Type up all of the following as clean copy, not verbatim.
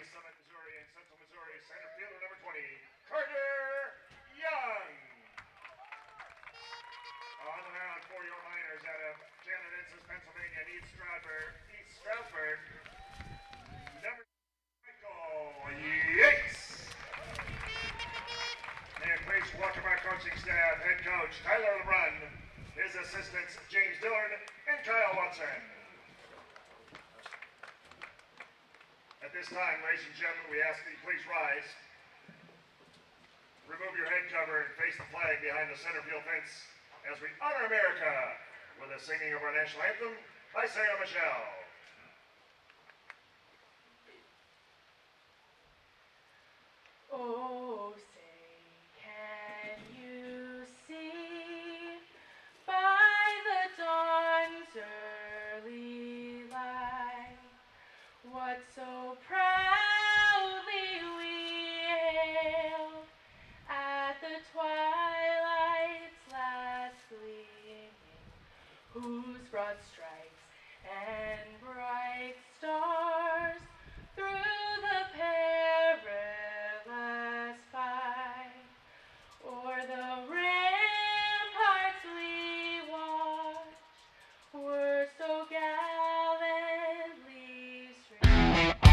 Summit, Missouri, and Central Missouri, center fielder number 20, Carter Young. On the mound for your Miners out of Canadensis, Pennsylvania, East Stroudsburg, number Michael Yates. And please welcome our coaching staff, head coach Tyler LeBrun, his assistants James Dillard and Kyle Watson. At this time, ladies and gentlemen, we ask that you please rise, remove your head cover, and face the flag behind the center field fence as we honor America with the singing of our national anthem by Sarah Michelle. Oh, say, can you see by the dawn's early light what so proudly we hailed at the twilight's last gleaming, whose broad stripes and bright stars through the perilous fight o'er the ramparts we watched were so gallantly streamed.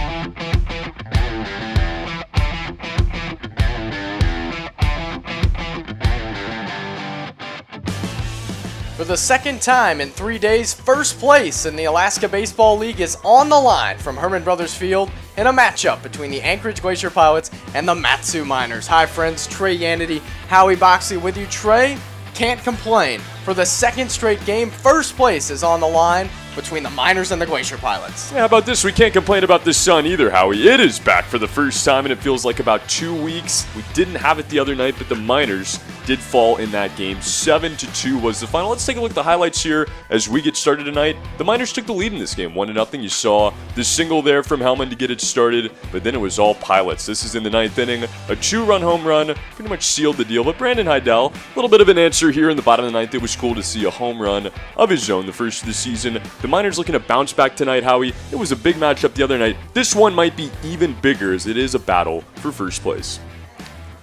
For the second time in 3 days, first place in the Alaska Baseball League is on the line from Herman Brothers Field in a matchup between the Anchorage Glacier Pilots and the Mat-Su Miners. Hi friends, Trey Yannity, Howie Boxley with you. Trey, can't complain. For the second straight game, first place is on the line between the Miners and the Glacier Pilots. Yeah, how about this? We can't complain about the sun either, Howie. It is back for the first time, and it feels like about 2 weeks. We didn't have it the other night, but the Miners did fall in that game. 7-2 was the final. Let's take a look at the highlights here as we get started tonight. The Miners took the lead in this game, 1-0. You saw the single there from Hellman to get it started, but then it was all Pilots. This is in the 9th inning. A 2-run home run pretty much sealed the deal, but Brandon Heidel, a little bit of an answer here in the bottom of the 9th. It was cool to see a home run of his own, the first of the season. The Miners looking to bounce back tonight, Howie. It was a big matchup the other night. This one might be even bigger as it is a battle for first place.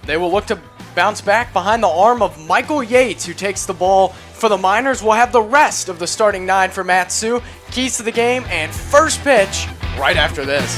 They will look to bounce back behind the arm of Michael Yates, who takes the ball for the Miners. We'll have the rest of the starting 9 for Mat-Su. Keys to the game and first pitch right after this.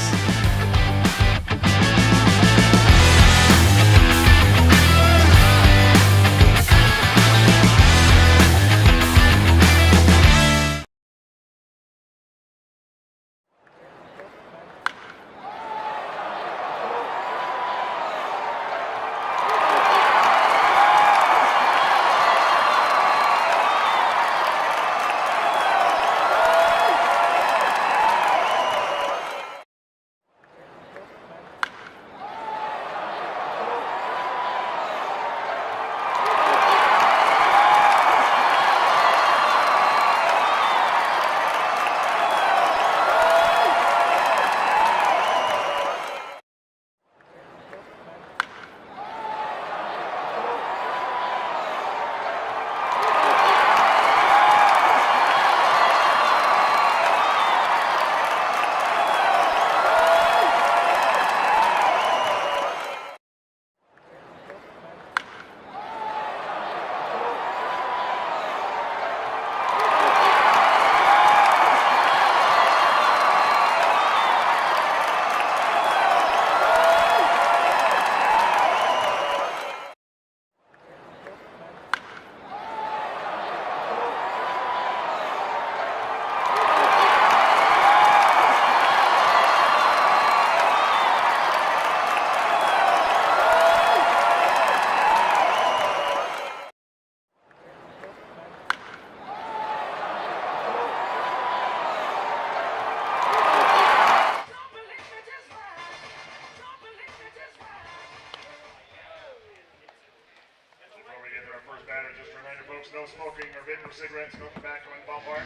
No smoking or vapor cigarettes, no tobacco in the ballpark.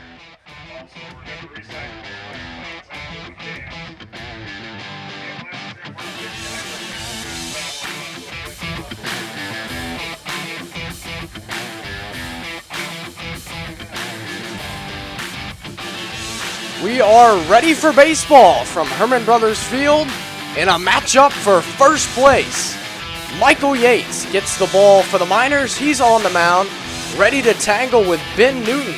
Also, remember recycling. We are ready for baseball from Herman Brothers Field. in a matchup for first place. Michael Yates gets the ball for the Miners. He's on the mound, ready to tangle with Ben Newton.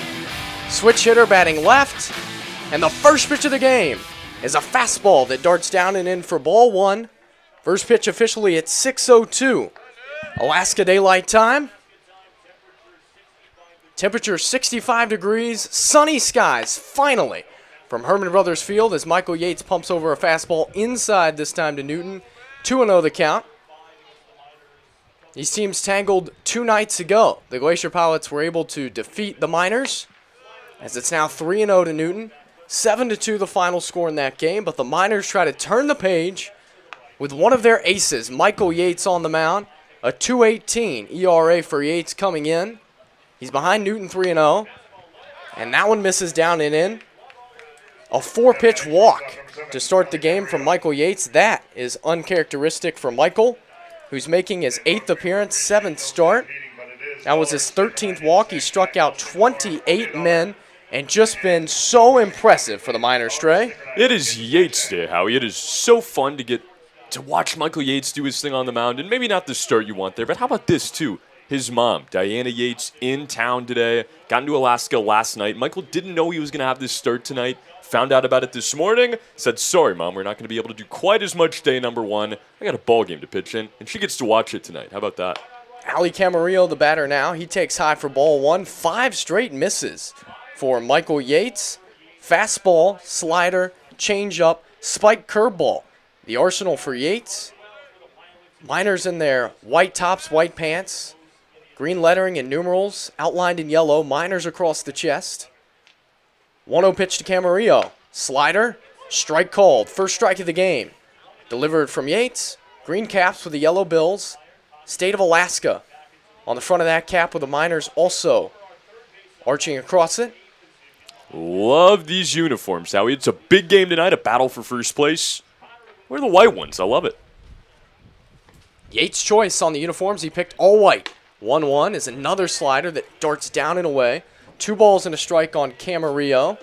Switch hitter batting left, and the first pitch of the game is a fastball that darts down and in for ball one. First pitch officially at 6:02 Alaska Daylight Time. Temperature 65 degrees, sunny skies finally from Herman Brothers Field as Michael Yates pumps over a fastball inside this time to Newton. 2-0 the count. These teams tangled 2 nights ago. The Glacier Pilots were able to defeat the Miners as it's now 3-0 to Newton. 7-2 the final score in that game, but the Miners try to turn the page with one of their aces, Michael Yates, on the mound. A 2.18 ERA for Yates coming in. He's behind Newton 3-0, and that one misses down and in. A 4-pitch walk to start the game from Michael Yates. That is uncharacteristic for Michael, who's making his 8th appearance, 7th start. That was his 13th walk. He struck out 28 men and just been so impressive for the Miners, Trey. It is Yates Day, Howie. It is so fun to get to watch Michael Yates do his thing on the mound, and maybe not the start you want there, but how about this, too? His mom, Diana Yates, in town today, got into Alaska last night. Michael didn't know he was going to have this start tonight, found out about it this morning, said, sorry, Mom, we're not going to be able to do quite as much day number one. I got a ball game to pitch in, and she gets to watch it tonight. How about that? Ali Camarillo, the batter now, he takes high for ball one. 5 straight misses for Michael Yates. Fastball, slider, changeup, spike curveball. The arsenal for Yates. Miners in their white tops, white pants. Green lettering and numerals outlined in yellow. Miners across the chest. 1-0 pitch to Camarillo. Slider. Strike called. First strike of the game. Delivered from Yates. Green caps with the yellow bills. State of Alaska on the front of that cap with the Miners also arching across it. Love these uniforms, Howie. It's a big game tonight, a battle for first place. Where are the white ones? I love it. Yates' choice on the uniforms. He picked all white. 1-1 is another slider that darts down and away. 2 balls and a strike on Camarillo.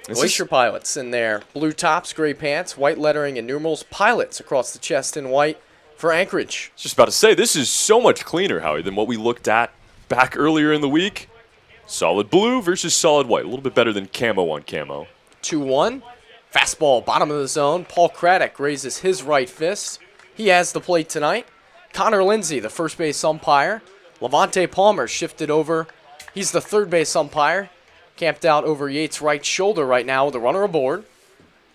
Glacier Pilots in their blue tops, gray pants, white lettering and numerals. Pilots across the chest in white for Anchorage. I was just about to say, this is so much cleaner, Howie, than what we looked at back earlier in the week. Solid blue versus solid white. A little bit better than camo on camo. 2-1. Fastball, bottom of the zone. Paul Craddock raises his right fist. He has the plate tonight. Connor Lindsay, the first base umpire. Levante Palmer shifted over. He's the third base umpire. Camped out over Yates' right shoulder right now with a runner aboard.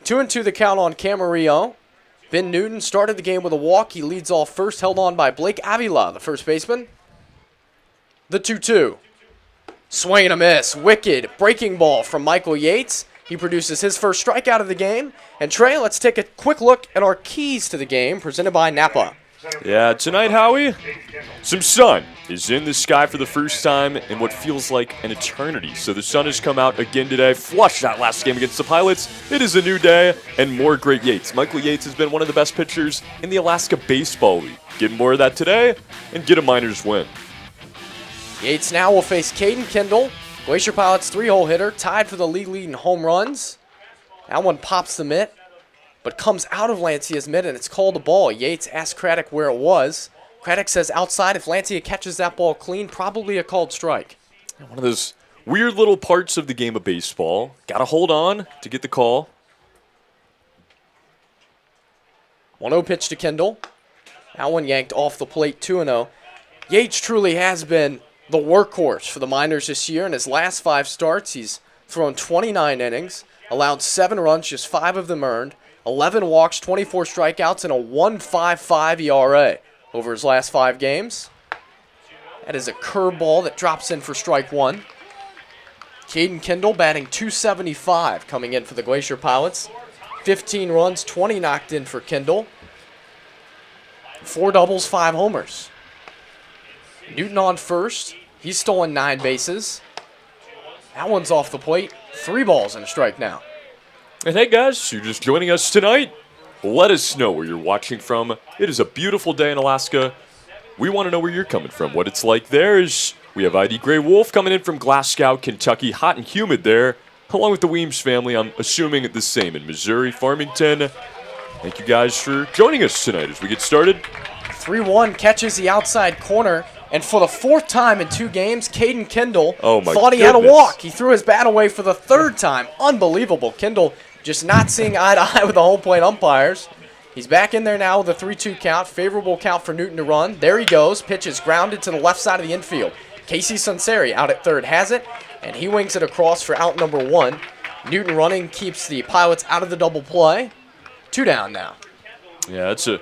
2-2 the count on Camarillo. Ben Newton started the game with a walk. He leads off first, held on by Blake Avila, the first baseman. The 2-2. Swing and a miss. Wicked breaking ball from Michael Yates. He produces his first strikeout of the game. And Trey, let's take a quick look at our keys to the game presented by Napa. Yeah, tonight, Howie, some sun is in the sky for the first time in what feels like an eternity. So the sun has come out again today, flushed that last game against the Pilots. It is a new day and more great Yates. Michael Yates has been one of the best pitchers in the Alaska Baseball League. Get more of that today and get a Miners win. Yates now will face Caden Kendall. Glacier Pilots 3-hole hitter, tied for the league lead in home runs. That one pops the mitt, but comes out of Lancia's mitt, and it's called a ball. Yates asked Craddock where it was. Craddock says outside. If Lancia catches that ball clean, probably a called strike. One of those weird little parts of the game of baseball. Got to hold on to get the call. 1-0 pitch to Kendall. That one yanked off the plate, 2-0. Yates truly has been the workhorse for the Miners this year. In his last 5 starts, he's thrown 29 innings, allowed 7 runs, just 5 of them earned, 11 walks, 24 strikeouts, and a 1.55 ERA over his last 5 games. That is a curveball that drops in for strike 1. Caden Kendall batting .275 coming in for the Glacier Pilots. 15 runs, 20 knocked in for Kendall. 4 doubles, 5 homers. Newton on first. He's stolen 9 bases. That one's off the plate. 3 balls and a strike now. And hey guys, you're just joining us tonight. Let us know where you're watching from. It is a beautiful day in Alaska. We want to know where you're coming from, what it's like there. We have ID Gray Wolf coming in from Glasgow, Kentucky. Hot and humid there. Along with the Weems family, I'm assuming the same in Missouri, Farmington. Thank you guys for joining us tonight as we get started. 3-1 catches the outside corner, and for the 4th time in 2 games, Caden Kendall my thought he had a goodness. walk. He threw his bat away for the 3rd time. Unbelievable. Kendall just not seeing eye to eye with the home plate umpires. He's back in there now with a 3-2 count. Favorable count for Newton to run. There he goes. Pitch is grounded to the left side of the infield. Casey Sunseri out at third has it, and he wings it across for out number 1. Newton running keeps the Pilots out of the double play. 2 down now. Yeah, it's a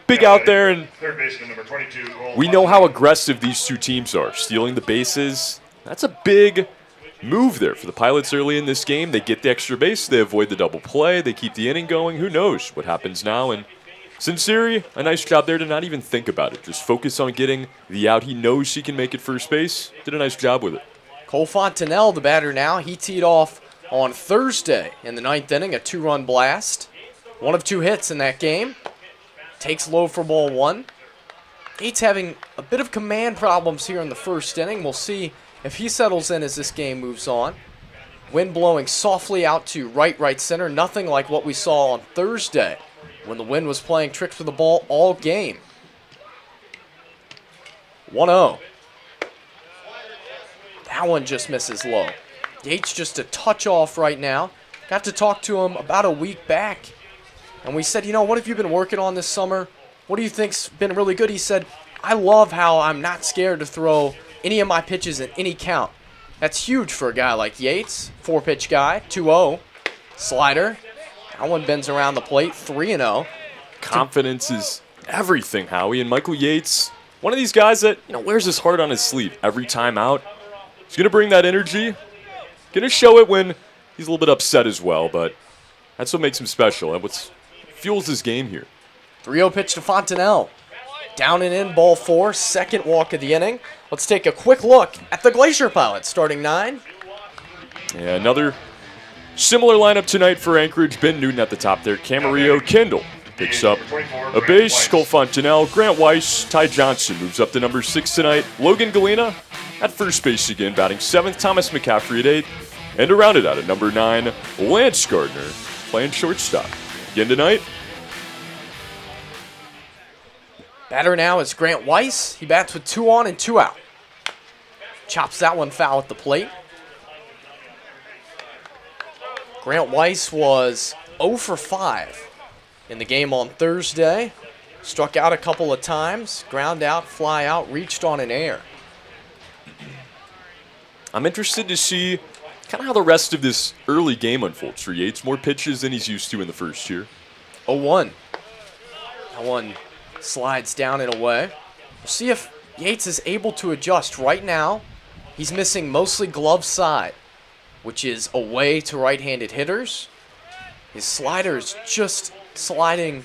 big out there, and Third baseman number 22. we know how aggressive these two teams are. Stealing the bases, that's a big move there for the Pilots early in this game. They get the extra base, they avoid the double play, they keep the inning going. Who knows what happens now? And Sinceri, a nice job there to not even think about it. Just focus on getting the out. He knows he can make it first base. Did a nice job with it. Cole Fontenelle, the batter now. He teed off on Thursday in the 9th inning, a 2-run blast. 1 of 2 hits in that game. Takes low for ball 1. Yates having a bit of command problems here in the 1st inning. We'll see if he settles in as this game moves on. Wind blowing softly out to right center. Nothing like what we saw on Thursday when the wind was playing tricks with the ball all game. 1-0. That one just misses low. Yates just a touch off right now. Got to talk to him about a week back. And we said, what have you been working on this summer? What do you think's been really good? He said, I love how I'm not scared to throw any of my pitches in any count. That's huge for a guy like Yates. 4-pitch guy, 2-0. Slider. That one bends around the plate, 3-0. Confidence is everything, Howie. And Michael Yates, one of these guys that wears his heart on his sleeve every time out. He's going to bring that energy. Going to show it when he's a little bit upset as well, but that's what makes him special and what fuels his game here. 3-0 pitch to Fontenelle. Down and in, ball 4, 2nd walk of the inning. Let's take a quick look at the Glacier Pilots, starting 9. Yeah, another similar lineup tonight for Anchorage. Ben Newton at the top there. Camarillo, Kendall picks up a base. Cole Fontenelle, Grant Weiss, Ty Johnson moves up to number 6 tonight. Logan Galena at first base again, batting 7th. Thomas McCaffrey at 8th. And to round it out at number 9, Lance Gardner playing shortstop. Again tonight. Batter now is Grant Weiss. He bats with 2 on and 2 out. Chops that one foul at the plate. Grant Weiss was 0 for 5 in the game on Thursday. Struck out a couple of times. Ground out, fly out, reached on an air. I'm interested to see kind of how the rest of this early game unfolds for Yates. More pitches than he's used to in the first year. 0-1. That one slides down and away. We'll see if Yates is able to adjust. Right now, he's missing mostly glove side, which is away to right-handed hitters. His slider is just sliding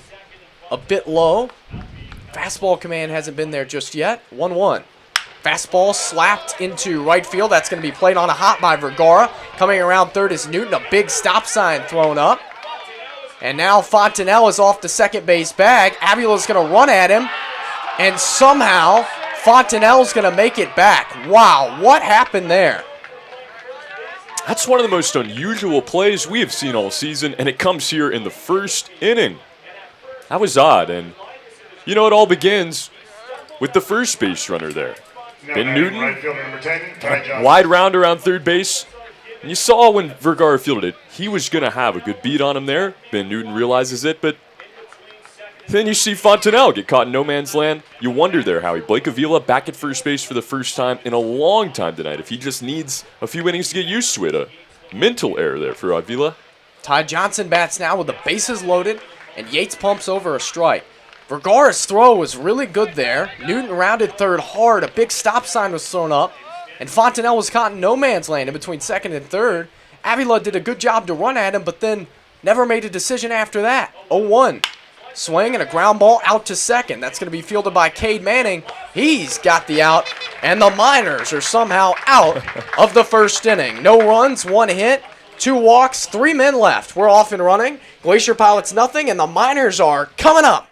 a bit low. Fastball command hasn't been there just yet. 1-1. Fastball slapped into right field. That's going to be played on a hop by Vergara. Coming around third is Newton. A big stop sign thrown up. And now Fontenelle is off the second base bag. Avila's going to run at him. And somehow Fontenelle's going to make it back. Wow, what happened there? That's one of the most unusual plays we have seen all season, and it comes here in the 1st inning. That was odd, and it all begins with the first base runner there. Ben Newton, Right fielder number 10, Ty Johnson. wide round around third base. And you saw when Vergara fielded it, he was going to have a good beat on him there. Ben Newton realizes it, but then you see Fontenelle get caught in no man's land. You wonder there, Howie. Blake Avila back at first base for the first time in a long time tonight. If he just needs a few innings to get used to it, a mental error there for Avila. Ty Johnson bats now with the bases loaded, and Yates pumps over a strike. Vergara's throw was really good there. Newton rounded third hard. A big stop sign was thrown up, and Fontenelle was caught in no man's land in between second and third. Avila did a good job to run at him, but then never made a decision after that. 0-1. Swing and a ground ball out to second. That's going to be fielded by Cade Manning. He's got the out, and the Miners are somehow out of the 1st inning. No runs, 1 hit, 2 walks, 3 men left. We're off and running. Glacier Pilots nothing, and the Miners are coming up.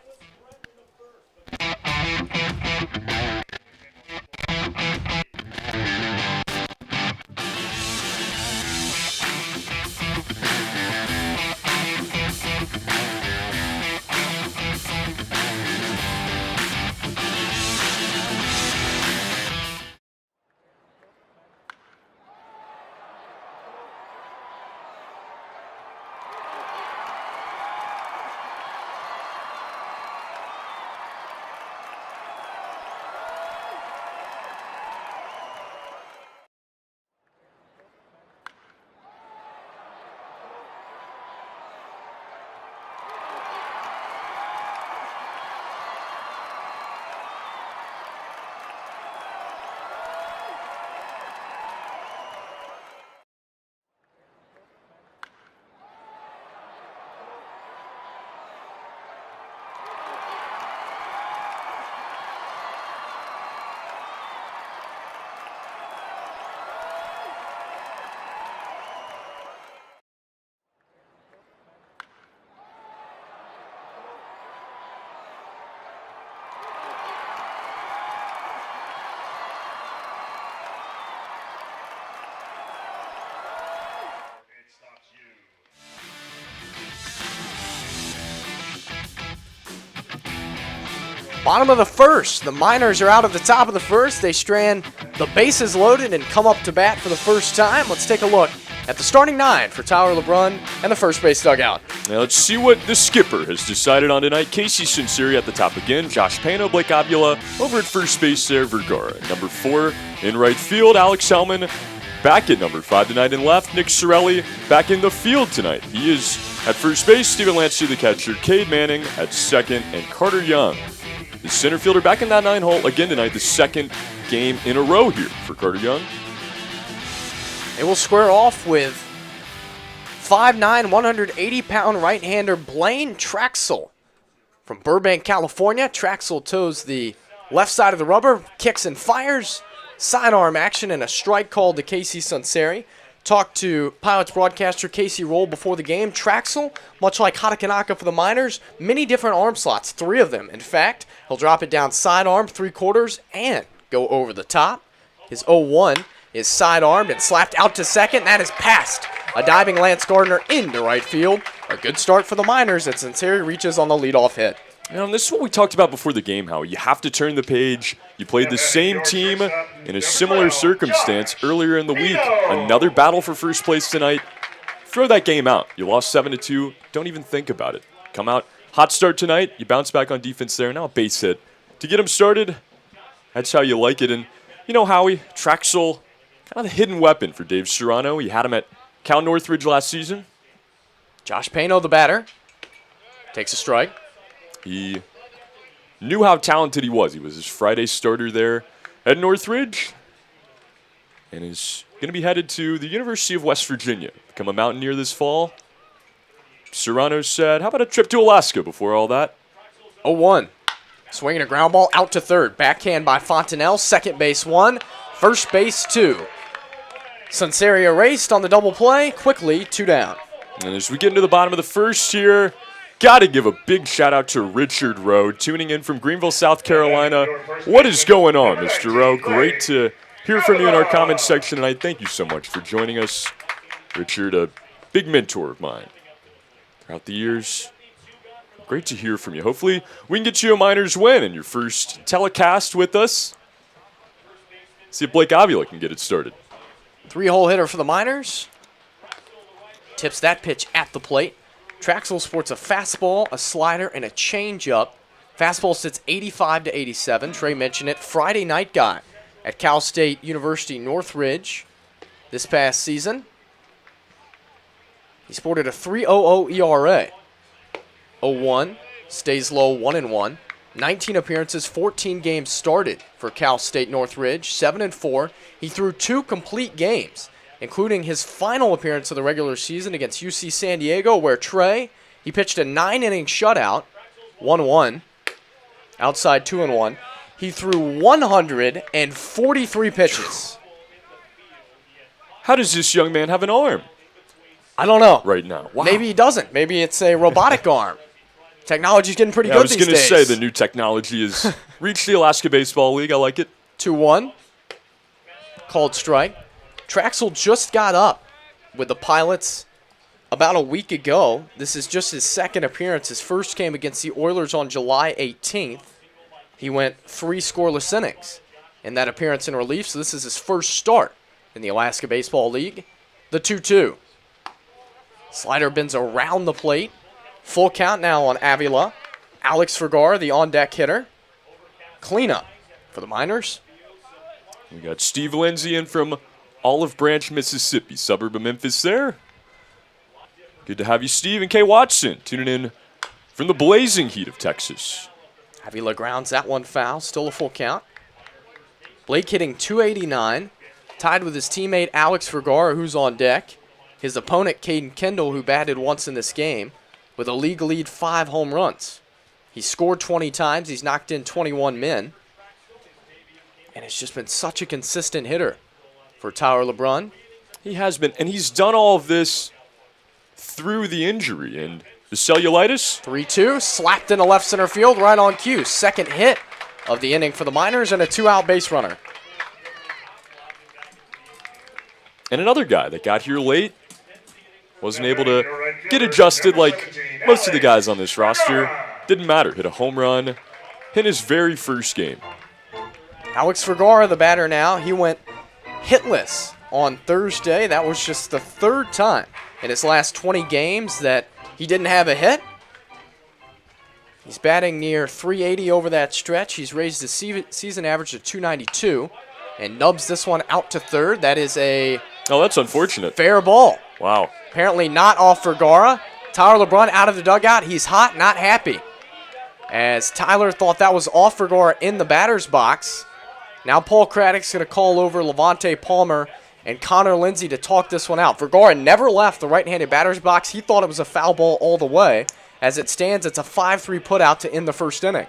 Bottom of the first. The Miners are out at the top of the first. They strand the bases loaded and come up to bat for the first time. Let's take a look at the starting 9 for Tyler LeBrun and the first base dugout. Now let's see what the skipper has decided on tonight. Casey Sinceri at the top again. Josh Pano, Blake Avila over at first base there. Vergara. Number 4 in right field. Alex Hellman back at number 5 tonight in left. Nick Sorelli back in the field tonight. He is at first base. Steven Lancey the catcher. Cade Manning at second. And Carter Young, the center fielder, back in that 9 hole again tonight. The second game in a row here for Carter Young. They will square off with 5'9", 180-pound right-hander Blaine Traxel from Burbank, California. Traxel toes the left side of the rubber, kicks and fires, sidearm action, and a strike called to Casey Sunseri. Talked to Pilots broadcaster Casey Roll before the game. Traxel, much like Hatakanaka for the Miners, many different arm slots, 3 of them. In fact, he'll drop it down sidearm, 3/4, and go over the top. His 0-1 is sidearmed and slapped out to second. That is past a diving Lance Gardner into right field. A good start for the Miners as Sunseri reaches on the leadoff hit. And this is what we talked about before the game, Howie. You have to turn the page. You played the same team in a similar circumstance earlier in the week. Another battle for first place tonight. Throw that game out. You lost 7-2. Don't even think about it. Come out, hot start tonight. You bounce back on defense there. Now a base hit. To get them started, that's how you like it. And, you know, Howie, Traxel, kind of the hidden weapon for Dave Serrano. He had him at Cal Northridge last season. Josh Pano, the batter, takes a strike. He knew how talented he was. He was his Friday starter there at Northridge and is going to be headed to the University of West Virginia. Become a Mountaineer this fall. Serrano said, how about a trip to Alaska before all that? 0-1. Swinging a ground ball out to third. Backhand by Fontenelle. Second base 1. First base 2. Sunseri erased on the double play. Quickly 2 down. And as we get into the bottom of the first here, got to give a big shout out to Richard Rowe, tuning in from Greenville, South Carolina. What is going on, Mr. Rowe? Great to hear from you in our comments section tonight. Thank you so much for joining us. Richard, a big mentor of mine throughout the years. Great to hear from you. Hopefully we can get you a Miners win in your first telecast with us. See if Blake Avila can get it started. 3-hole hitter for the Miners. Tips that pitch at the plate. Traxel sports a fastball, a slider, and a changeup. Fastball sits 85 to 87. Trey mentioned it. Friday night guy at Cal State University Northridge this past season. He sported a 3.00 ERA. 0-1, stays low 1-1. 19 appearances, 14 games started for Cal State Northridge, 7-4. He threw 2 complete games, including his final appearance of the regular season against UC San Diego, where Trey, he pitched a 9-inning shutout, 1-1, outside 2-1. He threw 143 pitches. How does this young man have an arm I don't know. right now? Wow. Maybe he doesn't. Maybe it's a robotic arm. Technology's getting pretty good these days. I was going to say the new technology has reached the Alaska Baseball League. I like it. 2-1. Called strike. Traxel just got up with the Pilots about a week ago. This is just his second appearance. His first came against the Oilers on July 18th. He went 3 scoreless innings in that appearance in relief, so this is his first start in the Alaska Baseball League. The 2-2. Slider bends around the plate. Full count now on Avila. Alex Vergara, the on-deck hitter. Cleanup for the Miners. We got Steve Lindsay in from Olive Branch, Mississippi, suburb of Memphis there. Good to have you, Steve. And Kay Watson tuning in from the blazing heat of Texas. Avila grounds that one foul. Still a full count. Blake hitting .289. Tied with his teammate Alex Vergara, who's on deck. His opponent, Caden Kendall, who batted once in this game, with a league lead 5 home runs. He's scored 20 times. He's knocked in 21 men. And it's just been such a consistent hitter for Tyler LeBrun. He has been, and he's done all of this through the injury and the cellulitis. 3-2, slapped into left center field, right on cue. Second hit of the inning for the Miners and a 2-out base runner. And another guy that got here late, wasn't able to get adjusted like most of the guys on this roster. Didn't matter. Hit a home run in his very first game. Alex Vergara, the batter now, he went hitless on Thursday. That was just the third time in his last 20 games that he didn't have a hit. He's batting near 380 over that stretch. He's raised his season average to 292 and nubs this one out to third. That is a that's unfortunate. Fair ball. Wow. Apparently not off Vergara. Tyler LeBrun out of the dugout. He's hot, not happy. As Tyler thought that was off Vergara in the batter's box. Now Paul Craddock's going to call over Levante Palmer and Connor Lindsay to talk this one out. Vergara never left the right-handed batter's box. He thought it was a foul ball all the way. As it stands, it's a 5-3 putout to end the first inning.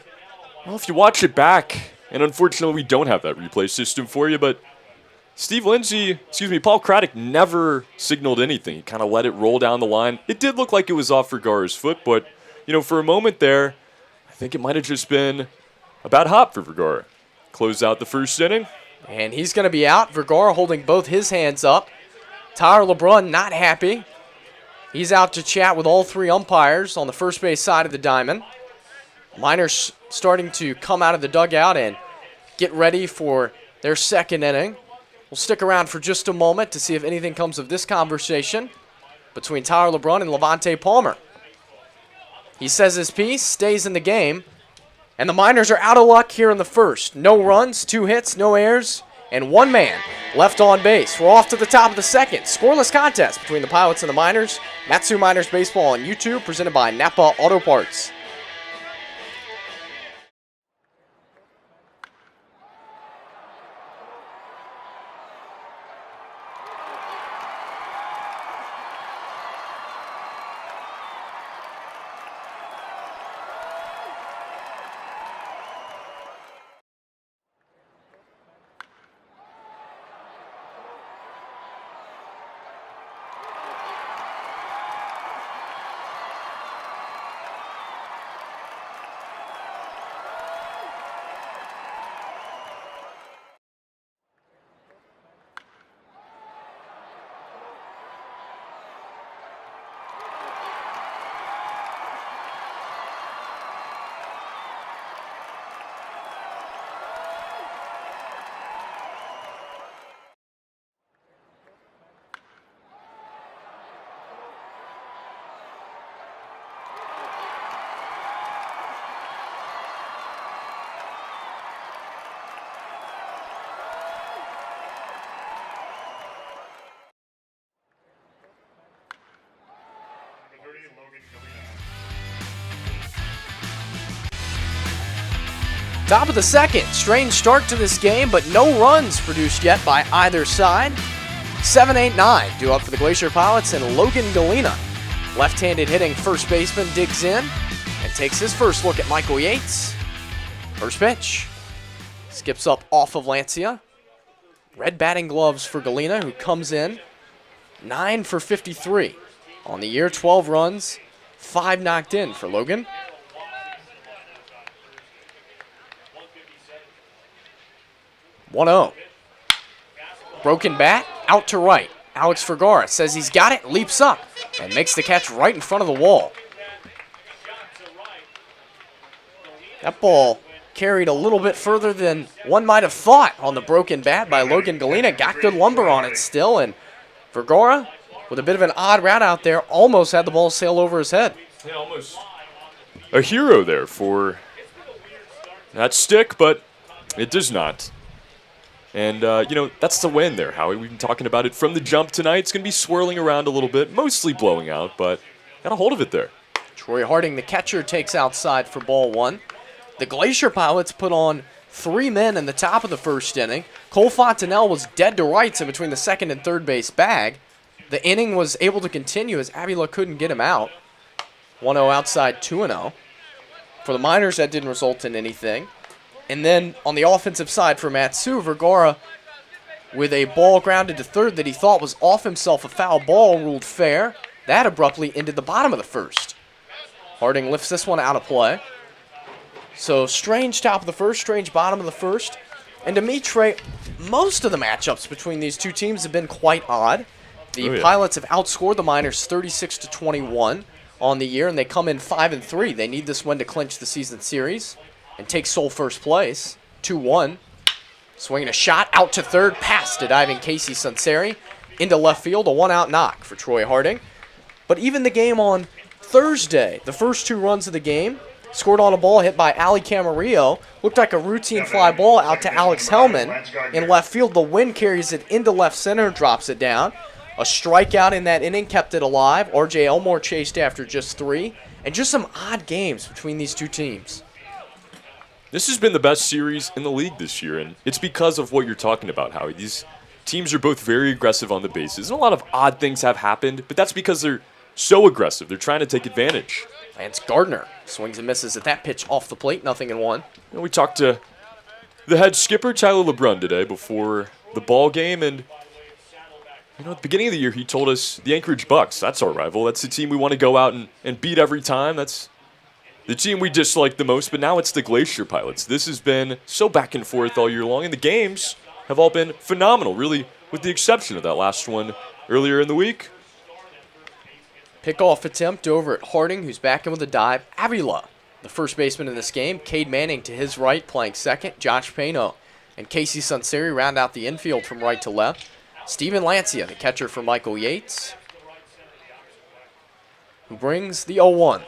Well, if you watch it back, and unfortunately we don't have that replay system for you, but Paul Craddock never signaled anything. He kind of let it roll down the line. It did look like it was off Vergara's foot, but, for a moment there, I think it might have just been a bad hop for Vergara. Close out the first inning. And he's going to be out. Vergara holding both his hands up. Tyler LeBrun not happy. He's out to chat with all three umpires on the first base side of the diamond. Miners starting to come out of the dugout and get ready for their second inning. We'll stick around for just a moment to see if anything comes of this conversation between Tyler LeBrun and Levante Palmer. He says his piece, stays in the game. And the Miners are out of luck here in the first. No runs, 2 hits, no errors, and 1 man left on base. We're off to the top of the second. Scoreless contest between the Pilots and the Miners. Matsu Miners Baseball on YouTube, presented by Napa Auto Parts. Top of the second, strange start to this game, but no runs produced yet by either side. 7-8-9 due up for the Glacier Pilots, and Logan Galena, left-handed hitting first baseman, digs in and takes his first look at Michael Yates. First pitch. Skips up off of Lancia. Red batting gloves for Galena, who comes in 9 for 53 on the year, 12 runs, 5 knocked in for Logan. 1-0. Broken bat, out to right. Alex Vergara says he's got it, leaps up, and makes the catch right in front of the wall. That ball carried a little bit further than one might have thought on the broken bat by Logan Galena. Got good lumber on it still, and Vergara, with a bit of an odd route out there, almost had the ball sail over his head. Yeah, almost a hero there for that stick, but it does not. And, that's the win there, Howie. We've been talking about it from the jump tonight. It's going to be swirling around a little bit, mostly blowing out, but got a hold of it there. Troy Harding, the catcher, takes outside for ball 1. The Glacier Pilots put on 3 men in the top of the first inning. Cole Fontanelle was dead to rights in between the second and third base bag. The inning was able to continue as Avila couldn't get him out. 1-0 outside, 2-0. For the Miners, that didn't result in anything. And then on the offensive side for Matsu, Vergara, with a ball grounded to third that he thought was off himself, a foul ball, ruled fair. That abruptly ended the bottom of the first. Harding lifts this one out of play. So strange top of the first, strange bottom of the first. And to me, Trey, most of the matchups between these two teams have been quite odd. The Pilots have outscored the Miners 36-21 on the year, and they come in 5-3. They need this win to clinch the season series. and takes sole first place, 2-1. Swinging a shot out to third, past to diving Casey Sunseri into left field, a one-out knock for Troy Harding. But even the game on Thursday, the first 2 runs of the game, scored on a ball hit by Ali Camarillo, looked like a routine fly ball out to Alex Hellman in left field. The wind carries it into left center, drops it down. A strikeout in that inning kept it alive. R.J. Elmore chased after just 3. And just some odd games between these two teams. This has been the best series in the league this year, and it's because of what you're talking about, Howie. These teams are both very aggressive on the bases, and a lot of odd things have happened, but that's because they're so aggressive. They're trying to take advantage. Lance Gardner swings and misses at that pitch off the plate, 0-1. We talked to the head skipper, Tyler LeBrun, today before the ball game, and at the beginning of the year, he told us the Anchorage Bucks, that's our rival. That's the team we want to go out and beat every time. That's the team we dislike the most, but now it's the Glacier Pilots. This has been so back and forth all year long, and the games have all been phenomenal, really, with the exception of that last one earlier in the week. Pickoff attempt over at Harding, who's back in with a dive. Avila, the first baseman in this game. Cade Manning to his right, playing second. Josh Pano and Casey Sunseri round out the infield from right to left. Steven Lancia, the catcher for Michael Yates, who brings the 0-1.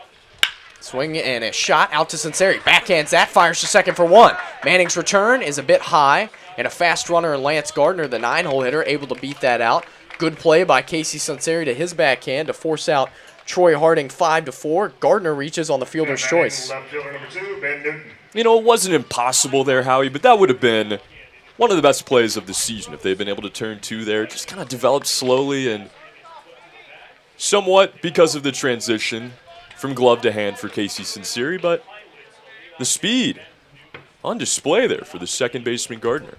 Swing and a shot out to Sunseri. Backhands that, fires to second for 1. Manning's return is a bit high, and a fast runner in Lance Gardner, the 9-hole hitter, able to beat that out. Good play by Casey Sunseri to his backhand to force out Troy Harding 5-4. Gardner reaches on the fielder's choice. Left fielder number 2, Ben Newton. It wasn't impossible there, Howie, but that would have been one of the best plays of the season if they'd been able to turn 2 there. Just kind of developed slowly and somewhat because of the transition from glove to hand for Casey Sunseri, but the speed on display there for the second baseman Gardner.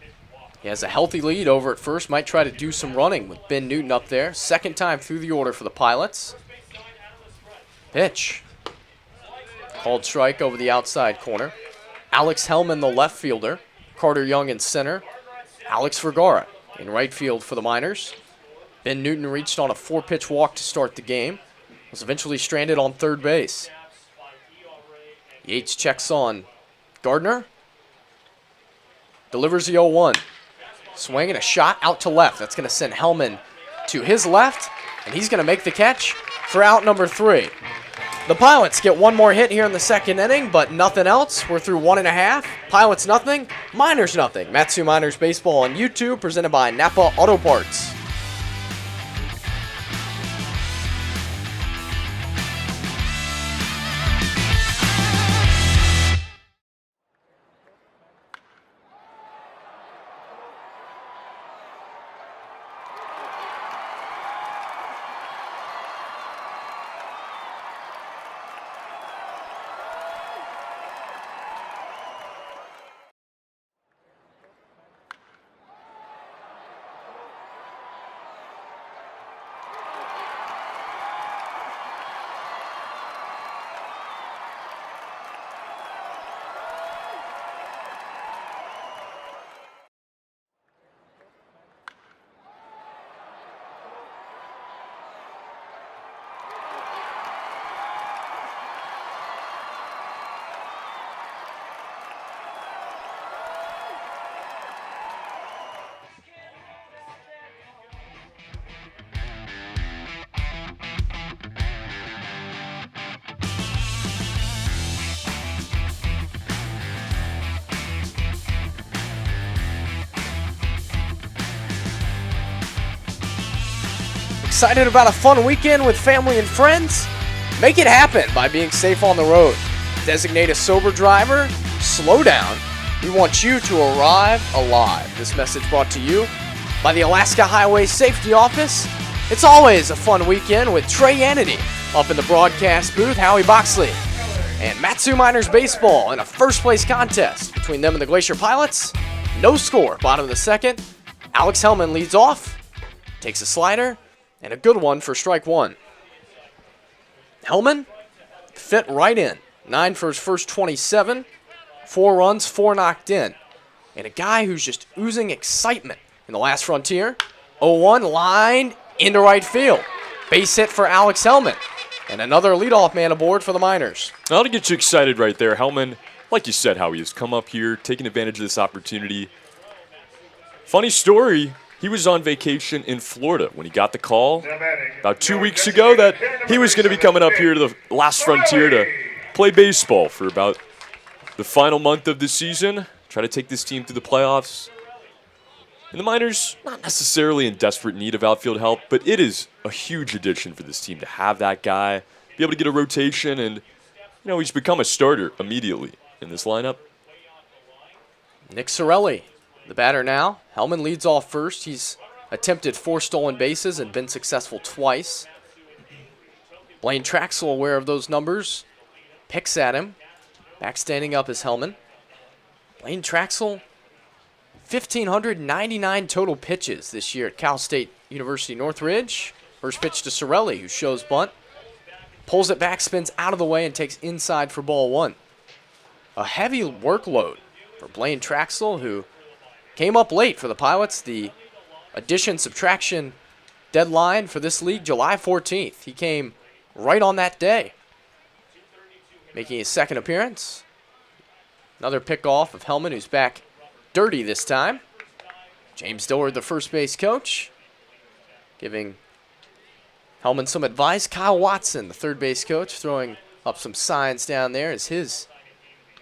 He has a healthy lead over at first. Might try to do some running with Ben Newton up there. Second time through the order for the Pilots. Pitch. Called strike over the outside corner. Alex Hellman, the left fielder. Carter Young in center. Alex Vergara in right field for the Miners. Ben Newton reached on a 4-pitch walk to start the game. Was eventually stranded on third base. Yates checks on Gardner. Delivers the 0-1. Swing and a shot out to left. That's going to send Hellman to his left, and he's going to make the catch for out number 3. The Pilots get one more hit here in the second inning, but nothing else. We're through 1.5. Pilots nothing, Miners nothing. Matsu Miners Baseball on YouTube, presented by Napa Auto Parts. Excited about a fun weekend with family and friends? Make it happen by being safe on the road. Designate a sober driver, slow down. We want you to arrive alive. This message brought to you by the Alaska Highway Safety Office. It's always a fun weekend with Trey Annity up in the broadcast booth, Howie Boxley, and Matsu Miners Baseball in a first place contest between them and the Glacier Pilots. No score, bottom of the second. Alex Hellman leads off, takes a slider, and a good one for strike 1. Hellman fit right in. 9 for his first 27. 4 runs, 4 knocked in. And a guy who's just oozing excitement in the last frontier. 0-1 lined into right field. Base hit for Alex Hellman. And another leadoff man aboard for the Miners. Now to get you excited right there, Hellman like you said, Howie has come up here, taken advantage of this opportunity. Funny story, he was on vacation in Florida when he got the call about 2 weeks ago that he was going to be coming up here to the last frontier to play baseball for about the final month of the season, try to take this team through the playoffs. And the Miners, not necessarily in desperate need of outfield help, but it is a huge addition for this team to have that guy, be able to get a rotation, and, he's become a starter immediately in this lineup. Nick Sorelli, the batter now. Hellman leads off first. He's attempted 4 stolen bases and been successful twice. Blaine Traxel, aware of those numbers, picks at him. Back standing up is Hellman. Blaine Traxel, 1,599 total pitches this year at Cal State University Northridge. First pitch to Sorelli, who shows bunt. Pulls it back, spins out of the way, and takes inside for ball 1. A heavy workload for Blaine Traxel, who came up late for the Pilots. The addition-subtraction deadline for this league, July 14th. He came right on that day, making his second appearance. Another pickoff of Hellman, who's back dirty this time. James Dillard, the first base coach, giving Hellman some advice. Kyle Watson, the third base coach, throwing up some signs down there as his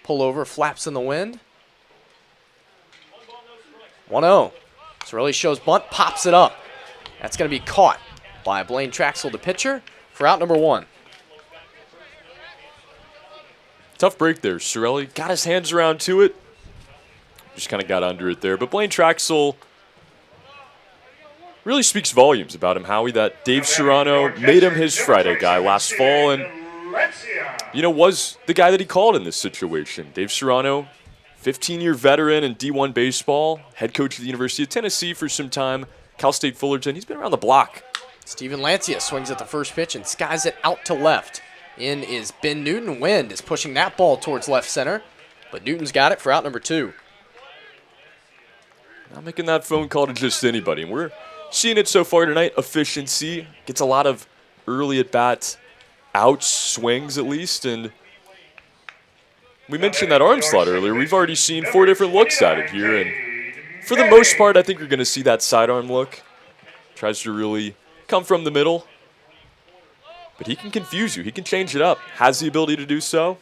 pullover flaps in the wind. 1-0. Sorelli shows bunt, pops it up. That's going to be caught by Blaine Traxel, the pitcher, for out number 1. Tough break there. Sorelli got his hands around to it. Just kind of got under it there. But Blaine Traxel really speaks volumes about him, Howie, that Dave Serrano made him his Friday guy last fall and, was the guy that he called in this situation. Dave Serrano, 15-year veteran in D1 baseball, head coach of the University of Tennessee for some time, Cal State Fullerton. He's been around the block. Steven Lancia swings at the first pitch and skies it out to left. In is Ben Newton. Wind is pushing that ball towards left center, but Newton's got it for out number 2. Not making that phone call to just anybody. And we're seeing it so far tonight. Efficiency. Gets a lot of early at-bats, outs, swings at least. And we mentioned that arm slot earlier. We've already seen 4 different looks at it here. And for the most part, I think you're going to see that sidearm look. Tries to really come from the middle. But he can confuse you. He can change it up. Has the ability to do so.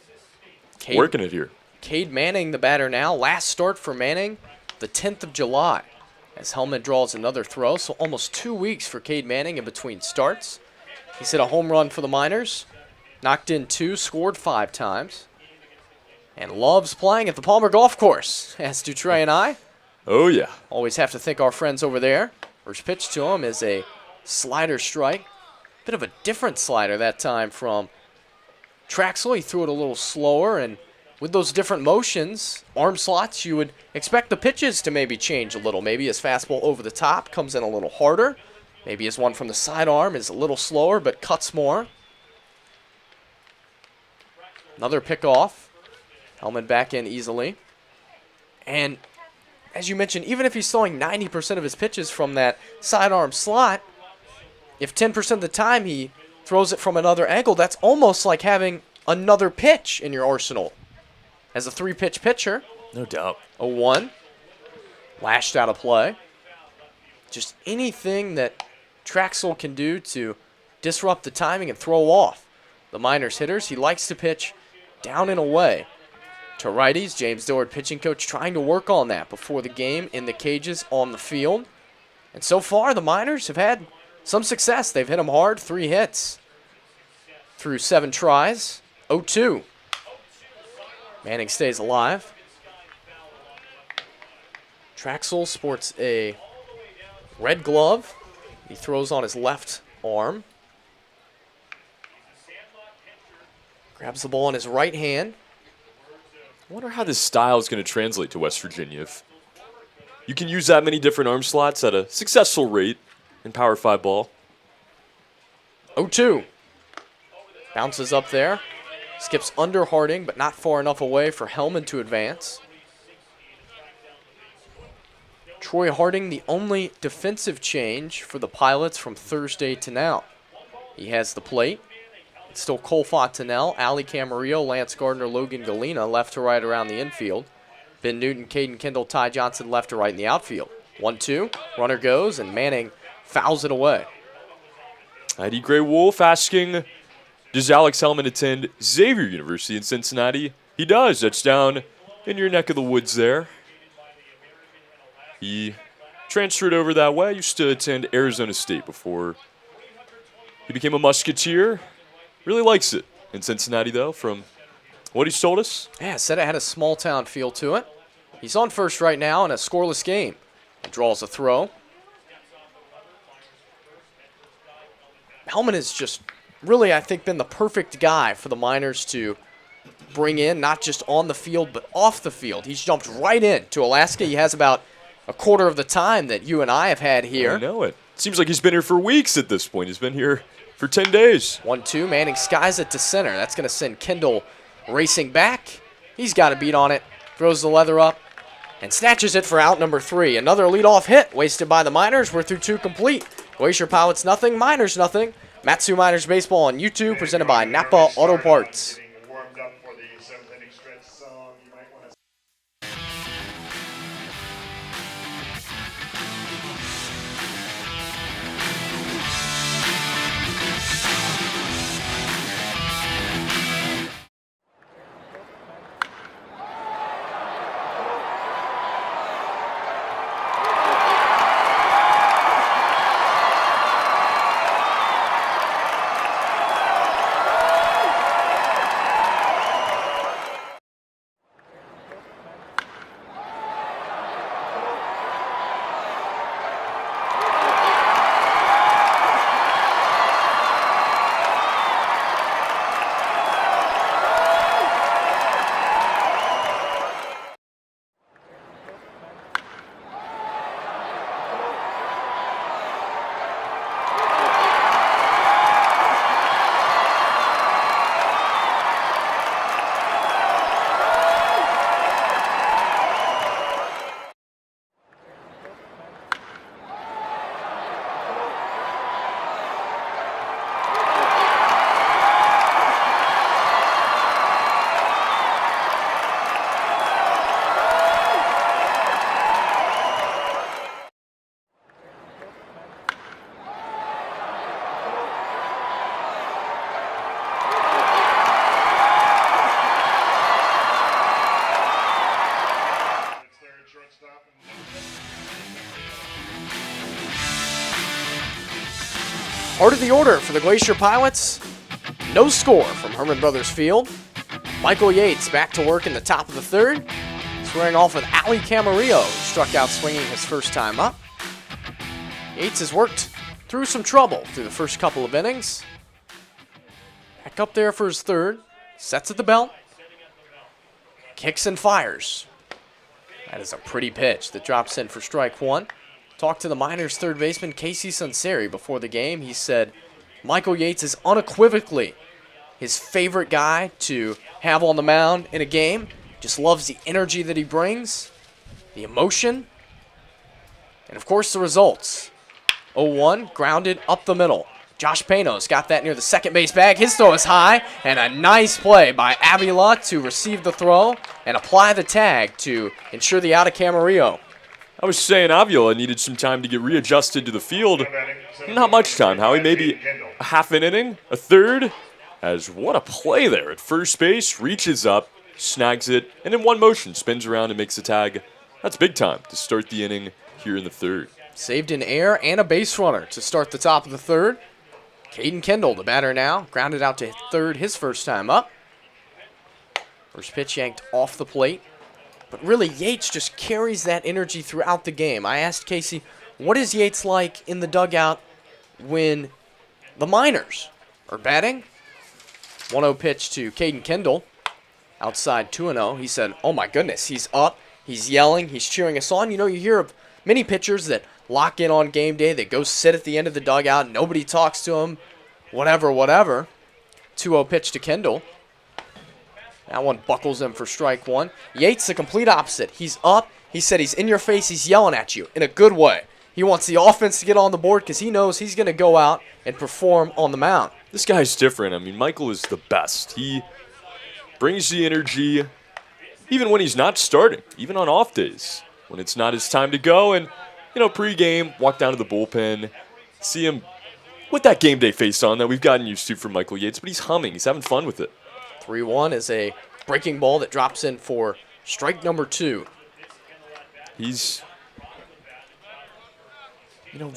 Working it here. Cade Manning, the batter now. Last start for Manning, the 10th of July, as Hellman draws another throw. So almost 2 weeks for Cade Manning in between starts. He's hit a home run for the Miners. Knocked in 2, scored 5 times. And loves playing at the Palmer Golf Course, as do Trey and I. Oh, yeah. Always have to thank our friends over there. First pitch to him is a slider strike. Bit of a different slider that time from Traxel. He threw it a little slower, and with those different motions, arm slots, you would expect the pitches to maybe change a little. Maybe his fastball over the top comes in a little harder. Maybe his one from the sidearm is a little slower but cuts more. Another pickoff. Hellman back in easily. And as you mentioned, even if he's throwing 90% of his pitches from that sidearm slot, if 10% of the time he throws it from another angle, that's almost like having another pitch in your arsenal. As a 3-pitch pitcher. No doubt. A 1. Lashed out of play. Just anything that Traxel can do to disrupt the timing and throw off the Miners hitters. He likes to pitch down and away to righties. James Dillard, pitching coach, trying to work on that before the game in the cages on the field. And so far, the Miners have had some success. They've hit him hard, 3 hits through 7 tries. 0-2. Manning stays alive. Traxel sports a red glove. He throws on his left arm. Grabs the ball in his right hand. I wonder how this style is going to translate to West Virginia. If you can use that many different arm slots at a successful rate in Power 5 ball. 0-2. Bounces up there. Skips under Harding, but not far enough away for Hellman to advance. Troy Harding, the only defensive change for the Pilots from Thursday to now. He has the plate. Still Cole Fontanelle, Ali Camarillo, Lance Gardner, Logan Galena, left to right around the infield. Ben Newton, Caden Kendall, Ty Johnson, left to right in the outfield. 1-2, runner goes, and Manning fouls it away. Eddie Gray Wolf asking, does Alex Hellman attend Xavier University in Cincinnati? He does. That's down in your neck of the woods there. He transferred over that way. Used to attend Arizona State before he became a Musketeer. Really likes it in Cincinnati, though, from what he's told us. Yeah, said it had a small-town feel to it. He's on first right now in a scoreless game. Draws a throw. Hellman has just really, I think, been the perfect guy for the Miners to bring in, not just on the field, but off the field. He's jumped right in to Alaska. He has about a quarter of the time that you and I have had here. I know it. Seems like he's been here for weeks at this point. He's been here for 10 days. 1-2, Manning skies it to center. That's going to send Kendall racing back. He's got a beat on it. Throws the leather up and snatches it for out number 3. Another leadoff hit wasted by the Miners. We're through 2 complete. Glacier Pilots nothing, Miners nothing. Matsu Miners Baseball on YouTube, presented by Napa Auto Parts. Getting warmed up for the 7th inning stretch song. You might want to. Part of the order for the Glacier Pilots, no score from Herman Brothers Field. Michael Yates back to work in the top of the 3rd. Squaring off with Ali Camarillo, who struck out swinging his first time up. Yates has worked through some trouble through the first couple of innings. Back up there for his 3rd. Sets at the belt. Kicks and fires. That is a pretty pitch that drops in for strike 1. Talked to the Miners' 3rd baseman, Casey Sunseri, before the game. He said Michael Yates is unequivocally his favorite guy to have on the mound in a game. Just loves the energy that he brings, the emotion, and of course the results. 0-1, grounded up the middle. Josh Panos got that near the second base bag. His throw is high, and a nice play by Avila to receive the throw and apply the tag to ensure the out of Camarillo. I was saying Avila needed some time to get readjusted to the field. Not much time, Howie. Maybe a half an inning, a 3rd. As what a play there at first base. Reaches up, snags it, and in one motion spins around and makes the tag. That's big time to start the inning here in the 3rd. Saved an error and a base runner to start the top of the 3rd. Caden Kendall, the batter now, grounded out to 3rd his first time up. First pitch yanked off the plate. But really, Yates just carries that energy throughout the game. I asked Casey, what is Yates like in the dugout when the Miners are batting? 1-0 pitch to Caden Kendall. Outside 2-0. He said, oh my goodness, he's up, he's yelling, he's cheering us on. You know, you hear of many pitchers that lock in on game day, they go sit at the end of the dugout, nobody talks to them, whatever. 2-0 pitch to Kendall. That one buckles him for strike 1. Yates, the complete opposite. He's up. He said he's in your face. He's yelling at you in a good way. He wants the offense to get on the board because he knows he's going to go out and perform on the mound. This guy's different. I mean, Michael is the best. He brings the energy even when he's not starting, even on off days, when it's not his time to go. And, pre-game, walk down to the bullpen, see him with that game day face on that we've gotten used to from Michael Yates, but he's humming. He's having fun with it. 3-1 is a breaking ball that drops in for strike number 2. He's,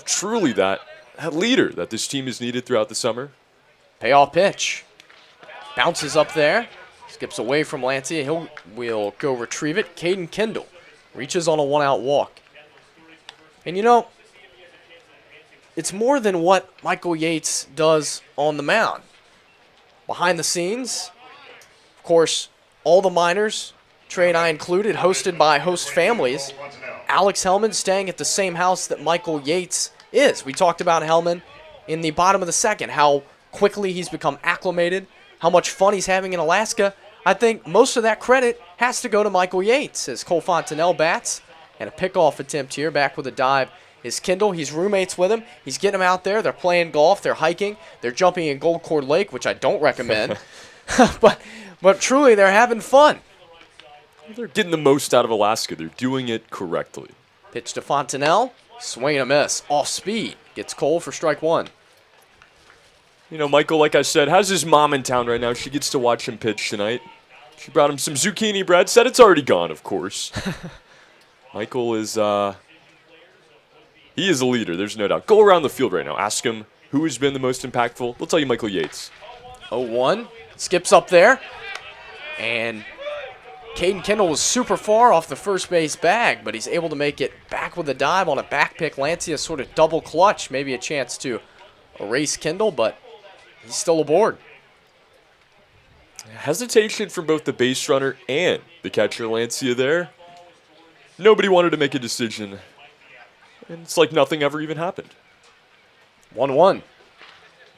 truly that leader that this team has needed throughout the summer. Payoff pitch. Bounces up there. Skips away from Lancia. We'll go retrieve it. Caden Kendall reaches on a 1-out walk. And it's more than what Michael Yates does on the mound. Behind the scenes, of course, all the minors, Trey and I included, hosted by host families. Alex Hellman staying at the same house that Michael Yates is. We talked about Hellman in the bottom of the second, how quickly he's become acclimated, how much fun he's having in Alaska. I think most of that credit has to go to Michael Yates as Cole Fontanelle bats. And a pickoff attempt here, back with a dive is Kendall. He's roommates with him. He's getting him out there. They're playing golf. They're hiking. They're jumping in Gold Cord Lake, which I don't recommend. but truly, they're having fun. They're getting the most out of Alaska. They're doing it correctly. Pitch to Fontanelle. Swing and a miss. Off speed. Gets Cole for strike 1. Michael, like I said, has his mom in town right now. She gets to watch him pitch tonight. She brought him some zucchini bread. Said it's already gone, of course. Michael is, he is a leader. There's no doubt. Go around the field right now. Ask him who has been the most impactful. They'll tell you Michael Yates. 0-1. Skips up there. And Caden Kendall was super far off the first base bag, but he's able to make it back with a dive on a back pick. Lancia sort of double clutch, maybe a chance to erase Kendall, but he's still aboard. Hesitation from both the base runner and the catcher Lancia there. Nobody wanted to make a decision, and it's like nothing ever even happened. 1-1.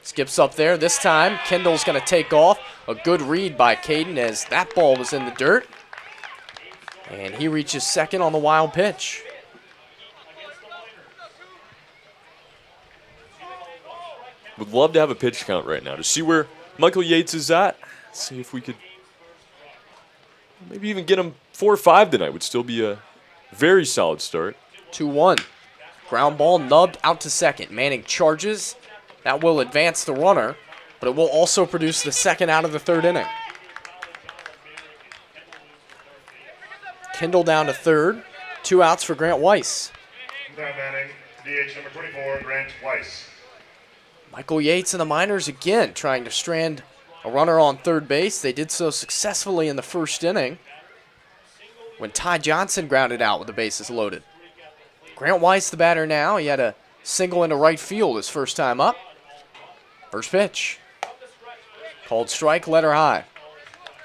Skips up there. This time, Kendall's going to take off. A good read by Caden as that ball was in the dirt. And he reaches second on the wild pitch. Would love to have a pitch count right now to see where Michael Yates is at. See if we could maybe even get him 4 or 5 tonight. Would still be a very solid start. 2-1. Ground ball nubbed out to second. Manning charges. That will advance the runner, but it will also produce the second out of the third inning. Kendall down to third. 2 outs for Grant Weiss. Down Manning, DH number 24, Grant Weiss. Michael Yates and the minors again trying to strand a runner on third base. They did so successfully in the first inning when Ty Johnson grounded out with the bases loaded. Grant Weiss the batter now. He had a single into right field his first time up. First pitch. Called strike, letter high.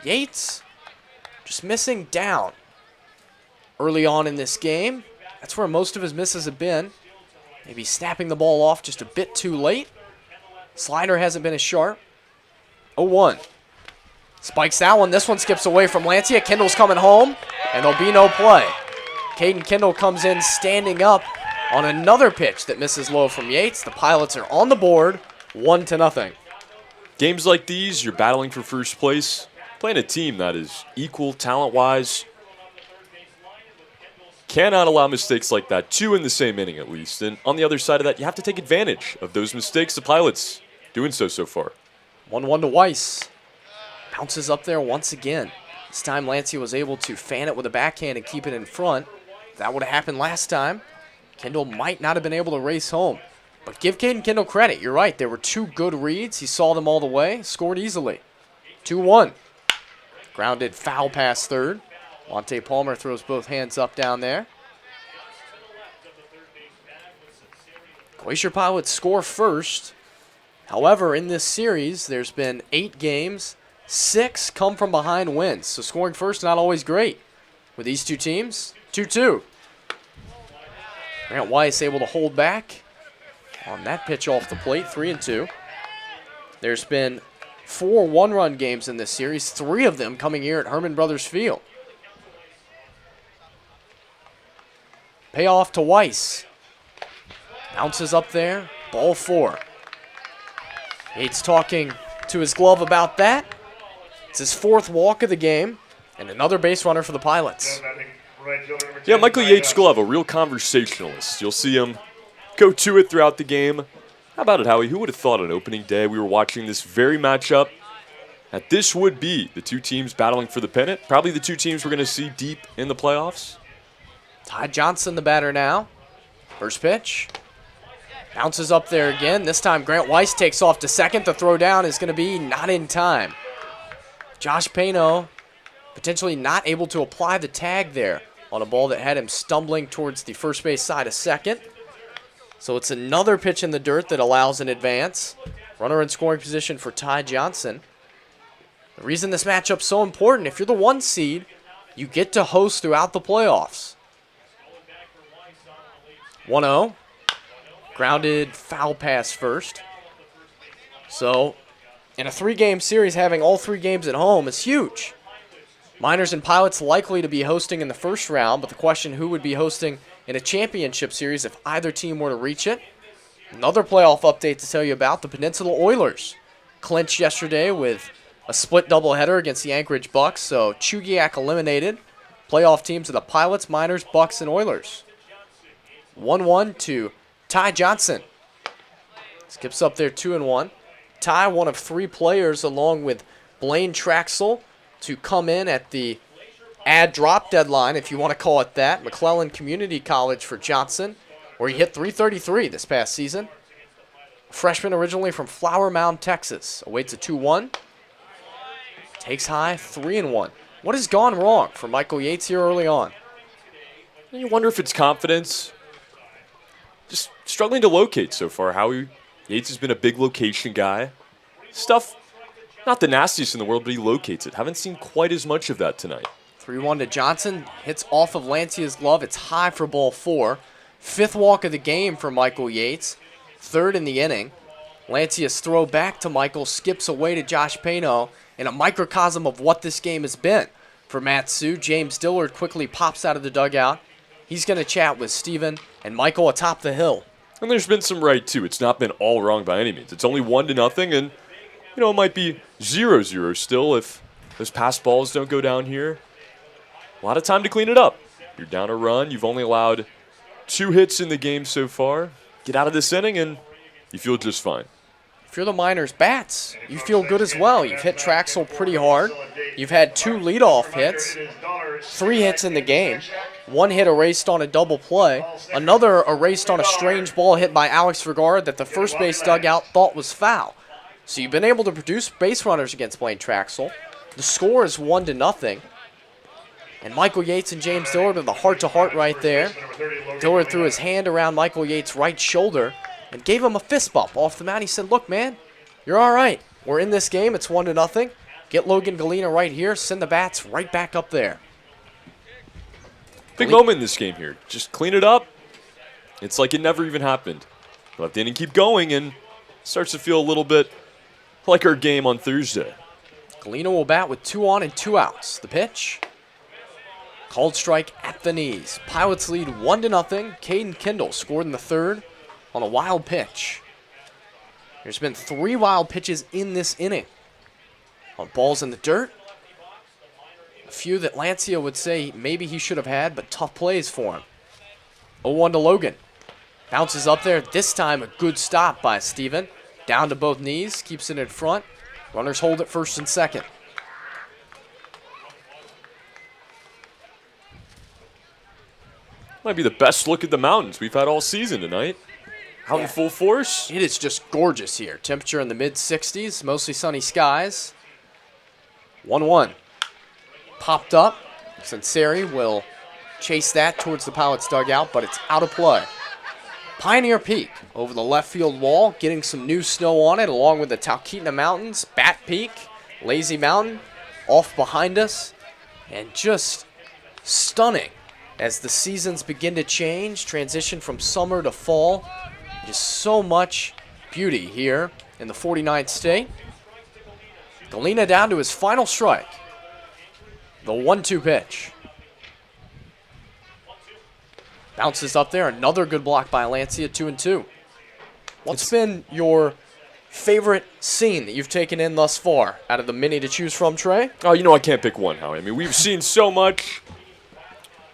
Yates just missing down early on in this game. That's where most of his misses have been. Maybe snapping the ball off just a bit too late. Slider hasn't been as sharp. 0-1. Spikes that one. This one skips away from Lancia. Kendall's coming home, and there'll be no play. Caden Kendall comes in standing up on another pitch that misses low from Yates. The Pilots are on the board, 1-0. Games like these, you're battling for first place, playing a team that is equal talent-wise. Cannot allow mistakes like that, 2 in the same inning at least. And on the other side of that, you have to take advantage of those mistakes. The Pilots doing so far. 1-1 to Weiss. Bounces up there once again. This time Lancia was able to fan it with a backhand and keep it in front. If that would have happened last time, Kendall might not have been able to race home. But give Caden Kendall credit. You're right. There were 2 good reads. He saw them all the way. Scored easily. 2-1. Grounded foul past third. Monte Palmer throws both hands up down there. Glacier Pilots score first. However, in this series, there's been 8 games. 6 come from behind wins. So scoring first not always great. With these 2 teams, 2-2. Grant Weiss able to hold back on that pitch off the plate, 3-2. There's been 4 one-run games in this series, 3 of them coming here at Herman Brothers Field. Payoff to Weiss. Bounces up there, ball 4. Yates talking to his glove about that. It's his 4th walk of the game, and another base runner for the Pilots. Yeah, Michael Yates Glove, a real conversationalist. You'll see him go to it throughout the game. How about it, Howie? Who would have thought on opening day we were watching this very matchup, that this would be the two teams battling for the pennant? Probably the two teams we're going to see deep in the playoffs. Ty Johnson, the batter now. First pitch. Bounces up there again. This time Grant Weiss takes off to second. The throw down is going to be not in time. Josh Pano potentially not able to apply the tag there on a ball that had him stumbling towards the first base side of second. So it's another pitch in the dirt that allows an advance. Runner in scoring position for Ty Johnson. The reason this matchup's so important, if you're the 1 seed, you get to host throughout the playoffs. 1-0. Grounded foul pass first. So, in a 3-game series, having all 3 games at home is huge. Miners and Pilots likely to be hosting in the first round, but the question who would be hosting in a championship series if either team were to reach it. Another playoff update to tell you about, the Peninsula Oilers clinched yesterday with a split doubleheader against the Anchorage Bucks, so Chugiak eliminated. Playoff teams are the Pilots, Miners, Bucks, and Oilers. 1-1 to Ty Johnson. Skips up there 2-1. Ty, one of 3 players along with Blaine Traxel to come in at the add-drop deadline, if you want to call it that. McClellan Community College for Johnson, where he hit .333 this past season. A freshman originally from Flower Mound, Texas. Awaits a 2-1. Takes high, 3-1. What has gone wrong for Michael Yates here early on? You wonder if it's confidence. Just struggling to locate so far. Howie Yates has been a big location guy. Stuff, not the nastiest in the world, but he locates it. Haven't seen quite as much of that tonight. 3-1 to Johnson. Hits off of Lancia's glove. It's high for ball 4. 5th walk of the game for Michael Yates. 3rd in the inning. Lancia's throw back to Michael skips away to Josh Pano in a microcosm of what this game has been for Matsu. James Dillard quickly pops out of the dugout. He's going to chat with Steven and Michael atop the hill. And there's been some right, too. It's not been all wrong by any means. It's only 1-0, and, it might be 0-0 still if those pass balls don't go down here. A lot of time to clean it up. You're down a run. You've only allowed 2 hits in the game so far. Get out of this inning, and you feel just fine. If you're the Miners bats, you feel good as well. You've hit Traxel pretty hard. You've had 2 leadoff hits, 3 hits in the game. 1 hit erased on a double play. Another erased on a strange ball hit by Alex Vergara that the first base dugout thought was foul. So you've been able to produce base runners against Blaine Traxel. The score is 1-0. And Michael Yates and James Dillard are the heart-to-heart right there. Dillard threw his hand around Michael Yates' right shoulder and gave him a fist bump off the mound. He said, look, man, you're all right. We're in this game. It's 1-0. Get Logan Galena right here. Send the bats right back up there. Big moment in this game here. Just clean it up. It's like it never even happened. Let the inning keep going, and starts to feel a little bit like our game on Thursday. Galena will bat with 2 on and 2 outs. The pitch. Called strike at the knees. Pilots lead 1-0. Caden Kendall scored in the 3rd on a wild pitch. There's been 3 wild pitches in this inning. On balls in the dirt. A few that Lancia would say maybe he should have had, but tough plays for him. 0-1 to Logan. Bounces up there. This time a good stop by Steven. Down to both knees. Keeps it in front. Runners hold at first and second. Might be the best look at the mountains we've had all season tonight. Out in full force. It is just gorgeous here. Temperature in the mid-60s. Mostly sunny skies. 1-1. Popped up. Senseri will chase that towards the Pilots dugout, but it's out of play. Pioneer Peak over the left field wall, getting some new snow on it, along with the Talkeetna Mountains, Bat Peak, Lazy Mountain, off behind us, and just stunning as the seasons begin to change, transition from summer to fall. Just so much beauty here in the 49th state. Galena down to his final strike. The 1-2 pitch. Bounces up there. Another good block by Lancia, 2-2. What's been your favorite scene that you've taken in thus far out of the many to choose from, Trey? Oh, I can't pick one, Howie. I mean, we've seen so much.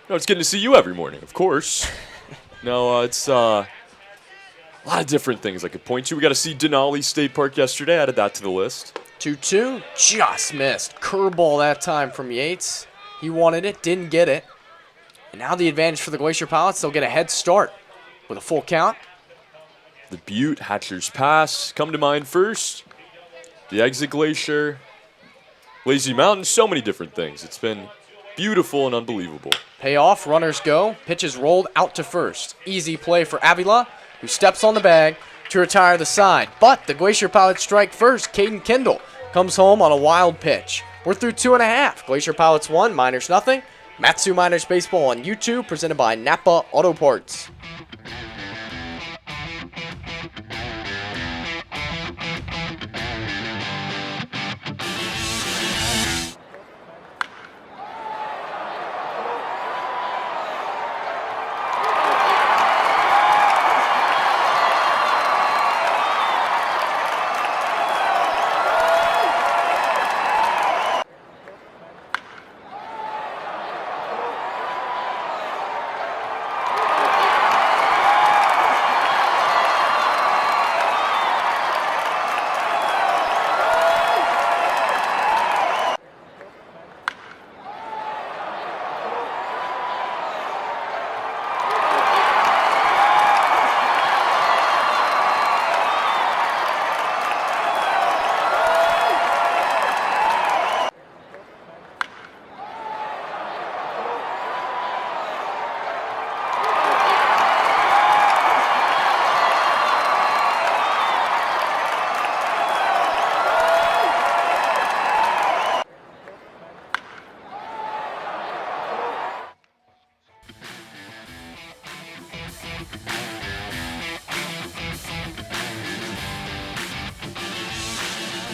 It's getting to see you every morning, of course. No, it's a lot of different things I could point to. We got to see Denali State Park yesterday. Added that to the list. 2-2, just missed. Curveball that time from Yates. He wanted it, didn't get it. And now the advantage for the Glacier Pilots. They'll get a head start with a full count. The Butte, Hatcher's Pass come to mind first. The exit Glacier, Lazy Mountain, so many different things. It's been beautiful and unbelievable. Payoff, runners go. Pitch is rolled out to first. Easy play for Avila, who steps on the bag to retire the side. But the Glacier Pilots strike first. Caden Kendall comes home on a wild pitch. We're through 2.5. Glacier Pilots 1, Miners nothing. Matsu Miners Baseball on YouTube, presented by Napa Auto Parts.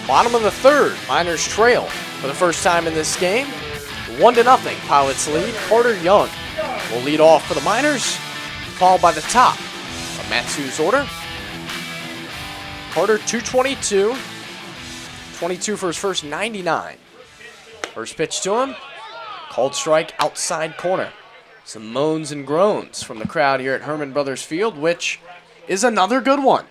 Bottom of the third, Miners trail for the first time in this game. 1-0, Pilots lead. Carter Young will lead off for the Miners, followed by the top of Matsu's order. Carter, 222. 22 for his first 99. First pitch to him, called strike outside corner. Some moans and groans from the crowd here at Herman Brothers Field, which is another good one.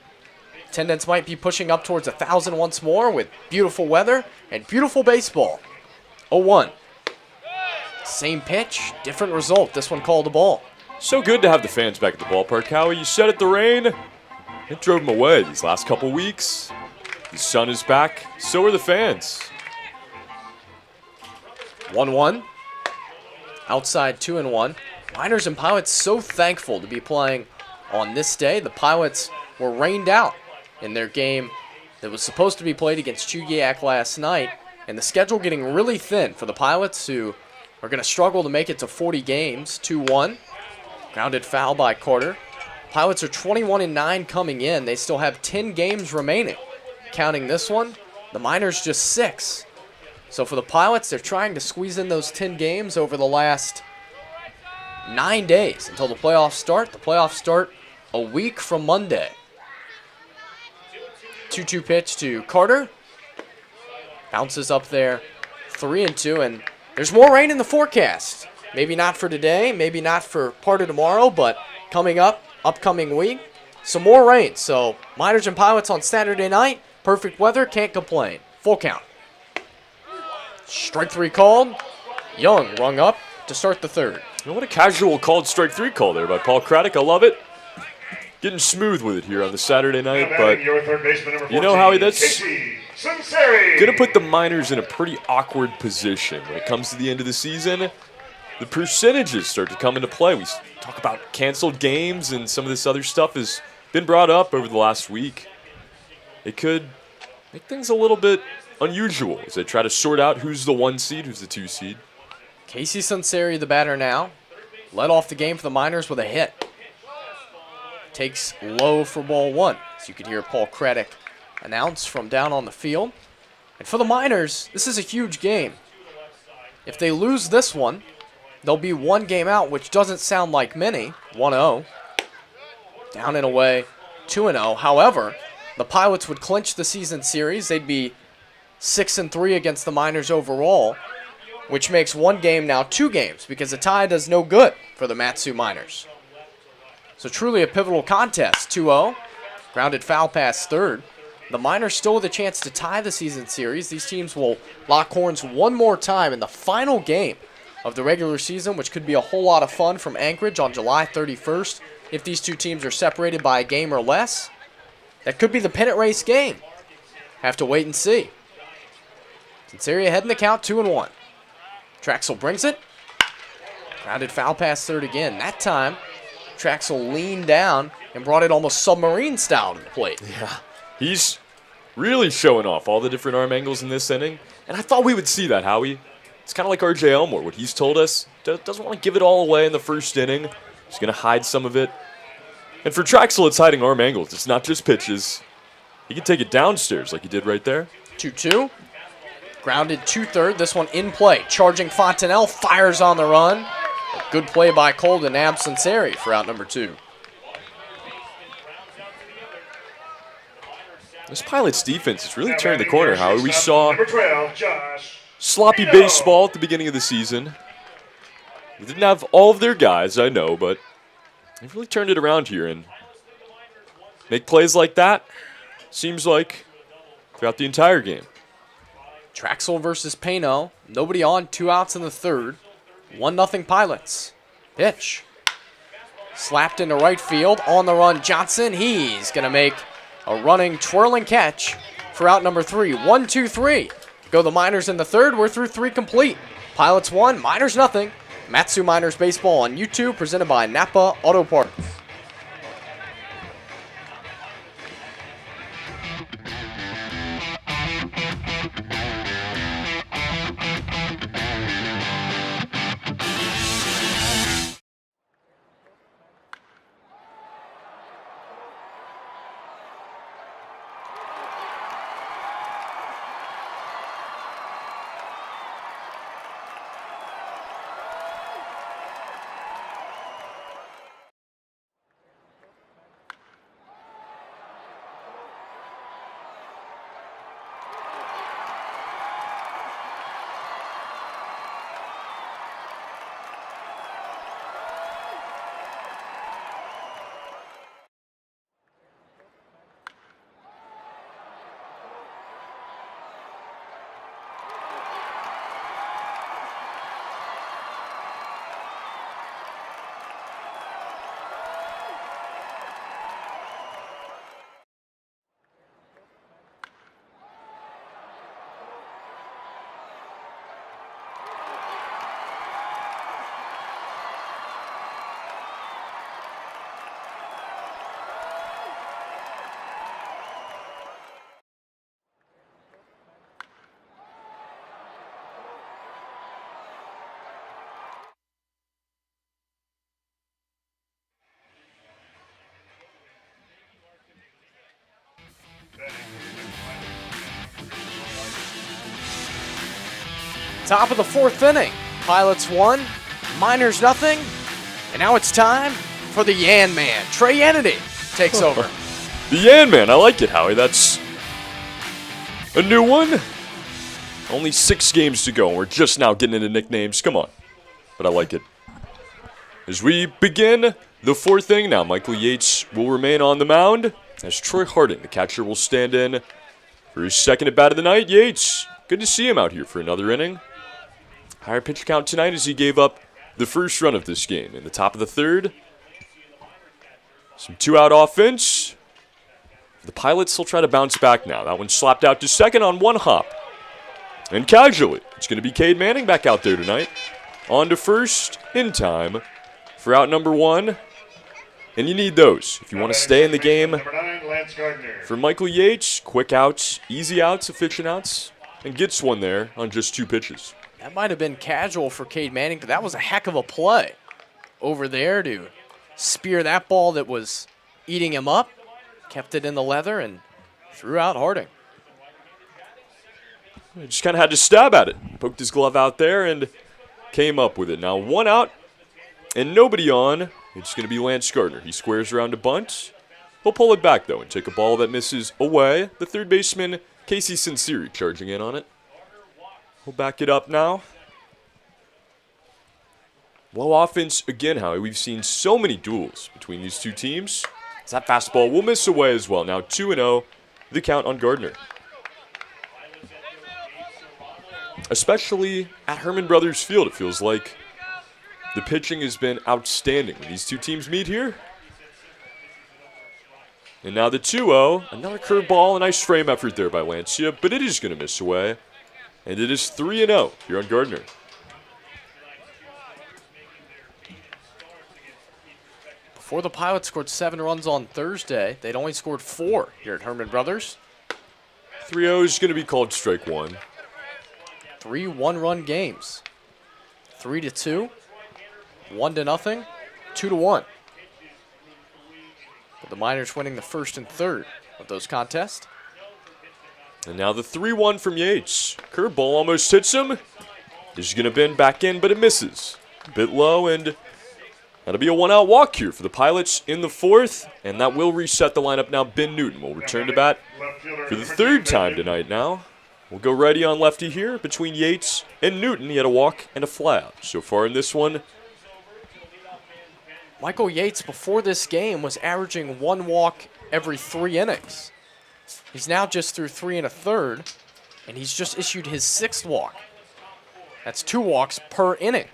Attendance might be pushing up towards 1,000 once more with beautiful weather and beautiful baseball. 0-1. Same pitch, different result. This one called a ball. So good to have the fans back at the ballpark, Howie. You said it, the rain. It drove them away these last couple weeks. The sun is back. So are the fans. 1-1. Outside 2-1. Miners and Pilots so thankful to be playing on this day. The Pilots were rained out in their game that was supposed to be played against Chugiak last night, and the schedule getting really thin for the Pilots, who are going to struggle to make it to 40 games. 2-1. Grounded foul by Carter. Pilots are 21-9 coming in. They still have 10 games remaining. Counting this one, the Miners just 6. So for the Pilots, they're trying to squeeze in those 10 games over the last 9 days until the playoffs start. The playoffs start a week from Monday. 2-2 pitch to Carter. Bounces up there, 3-2, and there's more rain in the forecast. Maybe not for today, maybe not for part of tomorrow, but coming up, upcoming week, some more rain. So Miners and Pilots on Saturday night, perfect weather, can't complain. Full count. Strike 3 called. Young rung up to start the third. What a casual called strike 3 call there by Paul Craddock. I love it. Getting smooth with it here on the Saturday night, but you know, Howie, that's going to put the Miners in a pretty awkward position when it comes to the end of the season. The percentages start to come into play. We talk about canceled games, and some of this other stuff has been brought up over the last week. It could make things a little bit unusual as they try to sort out who's the 1 seed, who's the 2 seed. Casey Sunseri, the batter now, led off the game for the Miners with a hit. Takes low for ball 1, as you could hear Paul Craddock announce from down on the field. And for the Miners, this is a huge game. If they lose this one, they'll be 1 game out, which doesn't sound like many. 1-0. Down and away, 2-0. However, the Pilots would clinch the season series. They'd be 6-3 against the Miners overall, which makes one game now 2 games because a tie does no good for the Mat-Su Miners. So truly a pivotal contest. 2-0, grounded foul pass third. The Miners still with a chance to tie the season series. These teams will lock horns one more time in the final game of the regular season, which could be a whole lot of fun from Anchorage on July 31st. If these two teams are separated by a game or less, that could be the pennant race game. Have to wait and see. Sinceri ahead in the count, 2-1. Traxel brings it. Grounded foul pass third again. That time, Traxel leaned down and brought it almost submarine style to the plate. Yeah, he's really showing off all the different arm angles in this inning. And I thought we would see that, Howie. It's kind of like R.J. Elmore, what he's told us. Doesn't want to give it all away in the first inning. He's going to hide some of it. And for Traxel, it's hiding arm angles. It's not just pitches. He can take it downstairs like he did right there. 2-2. Grounded 2-3. This one in play. Charging Fontanelle. Fires on the run. A good play by Cole to nab Sinceri for out number 2. This Pilots defense has really turned the corner, Howie. We saw Number 12, Josh. sloppy baseball at the beginning of the season. They didn't have all of their guys, I know, but they've really turned it around here and make plays like that, seems like, throughout the entire game. Traxel versus Pano. Nobody on. 2 outs in the third. 1-0 Pilots. Pitch. Slapped into right field. On the run, Johnson. He's going to make a running, twirling catch for out number 3. 1-2-3. Go the Miners in the third. We're through 3 complete. Pilots 1, Miners nothing. Mat-Su Miners Baseball on YouTube, presented by Napa Auto Parts. Top of the 4th inning. Pilots 1, Miners nothing. And now it's time for the Yan Man. Trey Yanity takes over. The Yan Man, I like it, Howie. That's a new one. Only 6 games to go, and we're just now getting into nicknames. Come on. But I like it. As we begin the 4th inning now, Michael Yates will remain on the mound, as Troy Harding, the catcher, will stand in for his second at bat of the night. Yates, good to see him out here for another inning. Higher pitch count tonight as he gave up the first run of this game in the top of the 3rd. Some 2-out offense. The Pilots will try to bounce back now. That one slapped out to second on 1 hop. And casually, it's going to be Cade Manning back out there tonight. On to first in time for out number 1. And you need those if you want to stay in the game. Number 9, Lance Gardner. For Michael Yates, quick outs, easy outs, efficient outs, and gets one there on just 2 pitches. That might have been casual for Cade Manning, but that was a heck of a play over there to spear that ball that was eating him up. Kept it in the leather and threw out Harding. He just kind of had to stab at it. Poked his glove out there and came up with it. Now 1 out and nobody on. It's going to be Lance Gardner. He squares around to bunt He'll pull it back, though, and take a ball that misses away. The third baseman, Casey Sinceri, charging in on it. We'll back it up now. Low offense again, Howie. We've seen so many duels between these two teams. That fastball will miss away as well. Now 2-0, the count on Gardner. Especially at Herman Brothers Field, it feels like the pitching has been outstanding when these two teams meet here. And now the 2-0, another curveball, a nice frame effort there by Lancia, but it is going to miss away. And it is 3-0 here on Gardner. Before the Pilots scored 7 runs on Thursday, they'd only scored 4 here at Herman Brothers. 3-0 is going to be called strike one. 3 one-run games. 3-2, 1-0, 2-1. With the Miners winning the first and third of those contests. And now the 3-1 from Yates. Curveball almost hits him. This is going to bend back in, but it misses. A bit low, and that'll be a 1-out walk here for the Pilots in the fourth. And that will reset the lineup now. Ben Newton will return to bat for the third time tonight now. We'll go righty on lefty here between Yates and Newton. He had a walk and a fly-out so far in this one. Michael Yates, before this game, was averaging 1 walk every 3 innings. He's now just through 3 1/3, and he's just issued his 6th walk. That's 2 walks per inning.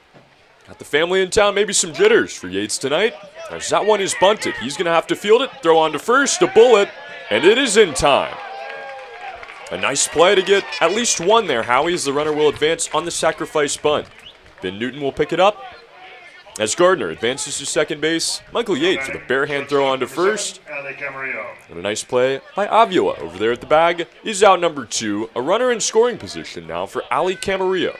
Got the family in town, maybe some jitters for Yates tonight. As that one is bunted, he's going to have to field it, throw on to first, a bullet, and it is in time. A nice play to get at least one there, Howie, as the runner will advance on the sacrifice bunt. Ben Newton will pick it up. As Gardner advances to second base, Michael Yates with a bare hand throw on to first. And a nice play by Avila over there at the bag is out number 2. A runner in scoring position now for Ali Camarillo. It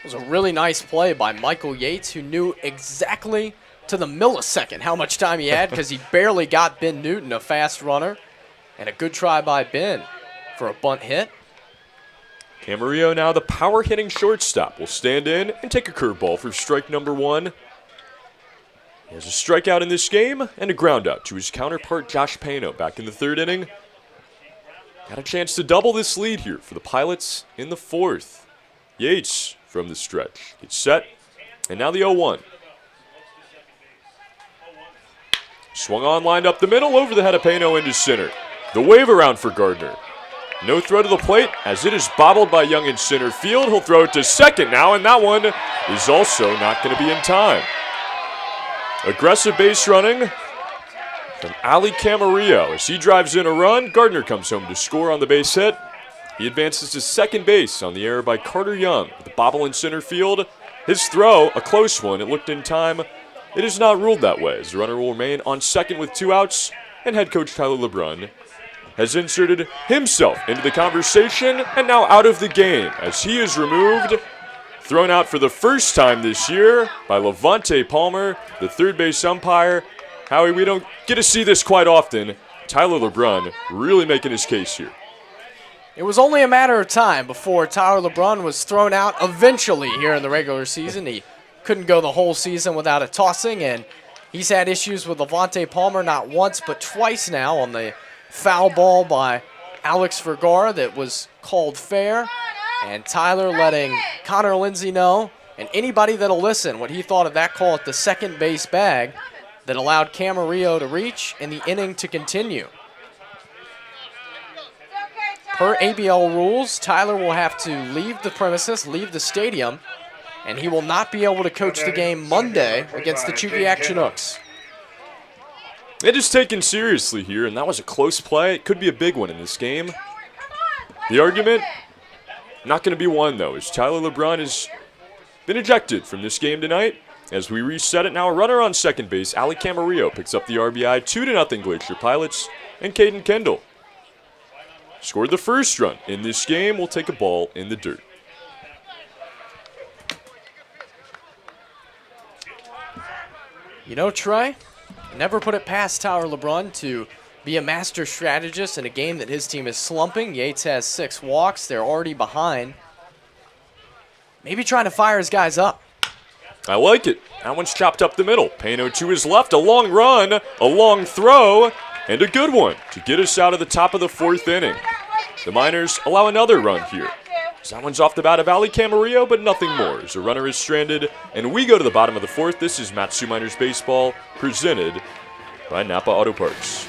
was a really nice play by Michael Yates, who knew exactly to the millisecond how much time he had because he barely got Ben Newton, a fast runner. And a good try by Ben for a bunt hit. Camarillo now, the power-hitting shortstop, will stand in and take a curveball for strike number 1. He has a strikeout in this game and a groundout to his counterpart Josh Pano back in the third inning. Got a chance to double this lead here for the Pilots in the fourth. Yates from the stretch gets set, and now the 0-1. Swung on, lined up the middle, over the head of Pano into center. The wave around for Gardner. No throw to the plate as it is bobbled by Young in center field. He'll throw it to second now, and that one is also not going to be in time. Aggressive base running from Ali Camarillo. As he drives in a run, Gardner comes home to score on the base hit. He advances to second base on the error by Carter Young with the bobble in center field. His throw, a close one. It looked in time. It is not ruled that way, as the runner will remain on second with 2 outs, and head coach Tyler LeBrun has inserted himself into the conversation and now out of the game as he is removed, thrown out for the first time this year by Levante Palmer, the third base umpire. Howie, we don't get to see this quite often. Tyler LeBrun really making his case here. It was only a matter of time before Tyler LeBrun was thrown out eventually here in the regular season. He couldn't go the whole season without a tossing, and he's had issues with Levante Palmer not once but twice now on the foul ball by Alex Vergara that was called fair. And Tyler letting Connor Lindsay know, and anybody that'll listen, what he thought of that call at the second base bag that allowed Camarillo to reach and the inning to continue. Per ABL rules, Tyler will have to leave the premises, leave the stadium, and he will not be able to coach the game Monday against the Chugiak Chinooks. It is taken seriously here, and that was a close play. It could be a big one in this game. The argument, not going to be won, though, as Tyler LeBrun has been ejected from this game tonight. As we reset it now, a runner on second base, Ali Camarillo picks up the RBI, 2-0 Glacier Pilots, and Caden Kendall scored the first run in this game. Will take a ball in the dirt. You know, Trey, never put it past Tyler LeBrun to be a master strategist in a game that his team is slumping. Yates has 6 walks. They're already behind. Maybe trying to fire his guys up. I like it. That one's chopped up the middle. Pano to his left, a long run, a long throw, And a good one to get us out of the top of the 4th inning. The Miners allow another run here. That one's off the bat of Ali Camarillo, but nothing more as a runner is stranded. And we go to the bottom of the 4th. This is Mat-Su Miners Baseball presented by Napa Auto Parts.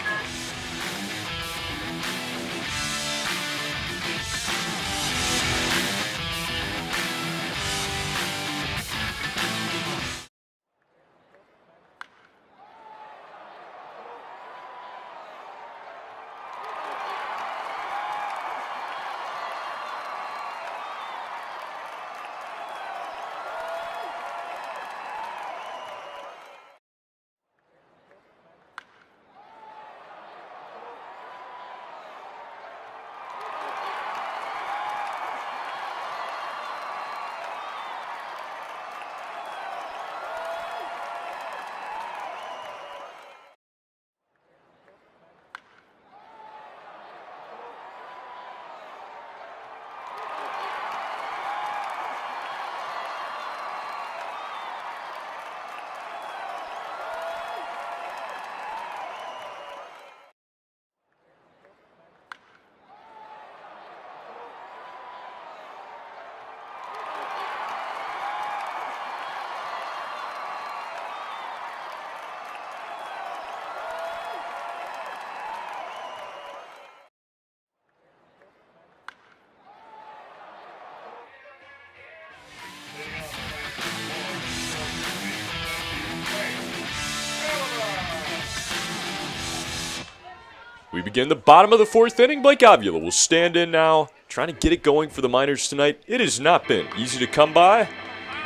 We begin the bottom of the 4th inning. Blake Avila will stand in now, trying to get it going for the Miners tonight. It has not been easy to come by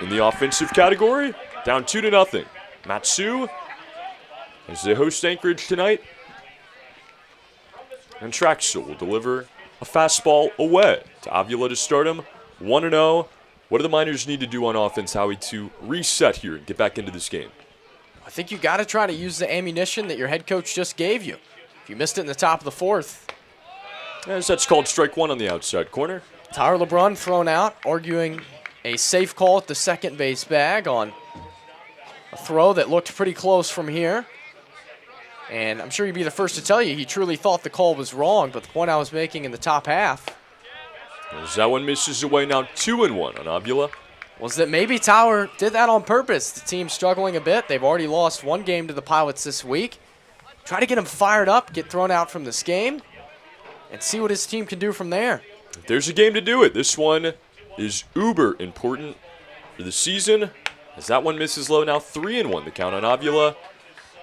in the offensive category. Down 2-0. Mat-Su as they host Anchorage tonight. And Traxel will deliver a fastball away to Avila to start him. 1-0. What do the Miners need to do on offense, Howie, to reset here and get back into this game? I think you got to try to use the ammunition that your head coach just gave you. If you missed it in the top of the 4th. As that's called strike 1 on the outside corner. Tyler LeBrun thrown out, arguing a safe call at the second base bag on a throw that looked pretty close from here. And I'm sure he'd be the first to tell you he truly thought the call was wrong, but the point I was making in the top half as that one misses away now 2-1 on Avila. Was that maybe Tyler did that on purpose. The team's struggling a bit. They've already lost one game to the Pilots this week. Try to get him fired up, get thrown out from this game, and see what his team can do from there. If there's a game to do it, this one is uber important for the season. As that one misses low, now 3-1 the count on Avila.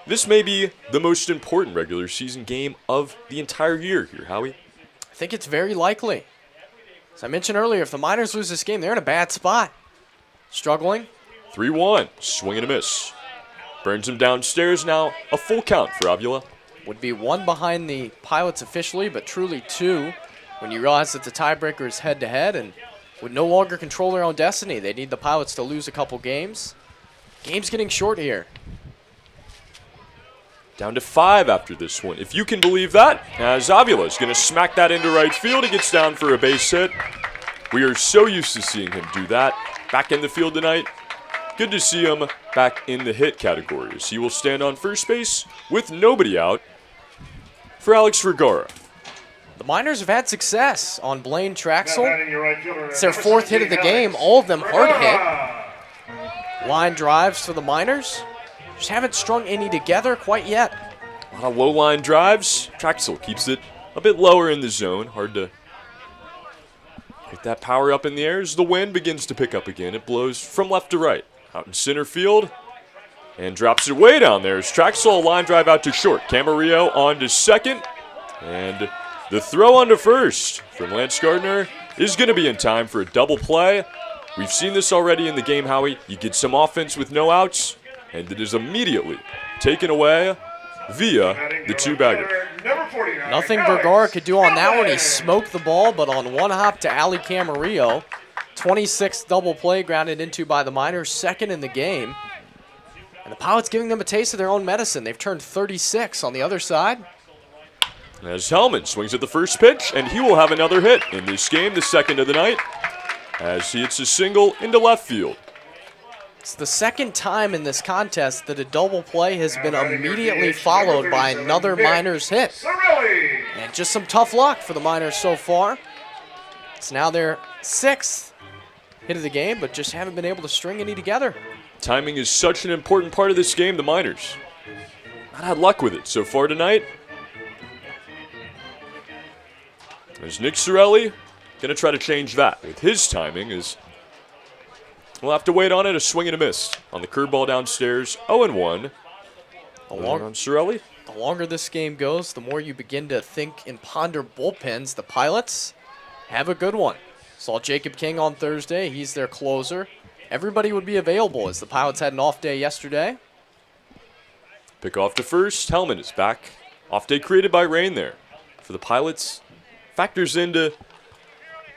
This may be the most important regular season game of the entire year here, Howie. I think it's very likely. As I mentioned earlier, if the Miners lose this game, they're in a bad spot. Struggling. 3-1, swing and a miss. Burns him downstairs now, a full count for Avila. Would be 1 behind the Pilots officially, but truly 2 when you realize that the tiebreaker is head-to-head and would no longer control their own destiny. They need the Pilots to lose a couple games. Game's getting short here. Down to 5 after this one, if you can believe that, as Avila is going to smack that into right field. He gets down for a base hit. We are so used to seeing him do that. Back in the field tonight. Good to see him back in the hit category as he will stand on first base with nobody out for Alex Vergara. The Miners have had success on Blaine Traxel. It's their 4th hit of the game, all of them hard hit. Line drives for the Miners. Just haven't strung any together quite yet. A lot of low line drives. Traxel keeps it a bit lower in the zone. Hard to get that power up in the air as the wind begins to pick up again. It blows from left to right. Out in center field, and drops it way down there. As Traxel, a line drive out to short. Camarillo on to second, and the throw on to first from Lance Gardner is going to be in time for a double play. We've seen this already in the game, Howie. You get some offense with no outs, and it is immediately taken away via the 2-bagger. Nothing Vergara could do on that one. He smoked the ball, but on one hop to Ali Camarillo. 26th double play grounded into by the Miners, 2nd in the game. And the Pilots giving them a taste of their own medicine. They've turned 36 on the other side. As Hellman swings at the first pitch, and he will have another hit in this game, the 2nd of the night, as he hits a single into left field. It's the second time in this contest that a double play has been immediately followed by another Miners hit. Sorelli. And just some tough luck for the Miners so far. It's now their 6th hit of the game, but just haven't been able to string any together. Timing is such an important part of this game, the Miners. Not had luck with it so far tonight. There's Nick Sorelli going to try to change that with his timing. We'll have to wait on it. A swing and a miss on the curveball downstairs. 0-1. On Sorelli. The longer this game goes, the more you begin to think and ponder bullpens. The Pilots have a good one. Saw Jacob King on Thursday. He's their closer. Everybody would be available as the Pilots had an off day yesterday. Pick off to first. Hellman is back. Off day created by rain there for the Pilots. Factors into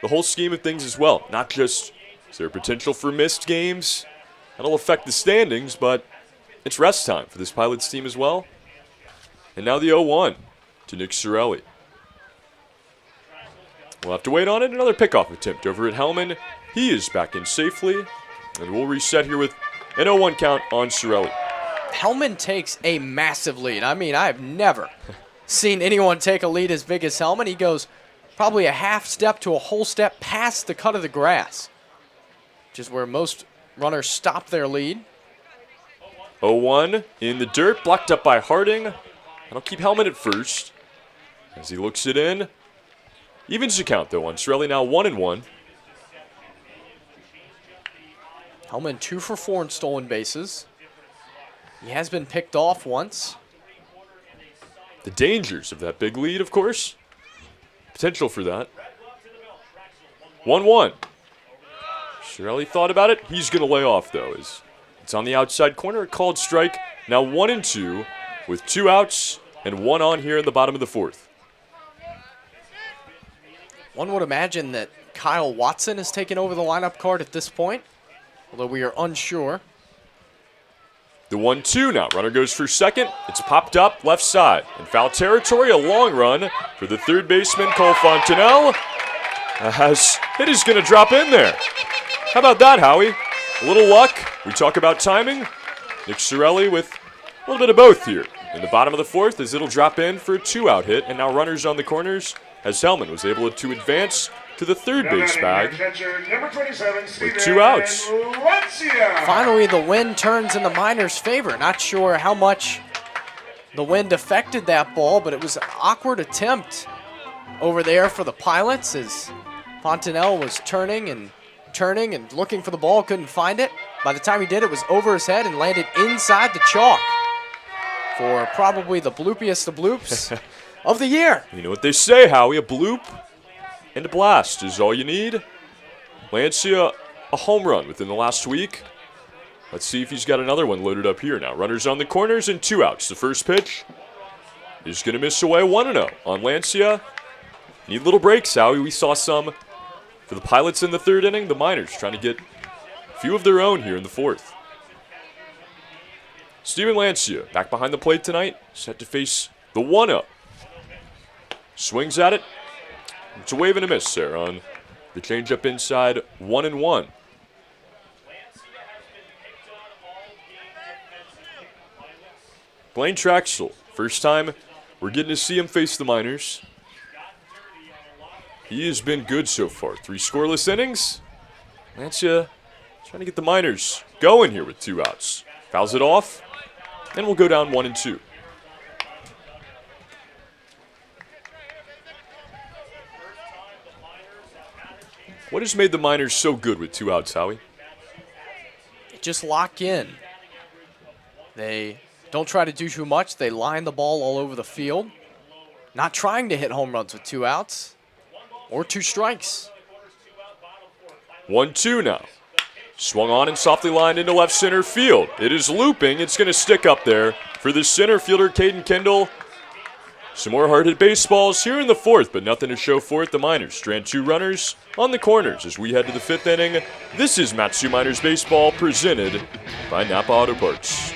the whole scheme of things as well. Not just is there potential for missed games. That'll affect the standings, but it's rest time for this Pilots team as well. And now the 0-1 to Nick Sorelli. We'll have to wait on it. Another pickoff attempt over at Hellman. He is back in safely. And we'll reset here with an 0-1 count on Sorelli. Hellman takes a massive lead. I mean, I've never seen anyone take a lead as big as Hellman. He goes probably a half step to a whole step past the cut of the grass, which is where most runners stop their lead. 0-1 in the dirt, blocked up by Harding. That'll keep Hellman at first as he looks it in. Evens the count, though, on Sorelli now 1-1. Hellman 2 for 4 in stolen bases. He has been picked off once. The dangers of that big lead, of course. Potential for that. 1-1. Sorelli thought about it. He's going to lay off, though. It's on the outside corner. A called strike. Now 1-2 with 2 outs and 1 on here in the bottom of the 4th. One would imagine that Kyle Watson has taken over the lineup card at this point, although we are unsure. The 1-2 now. Runner goes for second. It's popped up left side. In foul territory, a long run for the third baseman, Cole Fontenelle. As it is going to drop in there. How about that, Howie? A little luck. We talk about timing. Nick Sorelli with a little bit of both here. In the bottom of the 4th as it'll drop in for a 2-out hit. And now runners on the corners as Hellman was able to advance to the third base bag with 2 outs. Finally, the wind turns in the Miners' favor. Not sure how much the wind affected that ball, but it was an awkward attempt over there for the Pilots as Fontenelle was turning and looking for the ball, couldn't find it. By the time he did, it was over his head and landed inside the chalk for probably the bloopiest of bloops of the year. You know what they say, Howie, a bloop and a blast is all you need. Lancia, a home run within the last week. Let's see if he's got another one loaded up here now. Runners on the corners and 2 outs. The first pitch is going to miss away 1-0 on Lancia. Need little breaks, Howie. We saw some for the Pilots in the 3rd inning. The Miners trying to get a few of their own here in the 4th. Steven Lancia back behind the plate tonight. Set to face the 1-0. Swings at it. It's a wave and a miss there on the changeup inside 1-1. Blaine Traxel, first time we're getting to see him face the Miners. He has been good so far. 3 scoreless innings. Lancia trying to get the Miners going here with 2 outs. Fouls it off, and we'll go down 1-2. What has made the Miners so good with 2 outs, Howie? They just lock in. They don't try to do too much. They line the ball all over the field. Not trying to hit home runs with 2 outs or 2 strikes. 1-2 now. Swung on and softly lined into left center field. It is looping. It's going to stick up there for the center fielder, Caden Kendall. Some more hard-hit baseballs here in the 4th, but nothing to show for it. The Miners strand 2 runners on the corners as we head to the 5th inning. This is Matsu Miners Baseball presented by Napa Auto Parts.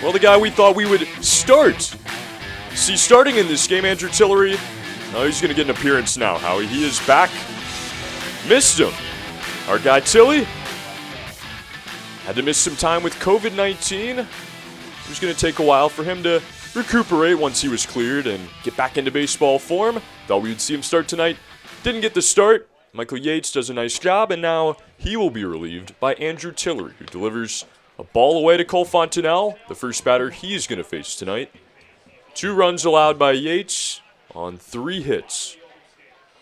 Well, the guy we thought we would start. See, starting in this game, Andrew Tillery, oh, he's going to get an appearance now, Howie. He is back. Missed him. Our guy Tilly had to miss some time with COVID-19. It was going to take a while for him to recuperate once he was cleared and get back into baseball form. Thought we would see him start tonight. Didn't get the start. Michael Yates does a nice job, and now he will be relieved by Andrew Tillery, who delivers a ball away to Cole Fontenelle, the first batter he is going to face tonight. 2 runs allowed by Yates on 3 hits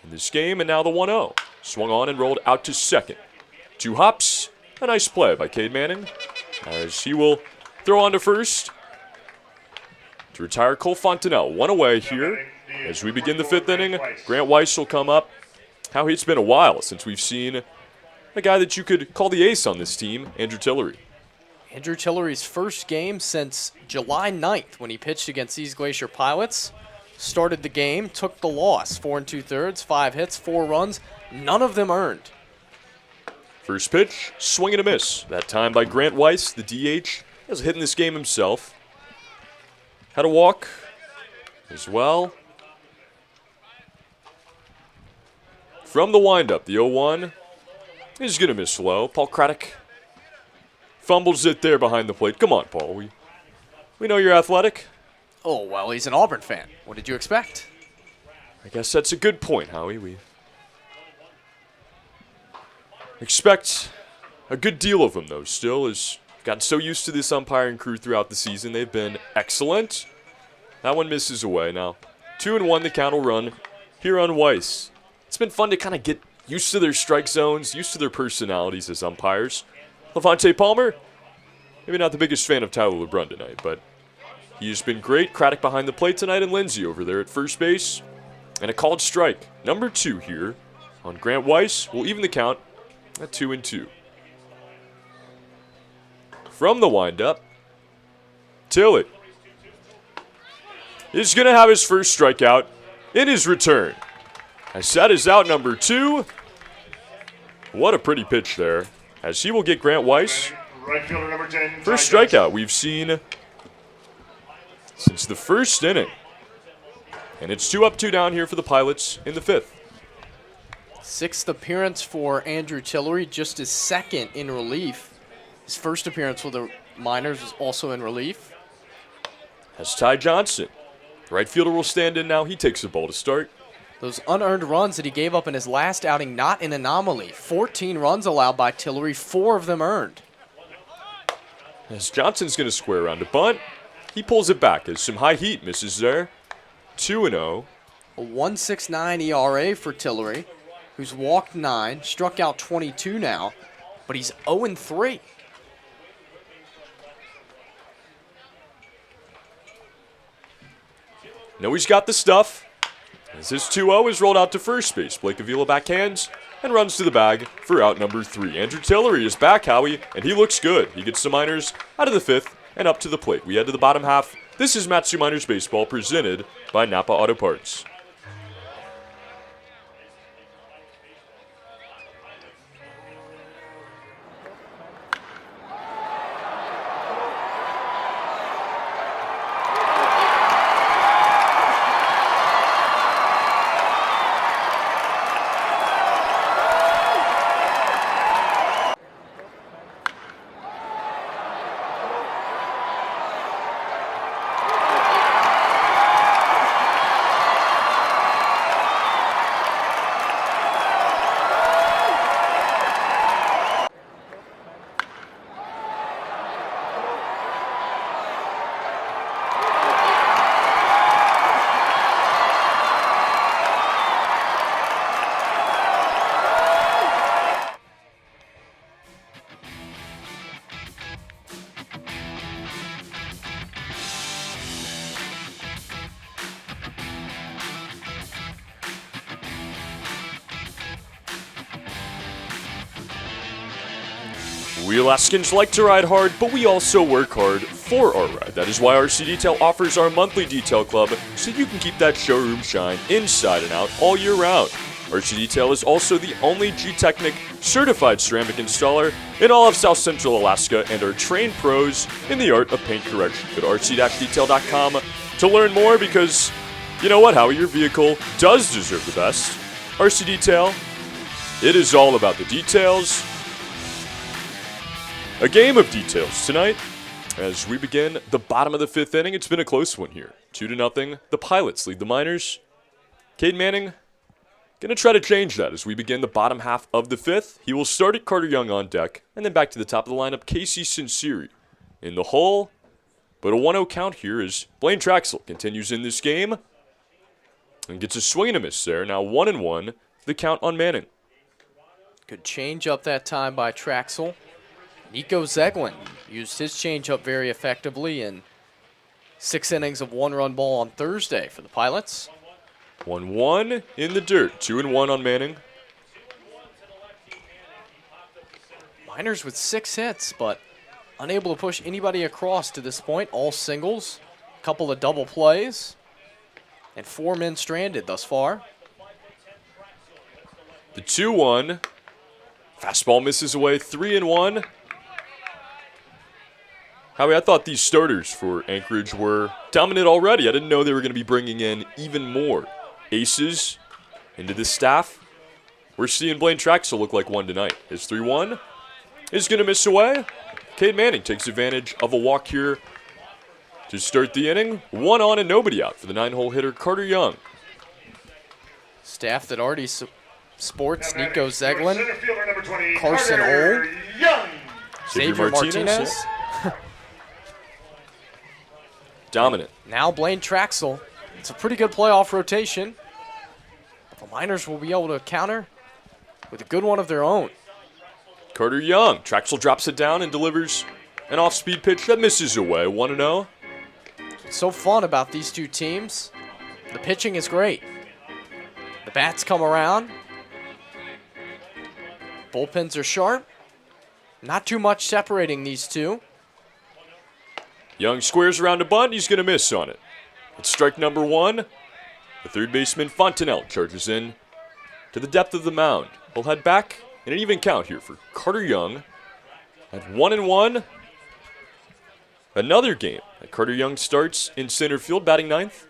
in this game, and now the 1-0. Swung on and rolled out to second. 2 hops, a nice play by Cade Manning, as he will throw on to first to retire Cole Fontenelle. 1 away here as we begin the 5th inning. Grant Weiss will come up. How it's been a while since we've seen a guy that you could call the ace on this team, Andrew Tillery. Andrew Tillery's first game since July 9th when he pitched against these Glacier Pilots. Started the game, took the loss. 4 2/3, 5 hits, 4 runs, none of them earned. First pitch, swing and a miss. That time by Grant Weiss, the DH. He was hitting this game himself. Had a walk as well. From the windup, the 0-1 is going to miss low. Paul Craddock fumbles it there behind the plate. Come on, Paul. We know you're athletic. Oh, well, he's an Auburn fan. What did you expect? I guess that's a good point, Howie. We expect a good deal of him, though, still. Has gotten so used to this umpiring crew throughout the season. They've been excellent. That one misses away. Now, 2-1, the count will run here on Weiss. It's been fun to kind of get used to their strike zones, used to their personalities as umpires. Levante Palmer, maybe not the biggest fan of Tyler LeBrun tonight, but he has been great. Craddock behind the plate tonight, and Lindsay over there at first base. And a called strike. Number 2 here on Grant Weiss will even the count at 2-2. From the windup, Tillett is going to have his first strikeout in his return. As that is out number 2. What a pretty pitch there. As he will get Grant Weiss. Right fielder number 10. First strikeout we've seen since the first inning. And it's 2 up, 2 down here for the Pilots in the 5th. 6th appearance for Andrew Tillery, just his 2nd in relief. His first appearance for the Miners was also in relief. As Ty Johnson, the right fielder, will stand in now. He takes the ball to start. Those unearned runs that he gave up in his last outing, not an anomaly. 14 runs allowed by Tillery, 4 of them earned. As Johnson's going to square around to bunt, he pulls it back as some high heat misses there. 2-0. A 1.69 ERA for Tillery, who's walked 9, struck out 22 now, but he's 0-3. Know he's got the stuff. As his 2-0 is rolled out to first base. Blake Avila backhands and runs to the bag for out number 3. Andrew Tillery is back, Howie, and he looks good. He gets the Miners out of the 5th and up to the plate. We head to the bottom half. This is Matsu Miners Baseball presented by Napa Auto Parts. We Alaskans like to ride hard, but we also work hard for our ride. That is why RC Detail offers our monthly detail club, so you can keep that showroom shine inside and out all year round. RC Detail is also the only G-Technic certified ceramic installer in all of South Central Alaska and are trained pros in the art of paint correction. Go to rc-detail.com to learn more because, you know what, Howie, your vehicle does deserve the best. RC Detail, it is all about the details. A game of details tonight as we begin the bottom of the 5th inning. It's been a close one here. 2-0. The Pilots lead the Miners. Cade Manning going to try to change that as we begin the bottom half of the 5th. He will start at Carter Young on deck, and then back to the top of the lineup, Casey Sinceri in the hole. But a 1-0 count here as Blaine Traxel continues in this game and gets a swing and a miss there. Now 1-1, the count on Manning. Good change up that time by Traxel. Nico Zeglin used his changeup very effectively in 6 innings of 1-run ball on Thursday for the Pilots. 1-1 in the dirt. 2-1 on Manning. Miners with 6 hits, but unable to push anybody across to this point. All singles, a couple of double plays, and 4 men stranded thus far. The 2-1. Fastball misses away. 3-1. Howie, I thought these starters for Anchorage were dominant already. I didn't know they were going to be bringing in even more aces into this staff. We're seeing Blaine Traxel look like one tonight. His 3-1 is going to miss away. Cade Manning takes advantage of a walk here to start the inning. 1 on and nobody out for the 9-hole hitter Carter Young. Staff that already sports Nico Zeglin, Center fielder number 20, Carson Carter Old, Young. Xavier Martinez. Dominant. Now Blaine Traxel. It's a pretty good playoff rotation. The Miners will be able to counter with a good one of their own. Carter Young. Traxel drops it down and delivers an off-speed pitch that misses away. 1-0. What's so fun about these two teams, the pitching is great. The bats come around. Bullpens are sharp. Not too much separating these two. Young squares around a bunt. He's going to miss on it. It's strike number 1. The third baseman, Fontenelle, charges in to the depth of the mound. He'll head back in an even count here for Carter Young at 1-1. Another game that Carter Young starts in center field, batting 9th.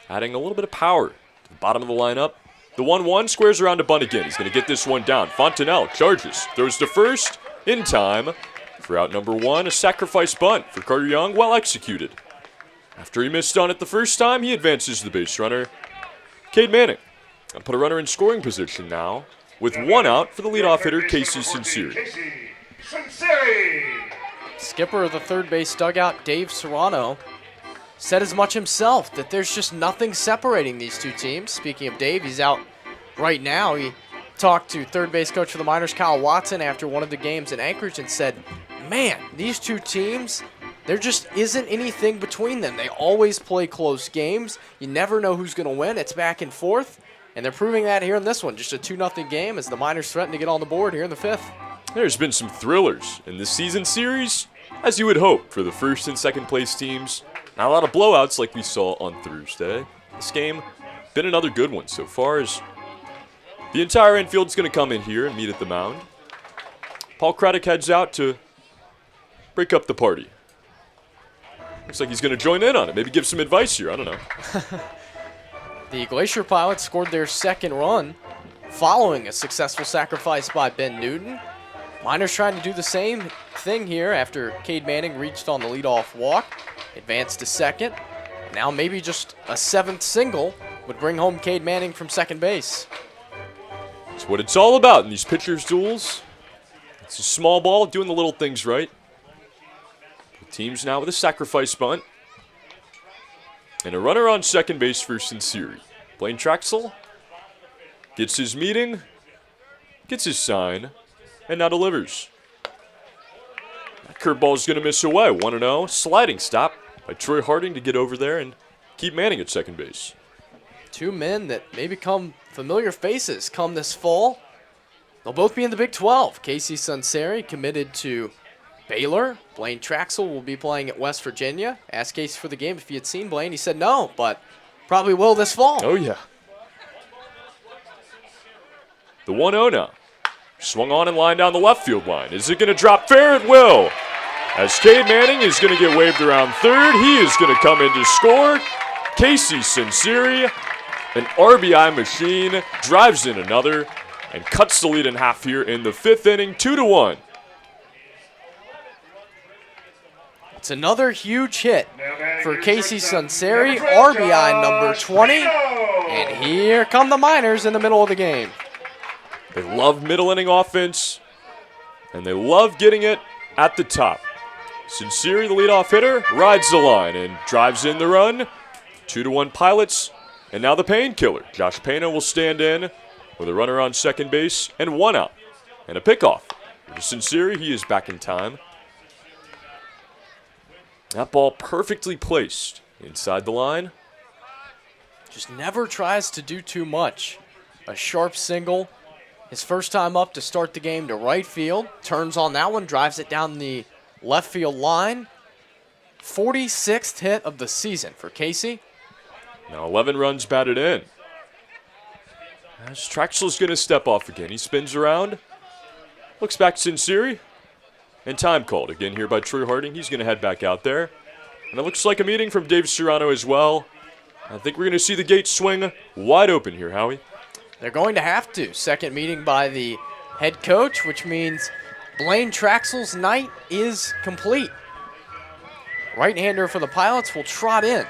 Adding a little bit of power to the bottom of the lineup. The 1-1 squares around a bunt again. He's going to get this one down. Fontenelle charges, throws to first in time for out number 1. A sacrifice bunt for Carter Young, well executed. After he missed on it the first time, he advances the base runner. Cade Manning will put a runner in scoring position now with 1 out for the leadoff hitter, Casey Sinceri. Skipper of the third base dugout, Dave Serrano, said as much himself that there's just nothing separating these two teams. Speaking of Dave, he's out right now. He talked to third base coach for the Miners, Kyle Watson, after one of the games in Anchorage and said, man, these two teams, there just isn't anything between them. They always play close games. You never know who's going to win. It's back and forth, and they're proving that here in this one. Just a 2-0 game as the Miners threaten to get on the board here in the 5th. There's been some thrillers in this season series, as you would hope for the first and second place teams. Not a lot of blowouts like we saw on Thursday. This game, been another good one so far as the entire infield's going to come in here and meet at the mound. Paul Craddock heads out to break up the party. Looks like he's going to join in on it. Maybe give some advice here. I don't know. The Glacier Pilots scored their second run following a successful sacrifice by Ben Newton. Miners trying to do the same thing here after Cade Manning reached on the leadoff walk. Advanced to second. Now maybe just a 7th single would bring home Cade Manning from second base. It's what it's all about in these pitchers' duels. It's a small ball doing the little things right. Teams now with a sacrifice bunt. And a runner on second base for Sinceri. Blaine Traxel gets his meeting, gets his sign, and now delivers. That curveball is going to miss away. 1-0. Sliding stop by Troy Harding to get over there and keep Manning at second base. Two men that may become familiar faces come this fall. They'll both be in the Big 12. Casey Sinceri committed to Baylor. Blaine Traxel will be playing at West Virginia. Asked Casey for the game if he had seen Blaine. He said no, but probably will this fall. Oh, yeah. The 1-0 now. Swung on and lined down the left field line. Is it going to drop fair? It will. As Cade Manning is going to get waved around third, he is going to come in to score. Casey Sinceri, an RBI machine, drives in another and cuts the lead in half here in the 5th inning, 2-1. It's another huge hit for Casey Sunseri, RBI number 20. And here come the Miners in the middle of the game. They love middle inning offense, and they love getting it at the top. Sinceri, the leadoff hitter, rides the line and drives in the run. 2-1 Pilots, and now the painkiller. Josh Pena will stand in with a runner on second base and 1 out. And a pickoff. For Sinceri, he is back in time. That ball perfectly placed inside the line. Just never tries to do too much. A sharp single. His first time up to start the game to right field. Turns on that one, drives it down the left field line. 46th hit of the season for Casey. Now 11 runs batted in. As Traxler's going to step off again. He spins around. Looks back to Sinceri. And time called again here by Troy Harding. He's going to head back out there. And it looks like a meeting from Dave Serrano as well. I think we're going to see the gate swing wide open here, Howie. They're going to have to. Second meeting by the head coach, which means Blaine Traxel's night is complete. Right-hander for the Pilots will trot in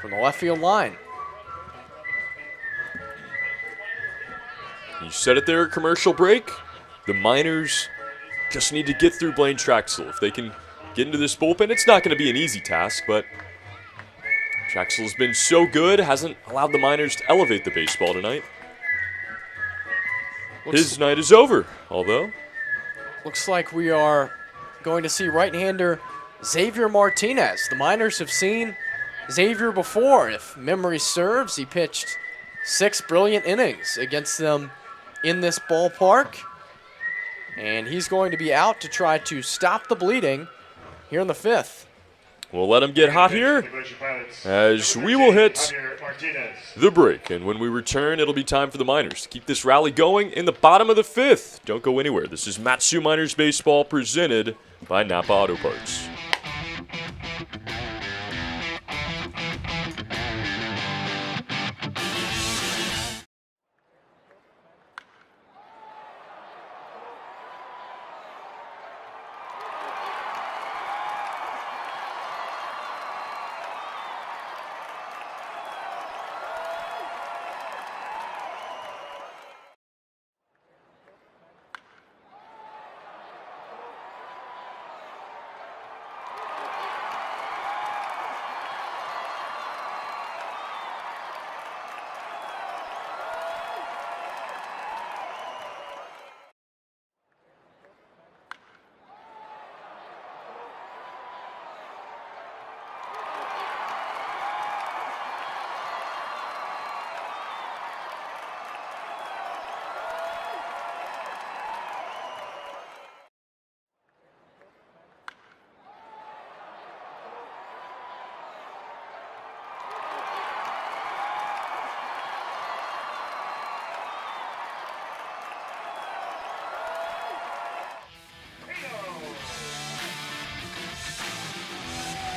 from the left field line. You said it there, commercial break. The Miners just need to get through Blaine Traxel. If they can get into this bullpen, it's not going to be an easy task, but Traxel's been so good, hasn't allowed the Miners to elevate the baseball tonight. His night is over, although. Looks like we are going to see right-hander Xavier Martinez. The Miners have seen Xavier before. If memory serves, he pitched 6 brilliant innings against them in this ballpark. And he's going to be out to try to stop the bleeding here in the 5th. We'll let him get hot here as we will hit the break. And when we return, it'll be time for the Miners to keep this rally going in the bottom of the 5th. Don't go anywhere. This is Matsu Miners Baseball presented by Napa Auto Parts.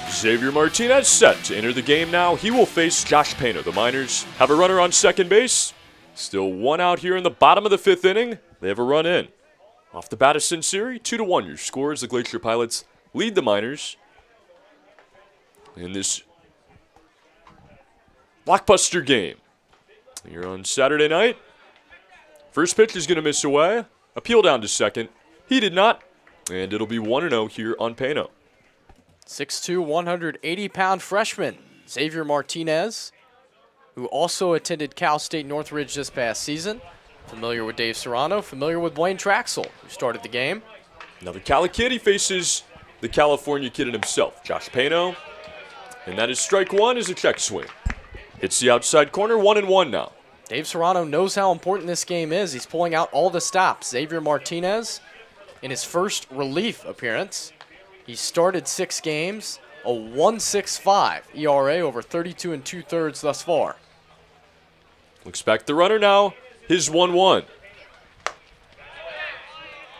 Xavier Martinez set to enter the game now. He will face Josh Pena. The Miners have a runner on second base. Still 1 out here in the bottom of the 5th inning. They have a run in. Off the bat of Sinceri, 2-1 your score as the Glacier Pilots lead the Miners in this blockbuster game here on Saturday night. First pitch is going to miss away. Appeal down to second. He did not. And it'll be 1-0 here on Pena. 6'2", 180-pound freshman Xavier Martinez, who also attended Cal State Northridge this past season. Familiar with Dave Serrano, familiar with Blaine Traxel, who started the game. Another Cali kid. He faces the California kid in himself, Josh Pena. And that is strike 1 is a check swing. Hits the outside corner, 1-1 now. Dave Serrano knows how important this game is. He's pulling out all the stops. Xavier Martinez, in his first relief appearance, he started 6 games, a 1.65 ERA over 32 2/3 thus far. Looks back the runner now. His 1-1.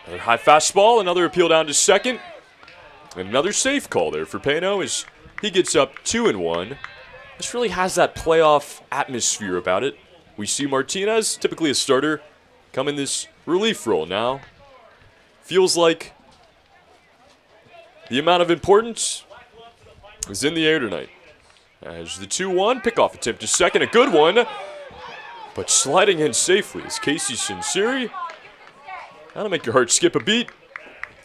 Another high fastball, another appeal down to second. Another safe call there for Pano as he gets up 2-1. This really has that playoff atmosphere about it. We see Martinez, typically a starter, come in this relief role now. Feels like the amount of importance is in the air tonight. As the 2-1 pickoff attempt to second, a good one, but sliding in safely is Casey Sinceri. That'll make your heart skip a beat.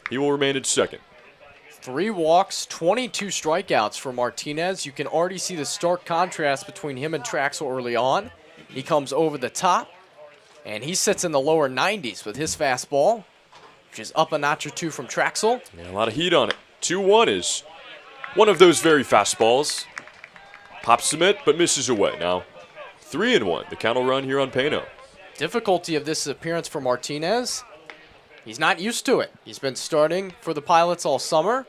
He will remain at second. 3 walks, 22 strikeouts for Martinez. You can already see the stark contrast between him and Traxel early on. He comes over the top, and he sits in the lower 90s with his fastball, which is up a notch or two from Traxel. Yeah, a lot of heat on it. 2-1 is one of those very fastballs. Pops the mitt, but misses away. Now, 3-1. The count will run here on Pano. Difficulty of this appearance for Martinez. He's not used to it. He's been starting for the Pilots all summer.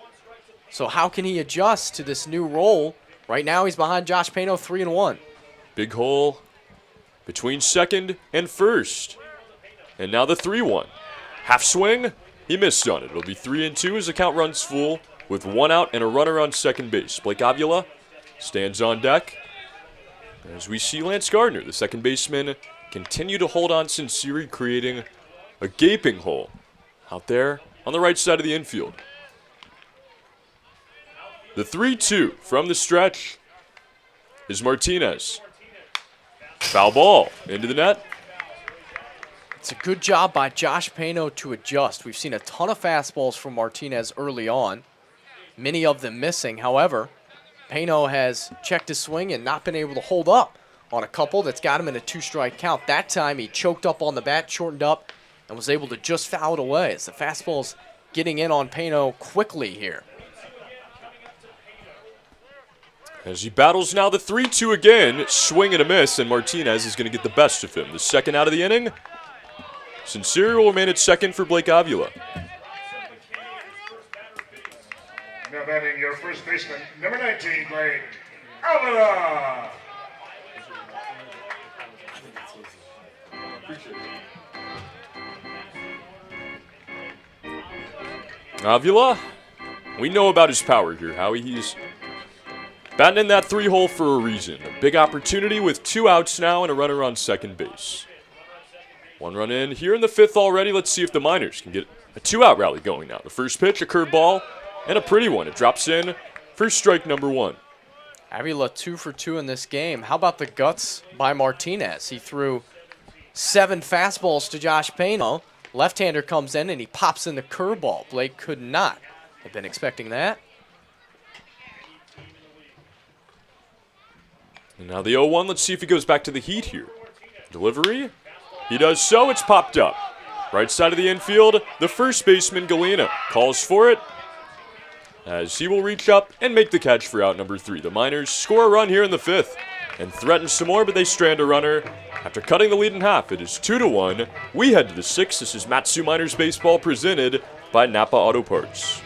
So how can he adjust to this new role? Right now he's behind Josh Pano 3-1. Big hole between second and first. And now the 3-1. Half swing. He missed on it. It'll be 3-2 as the count runs full with 1 out and a runner on second base. Blake Avila stands on deck. As we see Lance Gardner, the second baseman, continue to hold on Sinceri, creating a gaping hole out there on the right side of the infield. The 3-2 from the stretch is Martinez. Foul ball into the net. It's a good job by Josh Pano to adjust. We've seen a ton of fastballs from Martinez early on, many of them missing. However, Pano has checked his swing and not been able to hold up on a couple that's got him in a 2-strike count. That time he choked up on the bat, shortened up, and was able to just foul it away as the fastball's getting in on Pano quickly here. As he battles now the 3-2 again, swing and a miss, and Martinez is going to get the best of him. The second out of the inning. Sinceri will remain at second for Blake Avila. Now batting your first baseman, number 19, Blake Avila. Avila, we know about his power here, Howie. He's batting in that 3-hole for a reason. A big opportunity with 2 outs now and a runner on second base. 1 run in here in the 5th already. Let's see if the Miners can get a 2-out rally going now. The first pitch, a curveball, and a pretty one. It drops in for strike number 1. Avila 2 for 2 in this game. How about the guts by Martinez? He threw 7 fastballs to Josh Pano. Left-hander comes in and he pops in the curveball. Blake could not have been expecting that. And now the 0-1. Let's see if he goes back to the heat here. Delivery. He does so. It's popped up. Right side of the infield, the first baseman, Galena, calls for it as he will reach up and make the catch for out number 3. The Miners score a run here in the 5th and threaten some more, but they strand a runner. After cutting the lead in half, it is 2-1. We head to the 6th. This is Matsu Miners Baseball presented by Napa Auto Parts.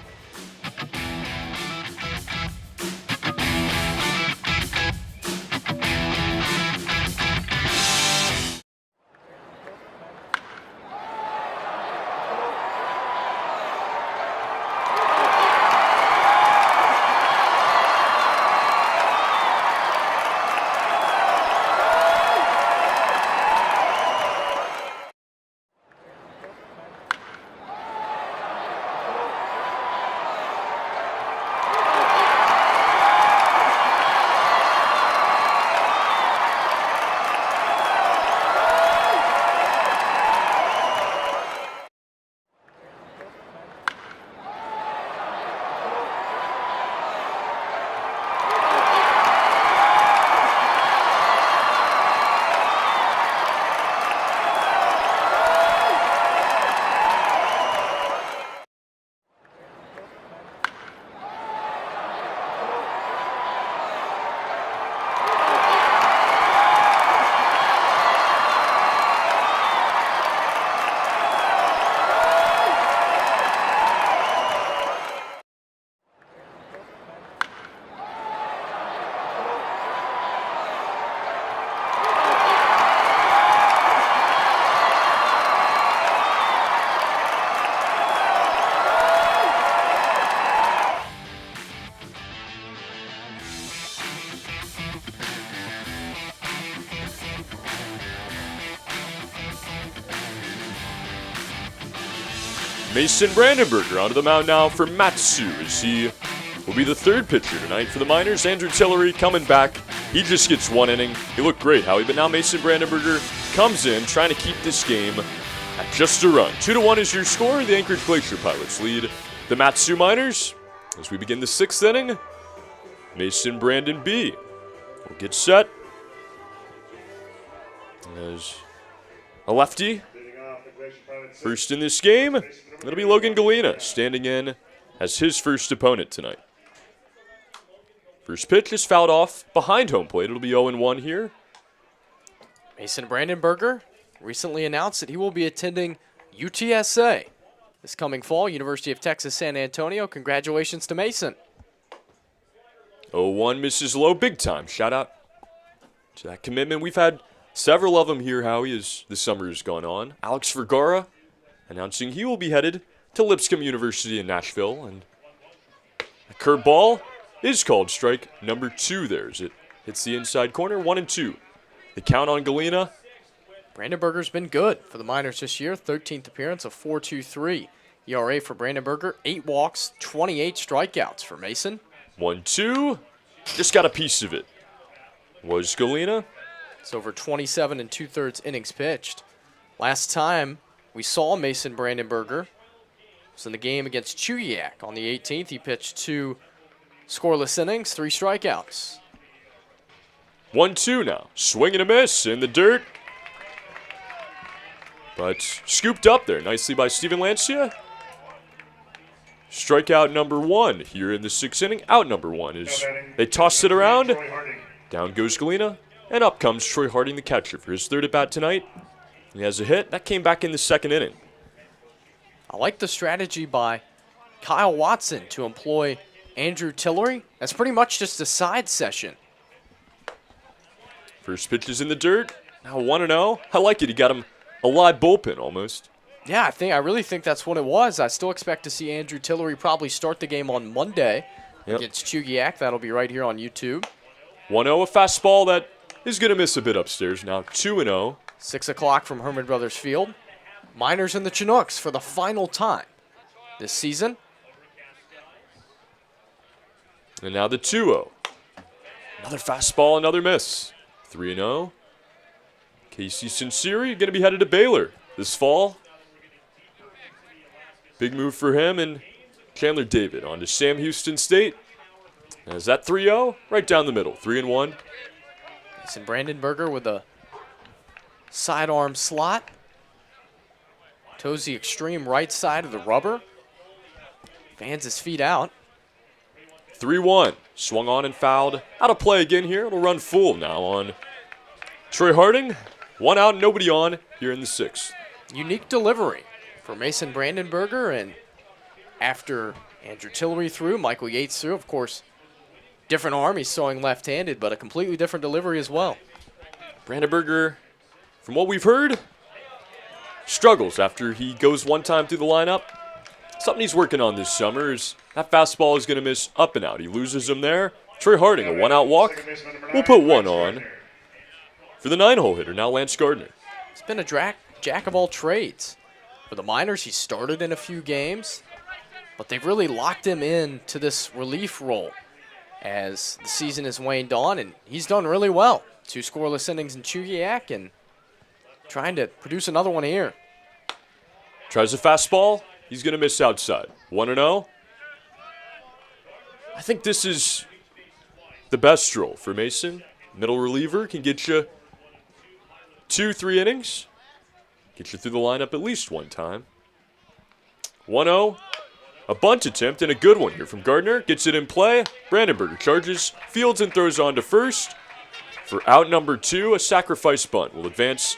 Mason Brandenburger onto the mound now for Matsu as he will be the third pitcher tonight for the Miners. Andrew Tillery coming back. He just gets 1 inning. He looked great, Howie, but now Mason Brandenburger comes in trying to keep this game at just a run. 2-1 is your score. The Anchorage Glacier Pilots lead the Matsu Miners as we begin the 6th inning. Mason Brandon B will get set as a lefty. First in this game, it'll be Logan Galena standing in as his first opponent tonight. First pitch is fouled off behind home plate. It'll be 0-1 here. Mason Brandenburger recently announced that he will be attending UTSA this coming fall, University of Texas San Antonio. Congratulations to Mason. 0-1 misses low big time. Shout out to that commitment. We've had several of them here, Howie, as the summer has gone on. Alex Vergara announcing he will be headed to Lipscomb University in Nashville. And a curved ball is called strike number 2 there as it hits the inside corner. 1-2. The count on Galena. Brandenburger's been good for the Miners this year. 13th appearance, a 4.23 ERA for Brandenburger. 8 walks, 28 strikeouts for Mason. 1-2. Just got a piece of it. Was Galena. It's over 27 2/3 innings pitched. Last time we saw Mason Brandenburger was in the game against Chuyak on the 18th. He pitched 2 scoreless innings, 3 strikeouts. 1-2 now. Swing and a miss in the dirt. But scooped up there nicely by Steven Lancia. Strikeout number 1 here in the 6th inning. Out number 1 is they toss it around. Down goes Galena. And up comes Troy Harding, the catcher, for his 3rd at bat tonight. He has a hit. That came back in the 2nd inning. I like the strategy by Kyle Watson to employ Andrew Tillery. That's pretty much just a side session. First pitch is in the dirt. Now 1-0. I like it. He got him a live bullpen almost. Yeah, I really think that's what it was. I still expect to see Andrew Tillery probably start the game on Monday against Chugiak. That'll be right here on YouTube. 1-0, a fastball that is going to miss a bit upstairs. Now 2-0. 6 o'clock from Herman Brothers Field. Miners and the Chinooks for the final time this season. And now the 2-0. Another fastball, another miss. 3-0. Casey Sinceri going to be headed to Baylor this fall. Big move for him and Chandler David on to Sam Houston State. As that 3-0 right down the middle, 3-1. Mason Brandenburger with a sidearm slot. Toes the extreme right side of the rubber. Fans his feet out. 3-1. Swung on and fouled. Out of play again here. It'll run full now on Troy Harding. 1 out, nobody on here in the 6th. Unique delivery for Mason Brandenburger, and after Andrew Tillery threw, Michael Yates threw, of course, different arm. He's throwing left-handed, but a completely different delivery as well. Brandenburger, from what we've heard, struggles after he goes one time through the lineup. Something he's working on this summer is that fastball is going to miss up and out. He loses him there. Troy Harding, a 1-out walk. We'll put 1 on for the 9-hole hitter, now Lance Gardner. He's been a jack of all trades. For the Miners, he started in a few games, but they've really locked him in to this relief role as the season has waned on, and he's done really well. 2 scoreless innings in Chugiak and trying to produce another one here. Tries a fastball. He's going to miss outside. 1-0. I think this is the best role for Mason. Middle reliever can get you 2-3 innings. Get you through the lineup at least one time. 1-0. A bunt attempt and a good one here from Gardner. Gets it in play. Brandenburger charges, fields and throws on to first. For out number 2, a sacrifice bunt will advance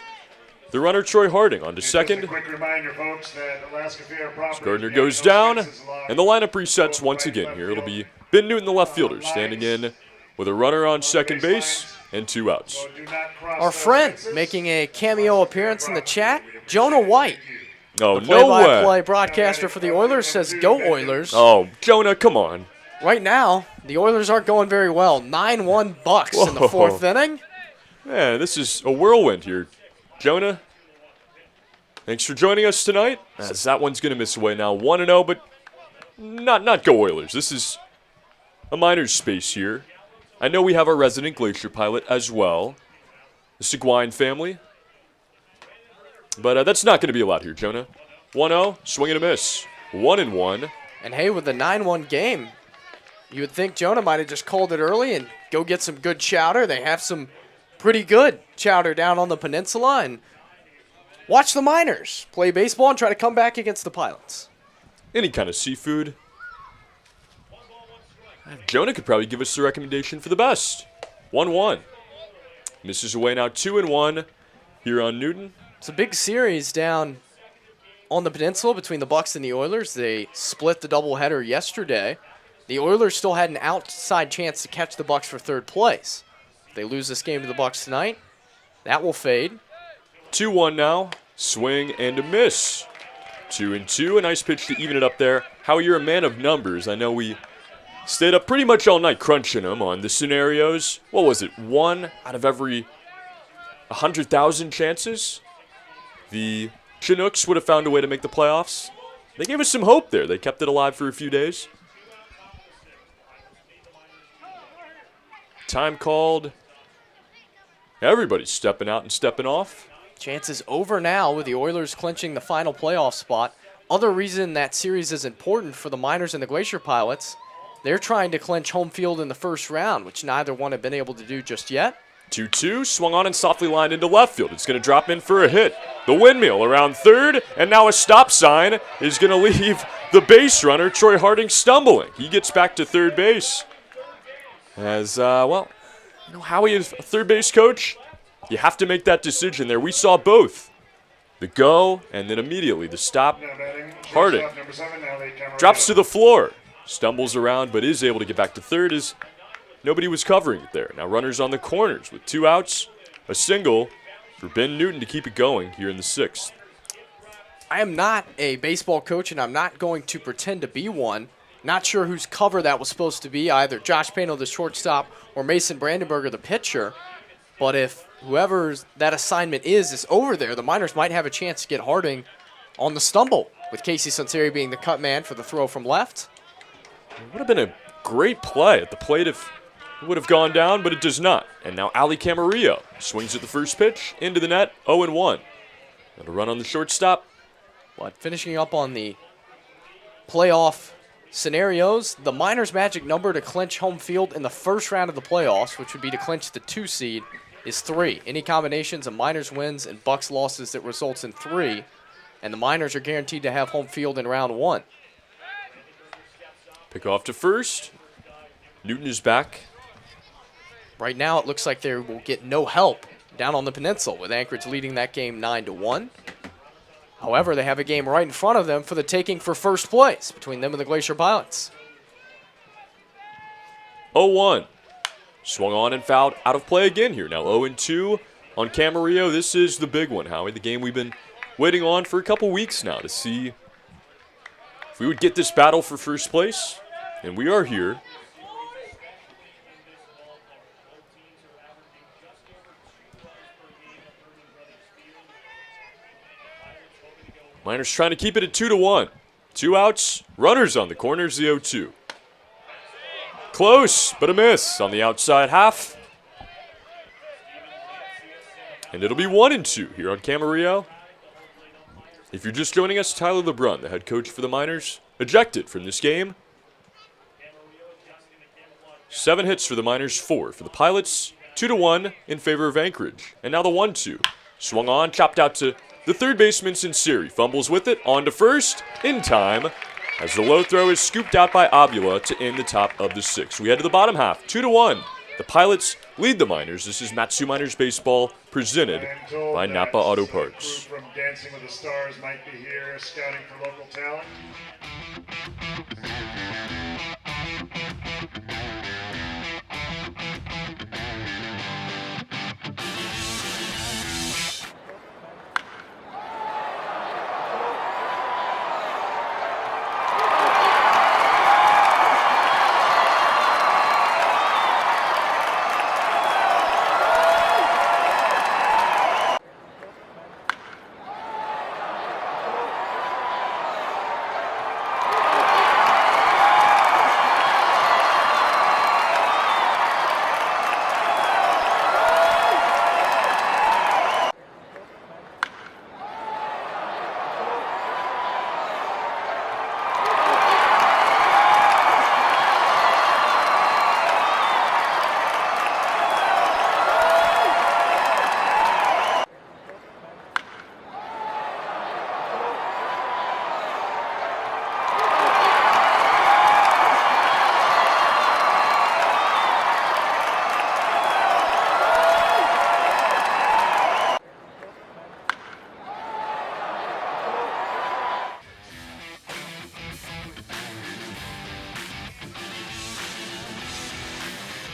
the runner Troy Harding on to second. Quick reminder, folks, that Alaska Fair property, Gardner goes down, and the lineup resets once again here. It'll be Ben Newton, the left fielder, standing in with a runner on second base and 2 outs. Our friend making a cameo appearance in the chat, Jonah White. Oh, the no way. play-by-play broadcaster for the Oilers says, "Go Oilers." Oh, Jonah, come on. Right now, the Oilers aren't going very well. 9-1 Bucks in the 4th inning. Man, this is a whirlwind here. Jonah, Thanks for joining us tonight. As that one's going to miss away now. 1-0, but not go Oilers. This is a Miners space here. I know we have our resident Glacier pilot as well, the Seguin family. But that's not going to be allowed here, Jonah. 1-0, swing and a miss. 1-1. And hey, with the 9-1 game, you would think Jonah might have just called it early and go get some good chowder. They have some pretty good chowder down on the peninsula. And watch the Miners play baseball and try to come back against the Pilots. Any kind of seafood. Jonah could probably give us the recommendation for the best. 1-1. Misses away now 2-1 here on Newton. It's a big series down on the peninsula between the Bucks and the Oilers. They split the doubleheader yesterday. The Oilers still had an outside chance to catch the Bucks for third place. If they lose this game to the Bucks tonight, that will fade. 2-1 now. Swing and a miss. 2-2. A nice pitch to even it up there. Howie, you're a man of numbers. I know we stayed up pretty much all night crunching them on the scenarios. What was it? 1 out of every 100,000 chances? The Chinooks would have found a way to make the playoffs. They gave us some hope there. They kept it alive for a few days. Time called. Everybody's stepping out and stepping off. Chances over now with the Oilers clinching the final playoff spot. Other reason that series is important for the Miners and the Glacier Pilots, they're trying to clinch home field in the first round, which neither one have been able to do just yet. 2-2, swung on and softly lined into left field. It's going to drop in for a hit. The windmill around third, and now a stop sign is going to leave the base runner, Troy Harding, stumbling. He gets back to third base. As, well, you know, Howie is a third base coach. You have to make that decision there. We saw both. The go, and then immediately the stop. Harding drops to the floor. Stumbles around, but is able to get back to third as nobody was covering it there. Now runners on the corners with 2 outs, a single for Ben Newton to keep it going here in the 6th. I am not a baseball coach, and I'm not going to pretend to be one. Not sure whose cover that was supposed to be, either Josh Pano, the shortstop, or Mason Brandenburger, the pitcher. But if whoever that assignment is over there, the Miners might have a chance to get Harding on the stumble, with Casey Sunseri being the cut man for the throw from left. It would have been a great play at the plate if it would have gone down, but it does not. And now Ali Camarillo swings at the first pitch, into the net, 0-1. And a run on the shortstop. But finishing up on the playoff scenarios, the Miners' magic number to clinch home field in the first round of the playoffs, which would be to clinch the 2 seed, is 3. Any combinations of Miners wins and Bucks losses that results in 3, and the Miners are guaranteed to have home field in round 1. Pick off to first. Newton is back. Right now, it looks like they will get no help down on the peninsula, with Anchorage leading that game 9-1. However, they have a game right in front of them for the taking for first place between them and the Glacier Pilots. 0-1. Swung on and fouled out of play again here. Now 0-2 on Camarillo. This is the big one, Howie. The game we've been waiting on for a couple weeks now to see if we would get this battle for first place. And we are here. Miners trying to keep it at 2-1. 2 outs, runners on the corners, the 0-2. Close, but a miss on the outside half. And it'll be 1-2 here on Camarillo. If you're just joining us, Tyler LeBrun, the head coach for the Miners, ejected from this game. 7 hits for the Miners, 4 for the Pilots. 2-1 in favor of Anchorage. And now the 1-2. Swung on, chopped out to the third baseman, Sunseri. Fumbles with it, on to first, in time, as the low throw is scooped out by Abula to end the top of the 6th. We head to the bottom half, 2-1. The Pilots lead the Miners. This is Matsu Miners Baseball, presented by Napa Auto Parts. From Dancing with the Stars might be here, scouting for local talent.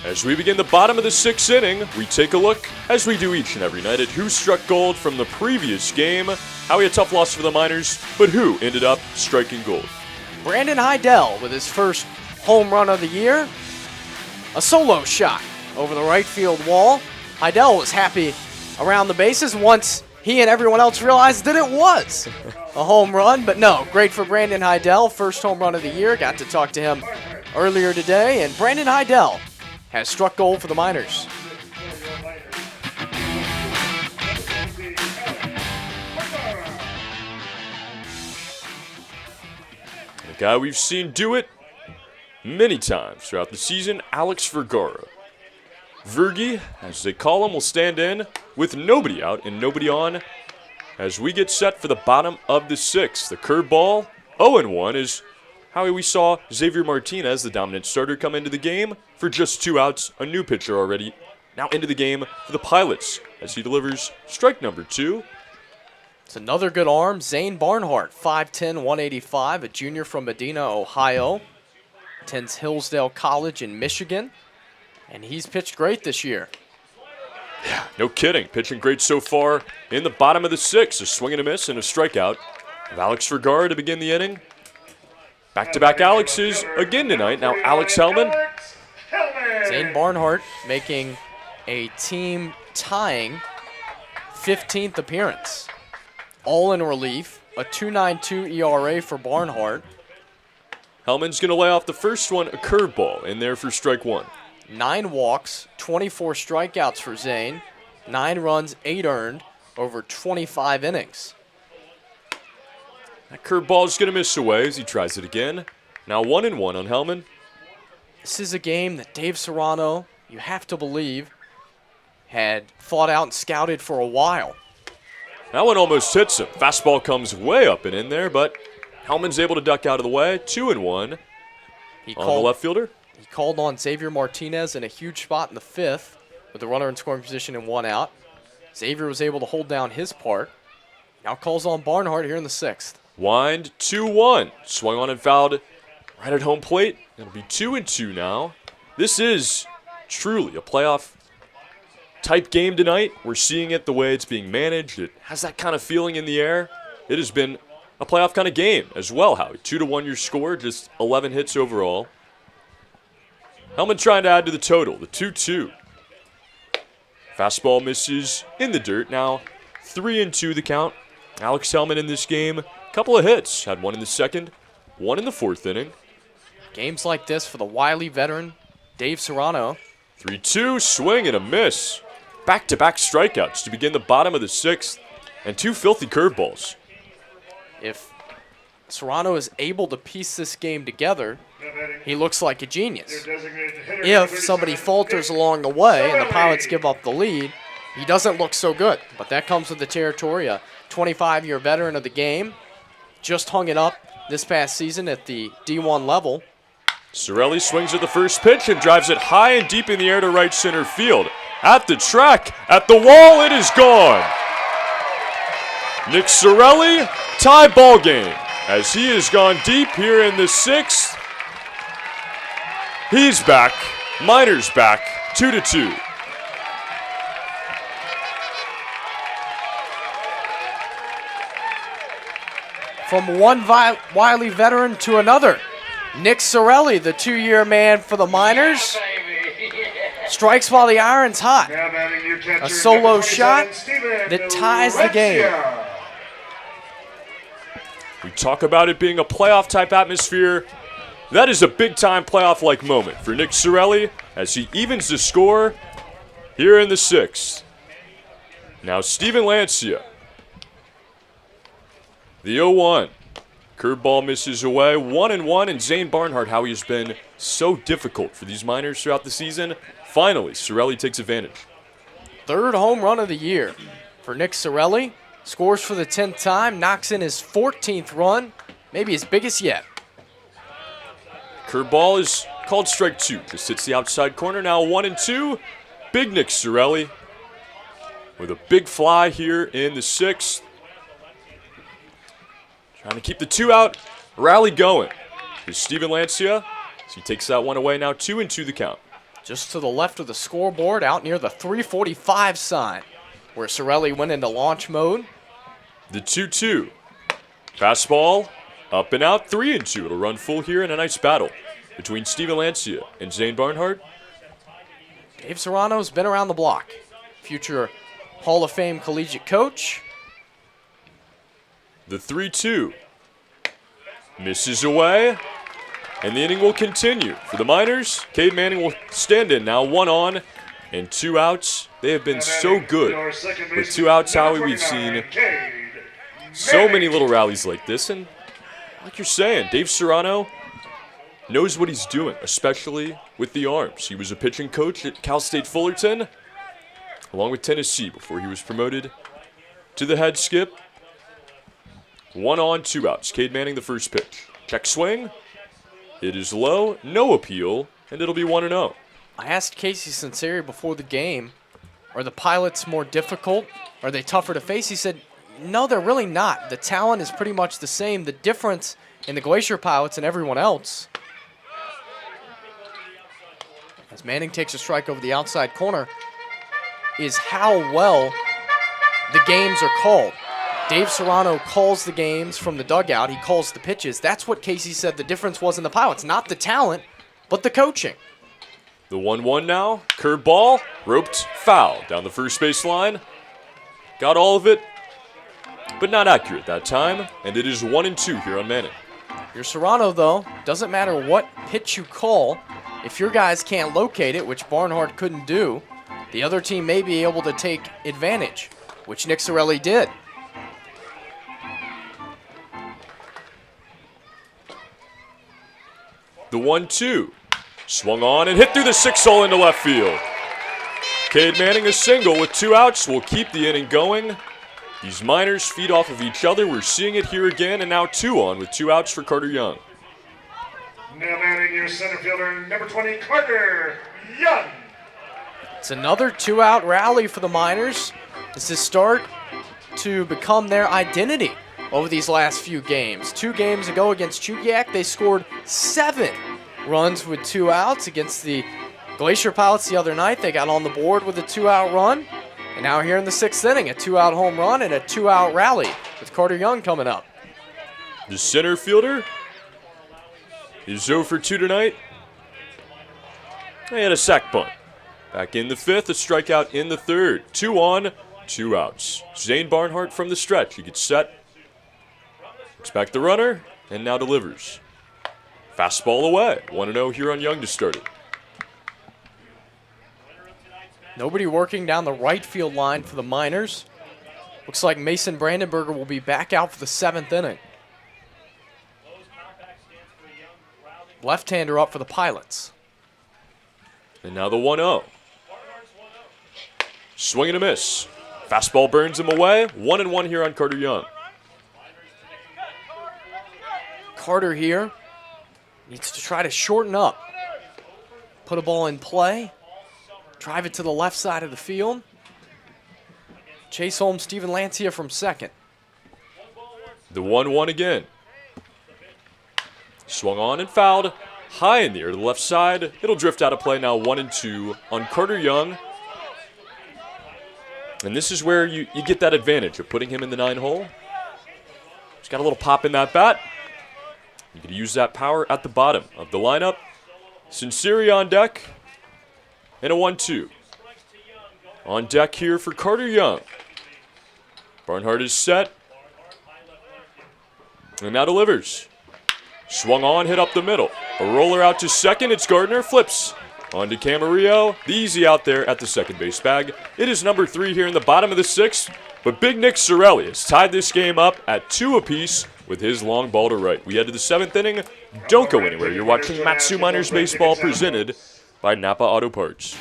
As we begin the bottom of the 6th inning, we take a look, as we do each and every night, at who struck gold from the previous game. How we had a tough loss for the Miners, but who ended up striking gold. Brandon Heidel with his first home run of the year. A solo shot over the right field wall. Heidel was happy around the bases once he and everyone else realized that it was a home run. But no, great for Brandon Heidel. First home run of the year. Got to talk to him earlier today. And Brandon Heidel has struck gold for the Miners. The guy we've seen do it many times throughout the season, Alex Vergara. Vergie, as they call him, will stand in with nobody out and nobody on as we get set for the bottom of the 6th. The curveball, 0-1, is how we saw Xavier Martinez, the dominant starter, come into the game for just 2 outs. A new pitcher already now into the game for the Pilots as he delivers strike number 2. It's another good arm. Zane Barnhart, 5'10", 185, a junior from Medina, Ohio. Attends Hillsdale College in Michigan. And he's pitched great this year. Yeah, no kidding. Pitching great so far in the bottom of the 6th. A swing and a miss and a strikeout of Alex Vergara to begin the inning. Back-to-back Alexes again tonight. Now Alex Hellman. Zane Barnhart making a team-tying 15th appearance. All in relief. A 2.92 ERA for Barnhart. Hellman's going to lay off the first one, a curveball in there for strike 1. 9 walks, 24 strikeouts for Zane, 9 runs, 8 earned, over 25 innings. That curveball is going to miss away as he tries it again. Now 1-1 on Hellman. This is a game that Dave Serrano, you have to believe, had thought out and scouted for a while. That one almost hits him. Fastball comes way up and in there, but Hellman's able to duck out of the way. 2-1 on the left fielder. He called on Xavier Martinez in a huge spot in the 5th with the runner in scoring position and 1 out. Xavier was able to hold down his part. Now calls on Barnhart here in the 6th. Wind 2-1. Swung on and fouled right at home plate. It'll be 2-2 now. This is truly a playoff type game tonight. We're seeing it the way it's being managed. It has that kind of feeling in the air. It has been a playoff kind of game as well, Howie. 2-1 your score, just 11 hits overall. Hellman trying to add to the total, the 2-2. Fastball misses in the dirt. Now 3-2 the count. Alex Hellman in this game, couple of hits. Had one in the 2nd, one in the 4th inning. Games like this for the wily veteran, Dave Serrano. 3-2, swing and a miss. Back-to-back strikeouts to begin the bottom of the 6th, and 2 filthy curveballs. If Serrano is able to piece this game together, he looks like a genius. If somebody falters along the way and the Pilots give up the lead, he doesn't look so good. But that comes with the territory. A 25-year veteran of the game, just hung it up this past season at the D1 level. Sorelli swings at the first pitch and drives it high and deep in the air to right center field. At the track, at the wall, it is gone. Nick Sorelli, tie ball game as he has gone deep here in the 6th. He's back. Miners back, 2-2. From one wily veteran to another, Nick Sorelli, the 2-year man for the Miners, strikes while the iron's hot. A solo shot that ties the game. We talk about it being a playoff-type atmosphere. That is a big-time playoff-like moment for Nick Sorelli as he evens the score here in the 6th. Now Steven Lancia. The 0-1. Curveball misses away. 1-1, and Zane Barnhart, how he has been so difficult for these Miners throughout the season. Finally, Sorelli takes advantage. 3rd home run of the year for Nick Sorelli. Scores for the 10th time, knocks in his 14th run, maybe his biggest yet. Curveball is called strike 2. Just hits the outside corner. Now 1-2. Big Nick Sorelli with a big fly here in the 6th. Trying to keep the 2-out rally going. Here's Steven Lancia. So he takes that one away now. 2-2 the count. just to the left of the scoreboard, out near the 345 sign, where Sorelli went into launch mode. The 2-2. Fastball, up and out, 3-2. It'll run full here in a nice battle between Steven Lancia and Zane Barnhart. Dave Serrano's been around the block. Future Hall of Fame collegiate coach. The 3-2. Misses away. And the inning will continue. For the Miners, Cade Manning will stand in now, 1 on and 2 outs. They have been so good with 2 outs, Howie. We've seen so many little rallies like this. And like you're saying, Dave Serrano knows what he's doing, especially with the arms. He was a pitching coach at Cal State Fullerton, along with Tennessee, before he was promoted to the head skip. 1 on, 2 outs. Cade Manning, the first pitch. Check swing. It is low, no appeal, and it'll be 1-0. I asked Casey Sinceri before the game, are the Pilots more difficult? Are they tougher to face? He said, no, they're really not. The talent is pretty much the same. The difference in the Glacier Pilots and everyone else, as Manning takes a strike over the outside corner, is how well the games are called. Dave Serrano calls the games from the dugout. He calls the pitches. That's what Casey said the difference was in the Pilots. Not the talent, but the coaching. The 1-1 now. Curveball. Roped foul down the first base line. Got all of it, but not accurate that time. And it is 1-2 here on Manning. Your Serrano, though, doesn't matter what pitch you call. If your guys can't locate it, which Barnhart couldn't do, the other team may be able to take advantage, which Nick Sorelli did. The 1-2. Swung on and hit through the 6-hole into left field. Cade Manning a single with 2 outs will keep the inning going. These Miners feed off of each other. We're seeing it here again, and now 2 on with 2 outs for Carter Young. Now manning your center fielder, number 20, Carter Young. It's another 2-out rally for the Miners. This is start to become their identity over these last few games. 2 games ago against Chugiak, they scored 7 runs with 2 outs. Against the Glacier Pilots the other night, they got on the board with a 2-out run. And now here in the 6th inning, a 2-out home run and a 2-out rally with Carter Young coming up. The center fielder is 0 for 2 tonight. They had a sac bunt. Back in the 5th, a strikeout in the 3rd. 2 on, 2 outs. Zane Barnhart from the stretch. He gets set. Expect the runner, and now delivers. Fastball away. 1-0 here on Young to start it. Nobody working down the right field line for the Miners. Looks like Mason Brandenberger will be back out for the 7th inning. Left-hander up for the Pilots. And now the 1-0. Swing and a miss. Fastball burns him away. 1-1 here on Carter Young. Carter here needs to try to shorten up. Put a ball in play. Drive it to the left side of the field. Chase home Steven Lancia from second. The 1-1 again. Swung on and fouled. High in the air to the left side. It'll drift out of play now. 1-2 on Carter Young. And this is where you get that advantage of putting him in the 9-hole. He's got a little pop in that bat. You could use that power at the bottom of the lineup. Sinceri on deck. And a 1-2. On deck here for Carter Young. Barnhart is set. And now delivers. Swung on, hit up the middle. A roller out to second. It's Gardner. Flips on to Camarillo. The easy out there at the second base bag. It is number 3 here in the bottom of the 6th. But Big Nick Sorelli has tied this game up at 2 apiece with his long ball to right. We head to the 7th inning. Don't go anywhere. You're watching Matsu Miners Baseball presented by Napa Auto Parts.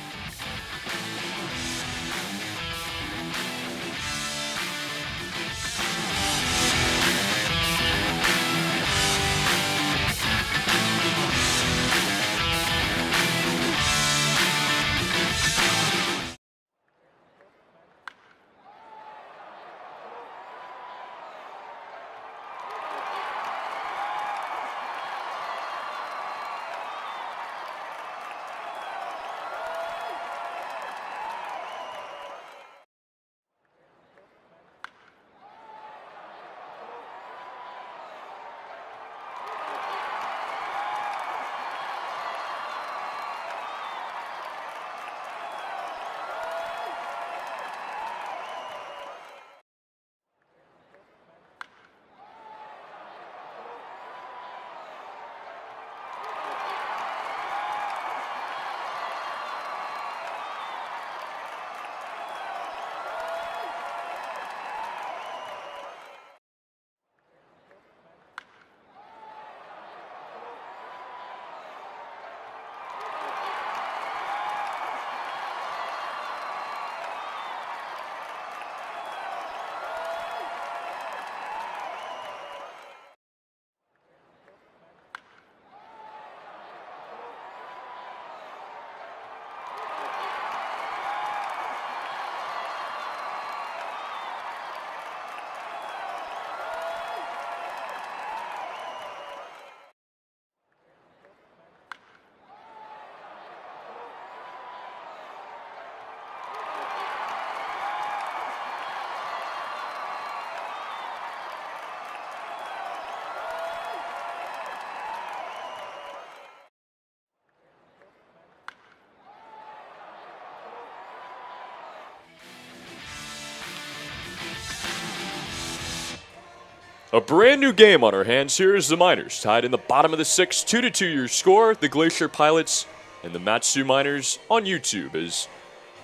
A brand new game on our hands here as the Miners tied in the bottom of the 6th, 2-2 your score. The Glacier Pilots and the Matsu Miners on YouTube. As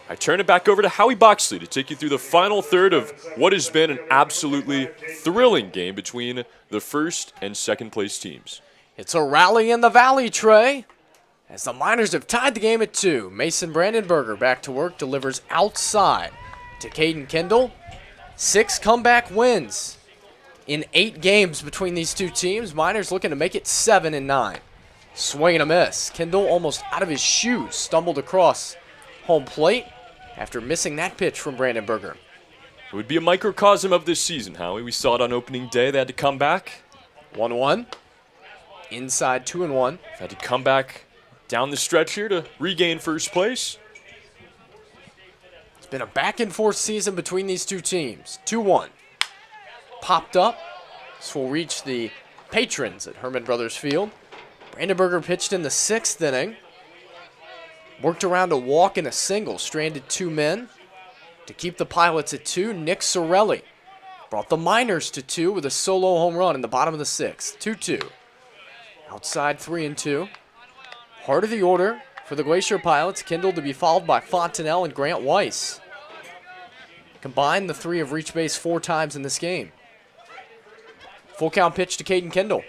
I turn it back over to Howie Boxley to take you through the final third of what has been an absolutely thrilling game between the first and second place teams. It's a rally in the valley, Trey, as the Miners have tied the game at 2. Mason Brandenburger back to work, delivers outside to Caden Kendall. 6 comeback wins in 8 games between these two teams. Miners looking to make it 7 and 9. Swing and a miss. Kendall almost out of his shoes, stumbled across home plate after missing that pitch from Brandenburger. It would be a microcosm of this season, Howie. We saw it on opening day. They had to come back. 1-1. Inside 2-1. Had to come back down the stretch here to regain first place. It's been a back-and-forth season between these two teams. 2-1. Popped up. This will reach the patrons at Herman Brothers Field. Brandenburger pitched in the 6th inning. Worked around a walk and a single. Stranded 2 men. To keep the Pilots at 2, Nick Sorelli brought the Miners to 2 with a solo home run in the bottom of the 6th. 2-2. Outside 3-2. Heart of the order for the Glacier Pilots. Kendall to be followed by Fontenelle and Grant Weiss. Combined, the 3 have reached base 4 times in this game. Full count pitch to Caden Kendall.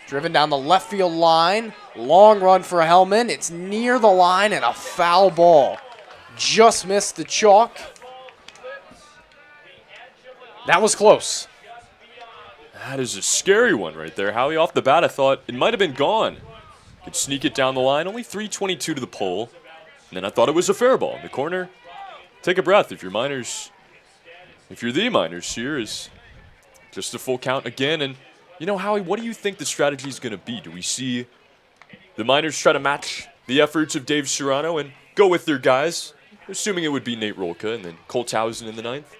Driven down the left field line. Long run for Hellman. It's near the line and a foul ball. Just missed the chalk. That was close. That is a scary one right there, Howie. Off the bat, I thought it might have been gone. Could sneak it down the line. Only 3:22 to the pole. And then I thought it was a fair ball in the corner. Take a breath if you're the Miners here is just a full count again. And, you know, Howie, what do you think the strategy is going to be? Do we see the Miners try to match the efforts of Dave Serrano and go with their guys, assuming it would be Nate Rolka and then Colthausen in the 9th?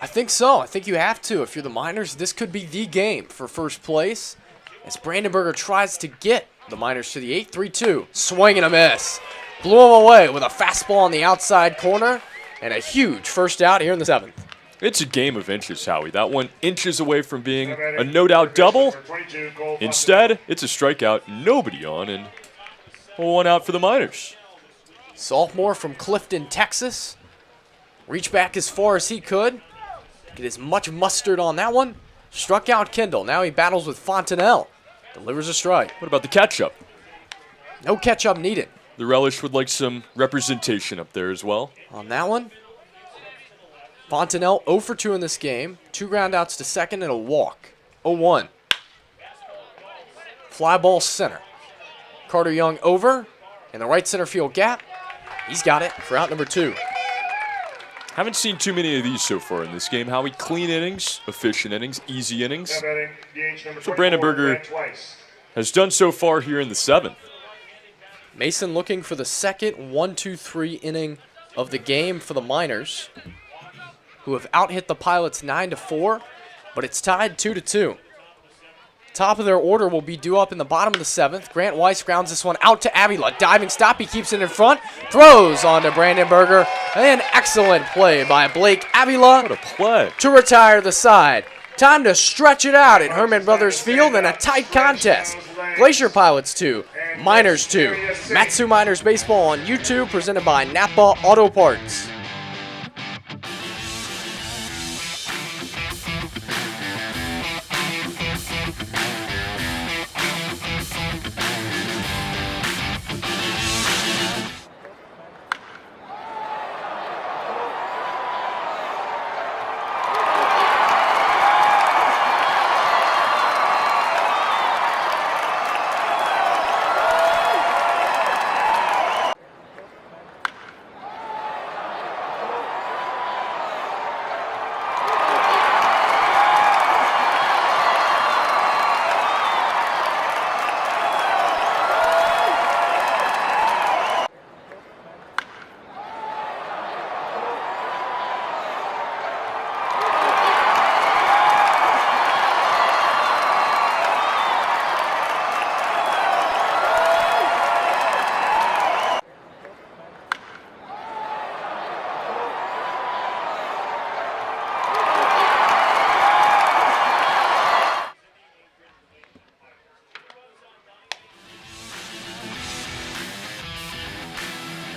I think so. I think you have to. If you're the Miners, this could be the game for first place. As Brandenburger tries to get the Miners to the 8th, 3-2. Swing and a miss. Blew him away with a fastball on the outside corner and a huge first out here in the 7th. It's a game of inches, Howie. That one inches away from being a no-doubt double. Instead, it's a strikeout, nobody on, and 1 out for the Miners. Sophomore from Clifton, Texas. Reached back as far as he could. Get as much mustard on that one. Struck out Kendall. Now he battles with Fontenelle. Delivers a strike. What about the catch-up? No catch-up needed. The Relish would like some representation up there as well. On that one, Fontenelle 0 for 2 in this game. 2 ground outs to second and a walk. 0-1. Fly ball center. Carter Young over in the right center field gap. He's got it for out number 2. Haven't seen too many of these so far in this game, Howie. Clean innings, efficient innings, easy innings. That's what Brandenburger has done so far here in the 7th. Mason looking for the second 1-2-3 inning of the game for the Miners, who have out-hit the Pilots 9-4, but it's tied 2-2. Top of their order will be due up in the bottom of the 7th. Grant Weiss grounds this one out to Avila. Diving stop, he keeps it in front. Throws on to Brandenburger. An excellent play by Blake Avila. What a play. To retire the side. Time to stretch it out at Herman Brothers Field in a tight contest. Glacier Pilots 2, Miners 2. Matsu Miners Baseball on YouTube, presented by Napa Auto Parts.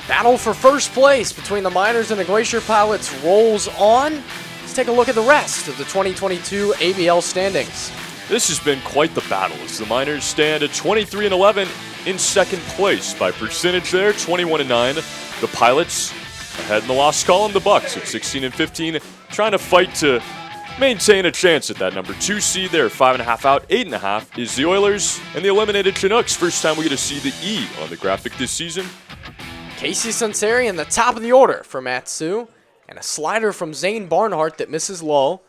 Battle for first place between the Miners and the Glacier Pilots rolls on. Let's take a look at the rest of the 2022 ABL standings. This has been quite the battle as the Miners stand at 23-11 in second place by percentage there, 21-9. The Pilots ahead in the loss column, the Bucks at 16-15, trying to fight to maintain a chance at that number 2 seed there, 5.5 out, 8.5 is the Oilers and the eliminated Chinooks. First time we get to see the E on the graphic this season. Casey Sunseri in the top of the order for Matsu, and a slider from Zane Barnhart that misses low.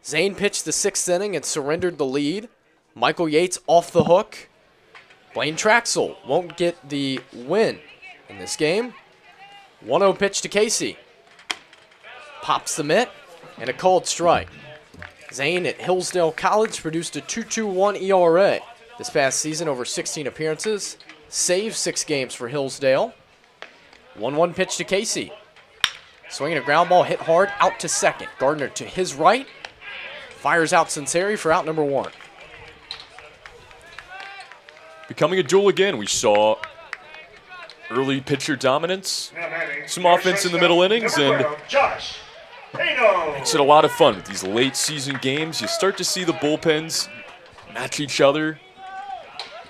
Zane pitched the 6th inning and surrendered the lead. Michael Yates off the hook. Blaine Traxel won't get the win in this game. 1-0 pitch to Casey. Pops the mitt, and a called strike. Zane at Hillsdale College produced a 2.21 ERA this past season over 16 appearances. Saved 6 games for Hillsdale. 1-1 pitch to Casey. Swinging a ground ball, hit hard, out to second. Gardner to his right. Fires out Sunseri for out number 1. Becoming a duel again, we saw early pitcher dominance, some offense in the middle innings, and makes it a lot of fun with these late season games. You start to see the bullpens match each other.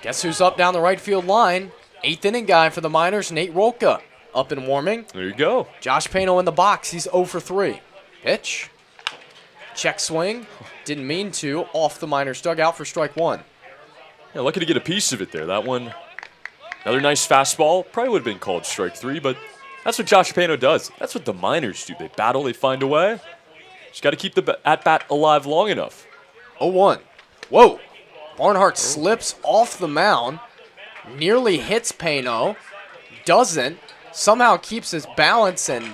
Guess who's up down the right field line? 8th inning guy for the Miners, Nate Rolka, up and warming. There you go. Josh Pano in the box. He's 0 for 3. Pitch. Check swing. Didn't mean to. Off the Miners dugout for strike 1. Yeah, lucky to get a piece of it there. That one, another nice fastball. Probably would have been called strike 3, but that's what Josh Pano does. That's what the Miners do. They battle, they find a way. Just got to keep the at-bat alive long enough. 0-1. Whoa. Barnhart slips off the mound. Nearly hits Pano. Doesn't. Somehow keeps his balance and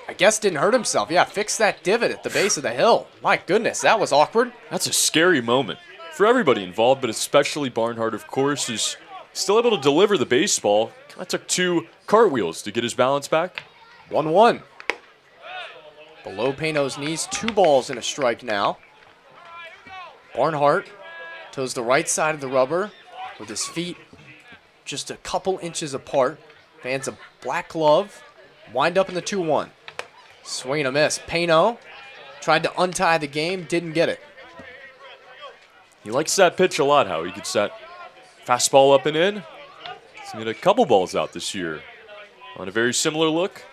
I guess didn't hurt himself. Yeah, fix that divot at the base of the hill. My goodness, that was awkward. That's a scary moment for everybody involved, but especially Barnhart, of course, is still able to deliver the baseball. That took 2 cartwheels to get his balance back. 1-1. Below Pano's knees, 2 balls and a strike now. Barnhart toes the right side of the rubber with his feet just a couple inches apart. Fans a black glove. Wind up in the 2-1. Swing and a miss. Pano tried to untie the game, didn't get it. He likes that pitch a lot, how he gets that fastball up and in. He's made a couple balls out this year on a very similar look.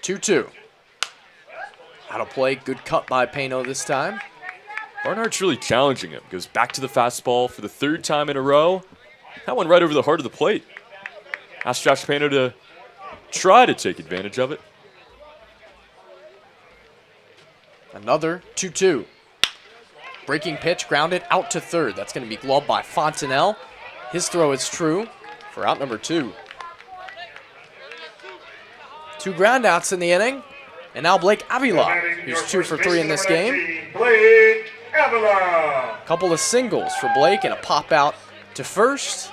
2-2. Out of play, good cut by Pano this time. Barnhart's really challenging him. Goes back to the fastball for the 3rd time in a row. That one right over the heart of the plate. Asked Josh Pano to try to take advantage of it. Another 2-2. Breaking pitch, grounded out to 3rd. That's going to be gloved by Fontenelle. His throw is true for out number 2. 2 groundouts in the inning. And now Blake Avila, who's 2 for 3 in this game. Blake Avila. Couple of singles for Blake and a pop out to first.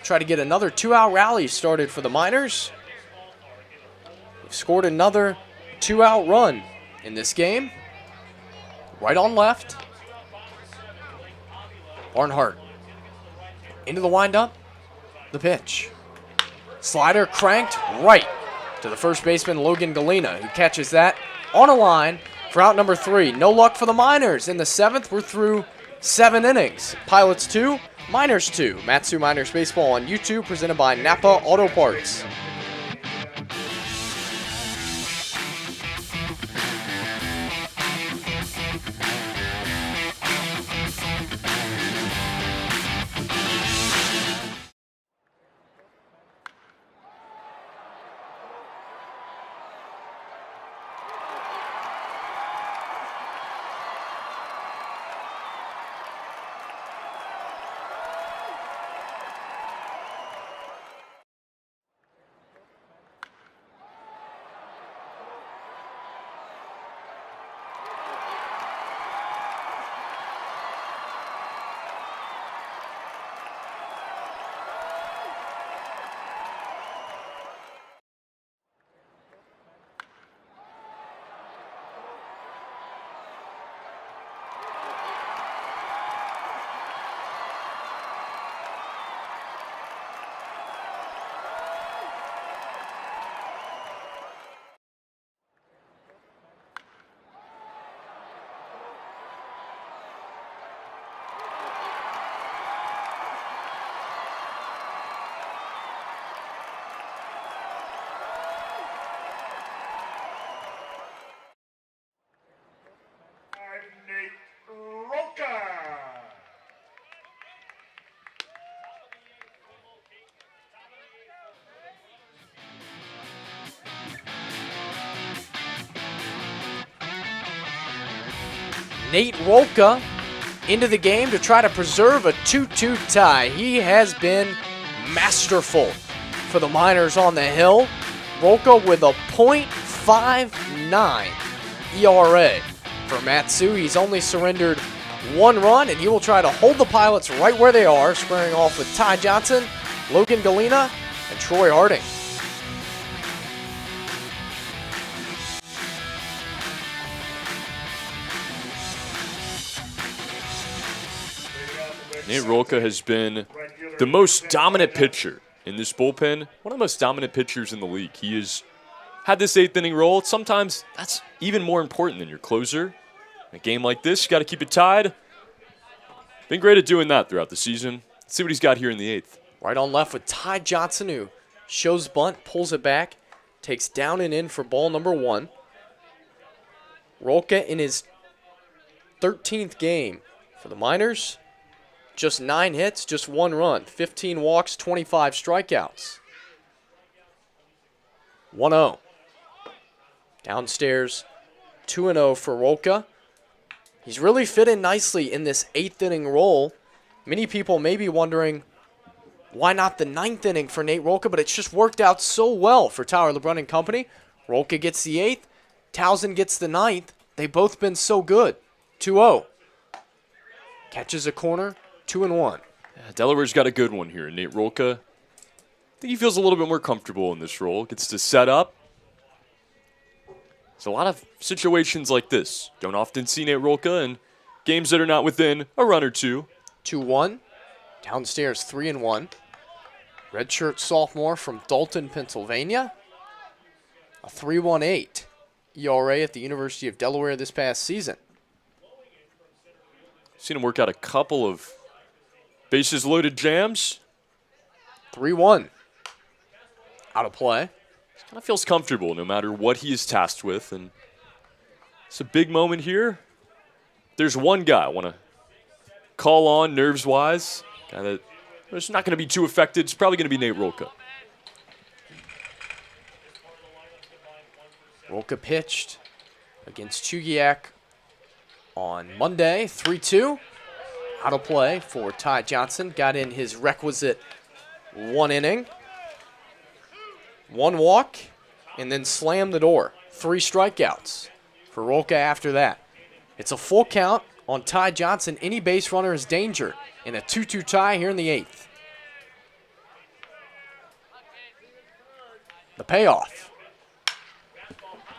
Try to get another 2-out rally started for the Miners. They've scored another 2-out run in this game. Right on left. Barnhart into the windup. The pitch. Slider cranked right to the first baseman Logan Galena, who catches that on a line for out number 3. No luck for the Miners. In the 7th, we're through 7 innings. Pilots 2, Miners 2. Matsu Miners Baseball on YouTube, presented by Napa Auto Parts. Nate Rolka into the game to try to preserve a 2-2 tie. He has been masterful for the Miners on the hill. Rolka with a .59 ERA. For Matsu, he's only surrendered 1 run, and he will try to hold the Pilots right where they are, squaring off with Ty Johnson, Logan Galena, and Troy Harding. Nate Rolka has been the most dominant pitcher in this bullpen, one of the most dominant pitchers in the league. He has had this 8th inning role. Sometimes that's even more important than your closer. In a game like this, you got to keep it tied. Been great at doing that throughout the season. Let's see what he's got here in the 8th. Right on left with Ty Johnson, who shows bunt, pulls it back, takes down and in for ball number 1. Rolka in his 13th game for the Miners. Just 9 hits, just 1 run, 15 walks, 25 strikeouts. 1-0. Downstairs, 2-0 for Rolka. He's really fit in nicely in this 8th inning role. Many people may be wondering, why not the 9th inning for Nate Rolka? But it's just worked out so well for Tower LeBrun and company. Rolka gets the 8th. Towson gets the 9th. They've both been so good. 2-0. Catches a corner, 2-1. Yeah, Delaware's got a good one here. Nate Rolka, I think he feels a little bit more comfortable in this role. Gets to set up. There's a lot of situations like this. Don't often see Nate Rolka in games that are not within a run or two. 2-1. Downstairs, 3-1. Redshirt sophomore from Dalton, Pennsylvania. A 3.18 ERA at the University of Delaware this past season. Seen him work out a couple of bases loaded jams. 3-1. Out of play. Kind of feels comfortable no matter what he is tasked with. And it's a big moment here. There's one guy I want to call on nerves-wise. Guy that is not going to be too affected. It's probably going to be Nate Rolka. Rolka pitched against Chugiak on Monday, 3-2. Out of play for Ty Johnson. Got in his requisite 1 inning. 1 walk, and then slammed the door. 3 strikeouts for Rolka after that. It's a full count on Ty Johnson. Any base runner is danger in a 2-2 tie here in the 8th. The payoff.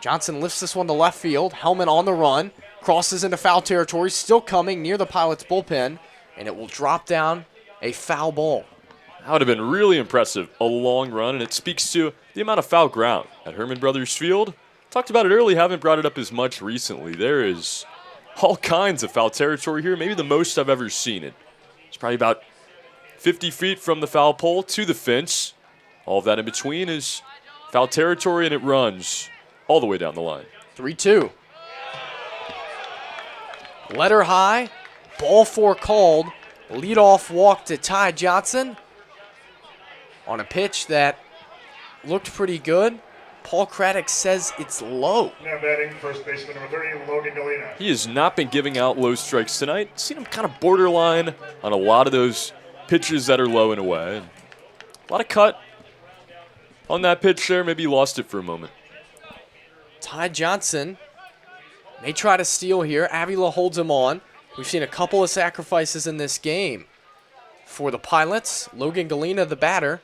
Johnson lifts this one to left field. Hellman on the run. Crosses into foul territory. Still coming near the Pilots' bullpen. And it will drop down a foul ball. That would have been really impressive. A long run, and it speaks to the amount of foul ground at Herman Brothers Field. Talked about it early, haven't brought it up as much recently. There is all kinds of foul territory here, maybe the most I've ever seen it. It's probably about 50 feet from the foul pole to the fence. All of that in between is foul territory, and it runs all the way down the line. 3-2. Letter high, ball 4 called. Leadoff walk to Ty Johnson on a pitch that looked pretty good. Paul Craddock says it's low. Now batting first baseman number 30, Logan Galena. He has not been giving out low strikes tonight. Seen him kind of borderline on a lot of those pitches that are low and away. And a lot of cut on that pitch there. Maybe he lost it for a moment. Ty Johnson may try to steal here. Avila holds him on. We've seen a couple of sacrifices in this game for the Pilots. Logan Galena, the batter.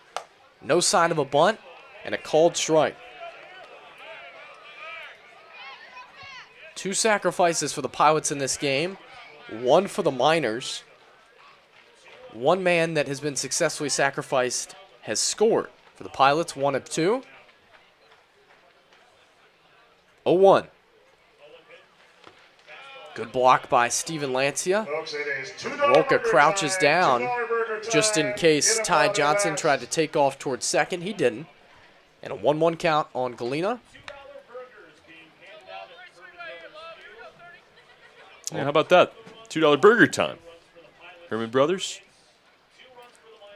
No sign of a bunt and a called strike. 2 sacrifices for the Pilots in this game. 1 for the Miners. 1 man that has been successfully sacrificed has scored for the Pilots. 1 of 2. 0-1. Good block by Steven Lancia. Folks, it is $2 Rolka burger crouches time, down $2 burger just in time. case Get Ty up on the Johnson backs. tried to take off towards second. He didn't. And a 1-1 count on Galena. Yeah, how about that? $2 burger time. Herman Brothers.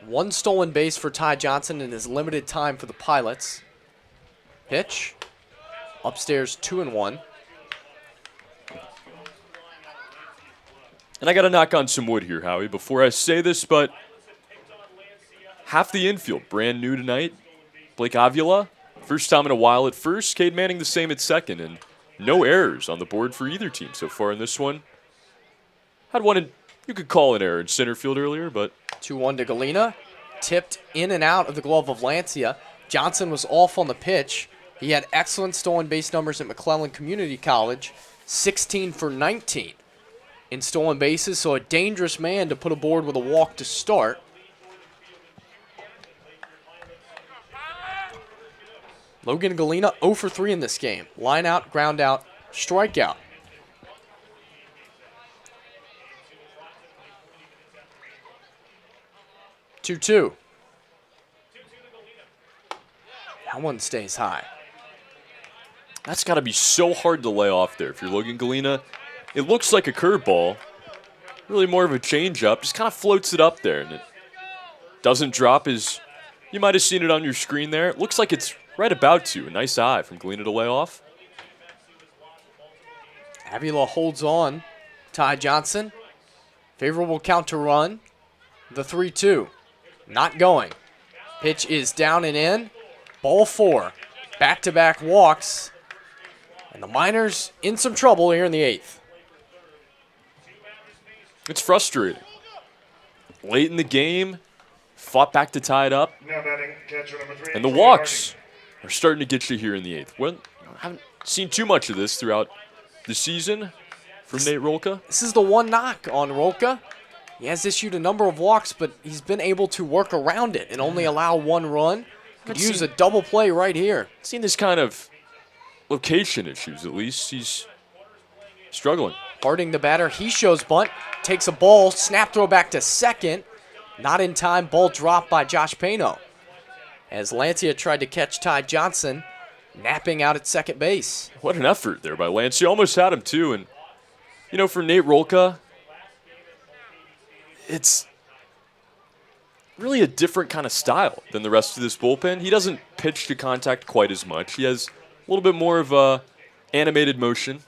1 stolen base for Ty Johnson in his limited time for the Pilots. Pitch. Upstairs 2-1. And I got to knock on some wood here, Howie, before I say this, but half the infield brand new tonight. Blake Avila, first time in a while at first. Cade Manning the same at second, and no errors on the board for either team so far in this one. Had one you could call an error in center field earlier, but 2-1 to Galena. Tipped in and out of the glove of Lancia. Johnson was off on the pitch. He had excellent stolen base numbers at McClellan Community College, 16 for 19 in stolen bases, so a dangerous man to put aboard with a walk to start. Logan Galena 0 for 3 in this game. Line out, ground out, strikeout. Two. That one stays high. That's got to be so hard to lay off there if you're Logan Galena. It looks like a curveball, really more of a changeup. Just kind of floats it up there, and it doesn't drop as you might have seen it on your screen there. It looks like it's right about to. A nice eye from Galena to lay off. Avila holds on. Ty Johnson. Favorable count to run. The 3-2. Not going. Pitch is down and in. Ball 4. Back-to-back walks. And the Miners in some trouble here in the 8th. It's frustrating. Late in the game, fought back to tie it up. Now batting, catcher number 3. And the walks are starting to get you here in the 8th. Well, I haven't seen too much of this throughout the season from Nate Rolka. This is the one knock on Rolka. He has issued a number of walks, but he's been able to work around it and only allow one run. Could use a double play right here. Seen this kind of location issues, at least. He's struggling. Harding, the batter, he shows bunt, takes a ball, snap throw back to second. Not in time, ball dropped by Josh Pano. As Lancia tried to catch Ty Johnson, napping out at second base. What an effort there by Lancia. Almost had him, too. And, you know, for Nate Rolka, it's really a different kind of style than the rest of this bullpen. He doesn't pitch to contact quite as much. He has a little bit more of a animated motion.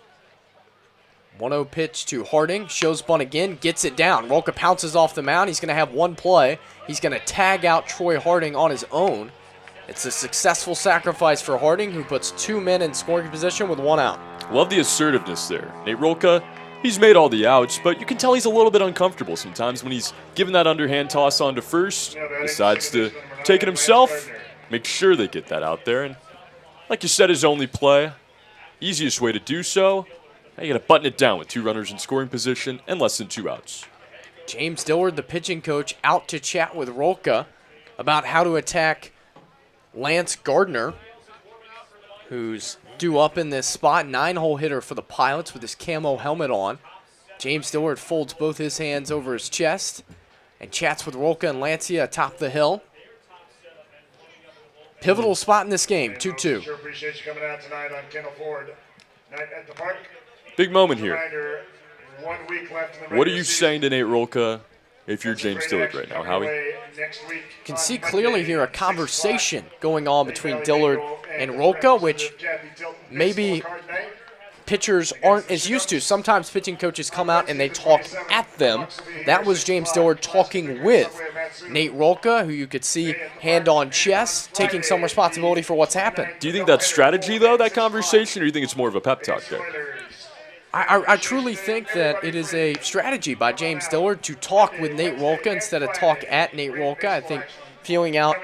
1-0 pitch to Harding. Shows bunt again. Gets it down. Rolka pounces off the mound. He's going to have one play. He's going to tag out Troy Harding on his own. It's a successful sacrifice for Harding, who puts 2 men in scoring position with 1 out. Love the assertiveness there. Nate Rolka, he's made all the outs, but you can tell he's a little bit uncomfortable sometimes when he's given that underhand toss on to first. Decides to take it himself. Make sure they get that out there. And like you said, his only play. Easiest way to do so. Now you got to button it down with 2 runners in scoring position and less than 2 outs. James Dillard, the pitching coach, out to chat with Rolka about how to attack Lance Gardner, who's due up in this spot. 9-hole hitter for the Pilots with his camo helmet on. James Dillard folds both his hands over his chest and chats with Rolka and Lancia atop the hill. Pivotal spot in this game, 2-2. Sure appreciate you coming out tonight on Kendall Ford. Night at the park. Big moment here. Reminder, 1 week left in the What are regular you season. saying to Nate Rolka if you're James Dillard right now, Howie? Next week You can on see Monday, clearly here a 6 conversation o'clock. going on between Dillard and Rolka, which maybe pitchers aren't as used to. Sometimes pitching coaches come out and they talk at them. That was James Dillard talking with Nate Rolka, who you could see hand on chest, taking some responsibility for what's happened. Do you think that's strategy, though, that conversation, or do you think it's more of a pep talk there? I truly think that it is a strategy by James Dillard to talk with Nate Rolka instead of talk at Nate Rolka. I think feeling out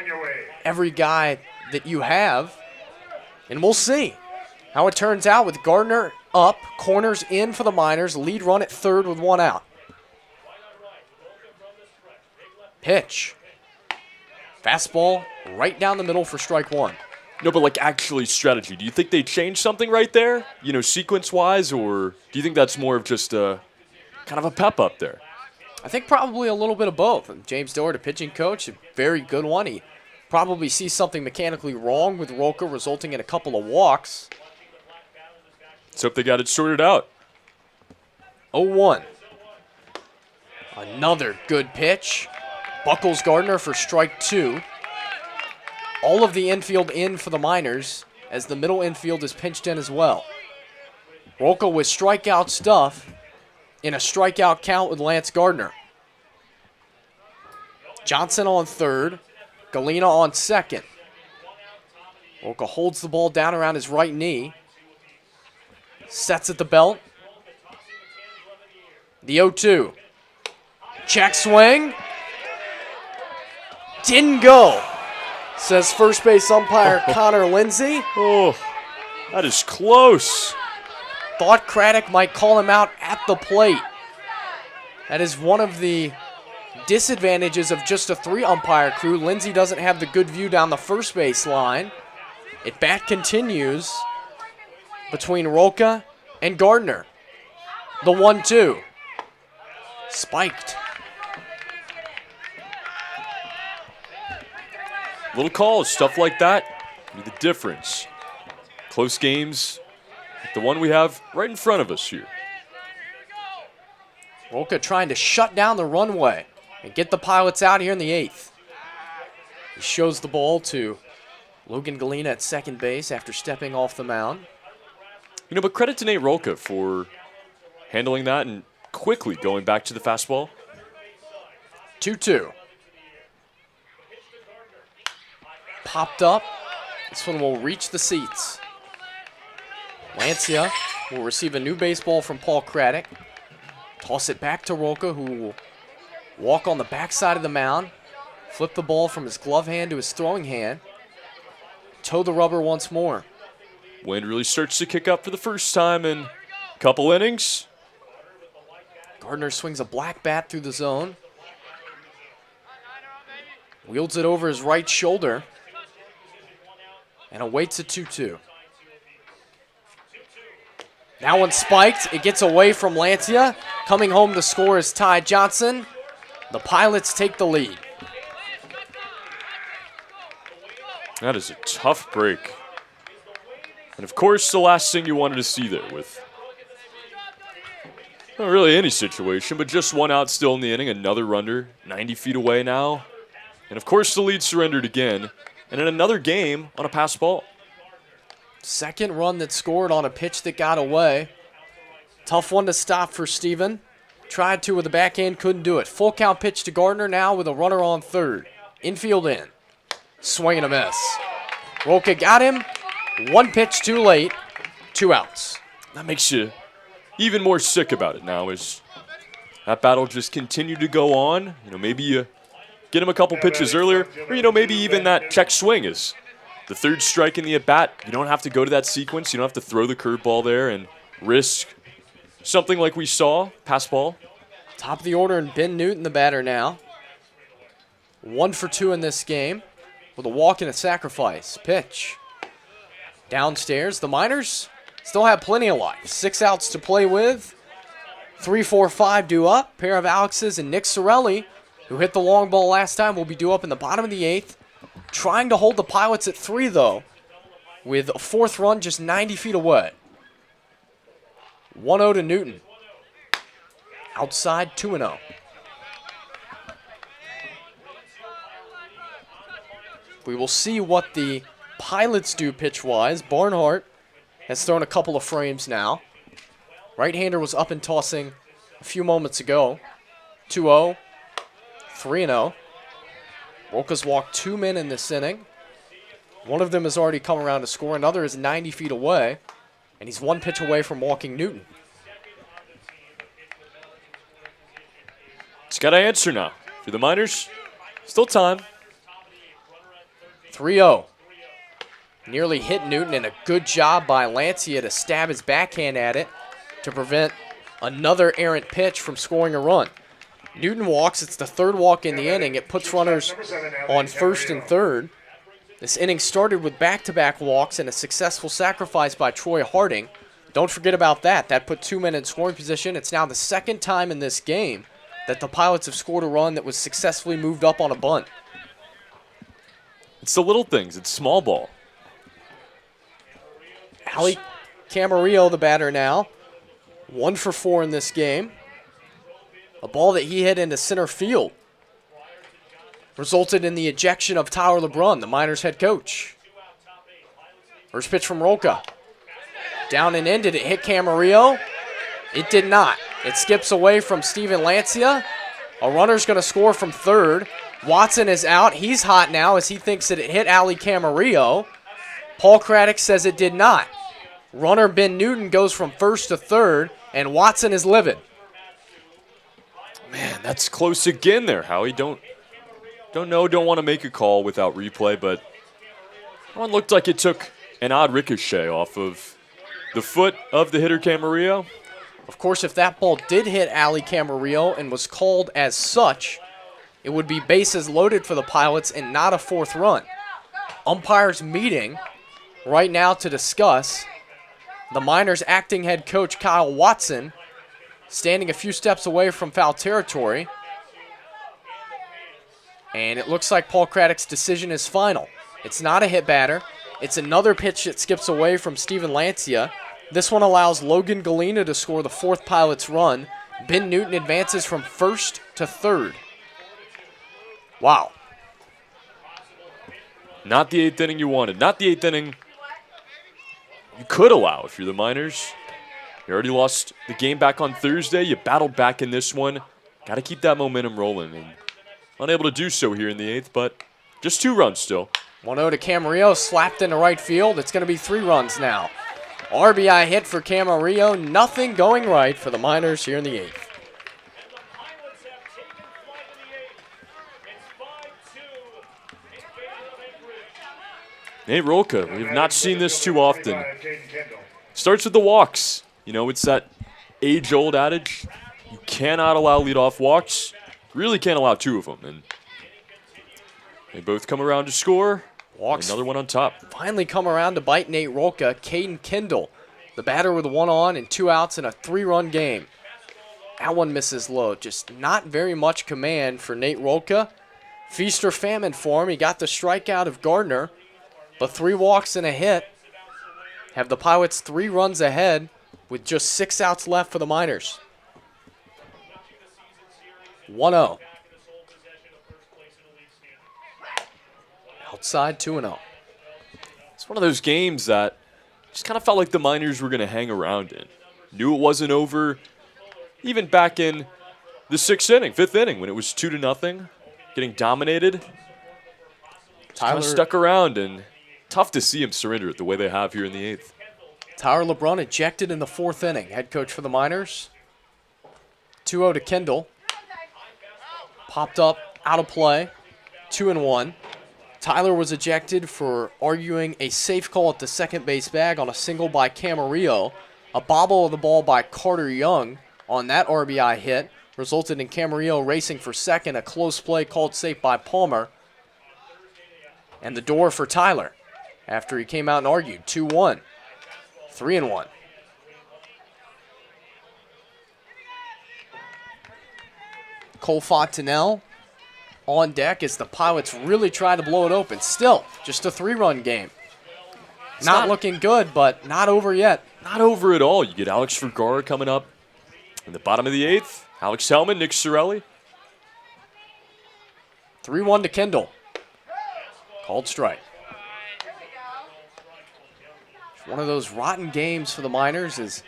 every guy that you have, and we'll see how it turns out with Gardner up, corners in for the Miners, lead run at third with 1 out. Pitch. Fastball right down the middle for strike 1. No, but like actually strategy. Do you think they changed something right there, you know, sequence-wise, or do you think that's more of just a kind of a pep up there? I think probably a little bit of both. And James Dillard, a pitching coach, a very good one. He probably sees something mechanically wrong with Rolka, resulting in a couple of walks. Let's hope they got it sorted out. 0-1. Another good pitch. Buckles Gardner for strike 2. All of the infield in for the Miners, as the middle infield is pinched in as well. Rolka with strikeout stuff. in a strikeout count with Lance Gardner. Johnson on third. Galena on second. Roca holds the ball down around his right knee. Sets at the belt. The 0-2. Check swing. Didn't go, says first base umpire Connor Lindsay. Oh, that is close. Thought Craddock might call him out at the plate. That is one of the disadvantages of just a 3-umpire crew. Lindsay doesn't have the good view down the first base line. At bat continues between Roca and Gardner. The 1-2. Spiked. Little calls, stuff like that, be the difference. Close games, like the one we have right in front of us here. Roca trying to shut down the runway and get the Pilots out here in the 8th. He shows the ball to Logan Galena at second base after stepping off the mound. You know, but credit to Nate Roca for handling that and quickly going back to the fastball. 2-2. Popped up. This one will reach the seats. Lancia will receive a new baseball from Paul Craddock. Toss it back to Roca, who will walk on the backside of the mound. Flip the ball from his glove hand to his throwing hand. Toe the rubber once more. Wind really starts to kick up for the first time in a couple innings. Gardner swings a black bat through the zone. Wields it over his right shoulder. And awaits a 2-2. That one spiked. It gets away from Lancia. Coming home to score is Ty Johnson. The Pilots take the lead. That is a tough break. And of course, the last thing you wanted to see there with not really any situation, but just one out still in the inning. Another runner, 90 feet away now. And of course, the lead surrendered again. And in another game on a pass ball. Second run that scored on a pitch that got away. Tough one to stop for Steven. Tried to with the backhand, couldn't do it. Full count pitch to Gardner now with a runner on third. Infield in. Swing and a miss. Roca got him. One pitch too late. 2 outs. That makes you even more sick about it now as that battle just continued to go on. You know, maybe you get him a couple pitches earlier, or, you know, maybe even that check swing is the third strike in the at-bat. You don't have to go to that sequence. You don't have to throw the curveball there and risk something like we saw, pass ball. Top of the order, and Ben Newton, the batter now. 1 for 2 in this game with a walk and a sacrifice. Pitch. Downstairs, the Miners still have plenty of life. 6 outs to play with. 3, 4, 5 due up. Pair of Alex's and Nick Sorelli, who hit the long ball last time, will be due up in the bottom of the 8th. Trying to hold the Pilots at 3, though, with a 4th run just 90 feet away. 1-0 to Newton. Outside, 2-0. We will see what the Pilots do pitch-wise. Barnhart has thrown a couple of frames now. Right-hander was up and tossing a few moments ago. 2-0. 3-0. Roca's walked 2 men in this inning. One of them has already come around to score. Another is 90 feet away. And he's 1 pitch away from walking Newton. It's got to answer now. For the Miners, still time. 3-0. Nearly hit Newton, and a good job by Lancia to stab his backhand at it to prevent another errant pitch from scoring a run. Newton walks. It's the 3rd walk in the inning. It puts runners on 1st and 3rd. This inning started with back-to-back walks and a successful sacrifice by Troy Harding. Don't forget about that. That put 2 men in scoring position. It's now the 2nd time in this game that the Pilots have scored a run that was successfully moved up on a bunt. It's the little things. It's small ball. Ali Camarillo, the batter now. 1 for 4 in this game. A ball that he hit into center field resulted in the ejection of Tyler LeBrun, the Miners head coach. First pitch from Roca. Down and in. Did it hit Camarillo? It did not. It skips away from Steven Lancia. A runner's going to score from third. Watson is out. He's hot now as he thinks that it hit Ali Camarillo. Paul Craddock says it did not. Runner Ben Newton goes from first to third, and Watson is livid. Man, that's close again there, Howie. Don't want to make a call without replay, but one looked like it took an odd ricochet off of the foot of the hitter Camarillo. Of course, if that ball did hit Ali Camarillo and was called as such, it would be bases loaded for the Pilots and not a fourth run. Umpires meeting right now to discuss. The Miners acting head coach Kyle Watson standing a few steps away from foul territory. And it looks like Paul Craddock's decision is final. It's not a hit batter. It's another pitch that skips away from Steven Lancia. This one allows Logan Galena to score the fourth Pilots run. Ben Newton advances from first to third. Wow. Not the eighth inning you wanted. Not the eighth inning you could allow if you're the Miners. You already lost the game back on Thursday. You battled back in this one. Got to keep that momentum rolling. And unable to do so here in the eighth, but just 2 runs still. 1-0 to Camarillo, slapped into right field. It's going to be 3 runs now. RBI hit for Camarillo. Nothing going right for the Miners here in the eighth. Nate Rolka, we have not seen this too often. Starts with the walks. You know, it's that age-old adage. You cannot allow leadoff walks. Really can't allow 2 of them. And they both come around to score. Walks. Another one on top. Finally come around to bite Nate Rolka. Caden Kendall, the batter with 1 on and 2 outs in a 3-run game. That one misses low. Just not very much command for Nate Rolka. Feast or famine for him. He got the strikeout of Gardner, but 3 walks and a hit have the Pilots 3 runs ahead with just 6 outs left for the Miners. 1-0. Outside 2-0. It's one of those games that just kind of felt like the Miners were going to hang around in. Knew it wasn't over even back in the 6th inning, 5th inning when it was 2-0, getting dominated. Tyler stuck around, and tough to see him surrender it the way they have here in the 8th. Tyler LeBrun ejected in the 4th inning. Head coach for the Miners. 2-0 to Kendall. Popped up, out of play. 2-1. Tyler was ejected for arguing a safe call at the second base bag on a single by Camarillo. A bobble of the ball by Carter Young on that RBI hit resulted in Camarillo racing for second. A close play called safe by Palmer. And the door for Tyler after he came out and argued. 2-1. 3-1. Cole Fontenelle on deck as the Pilots really try to blow it open. Still, just a 3-run game. Not looking good, but not over yet. Not over at all. You get Alex Vergara coming up in the bottom of the 8th. Alex Hellman, Nick Sorelli. 3-1 to Kendall. Called strike. One of those rotten games for the Miners as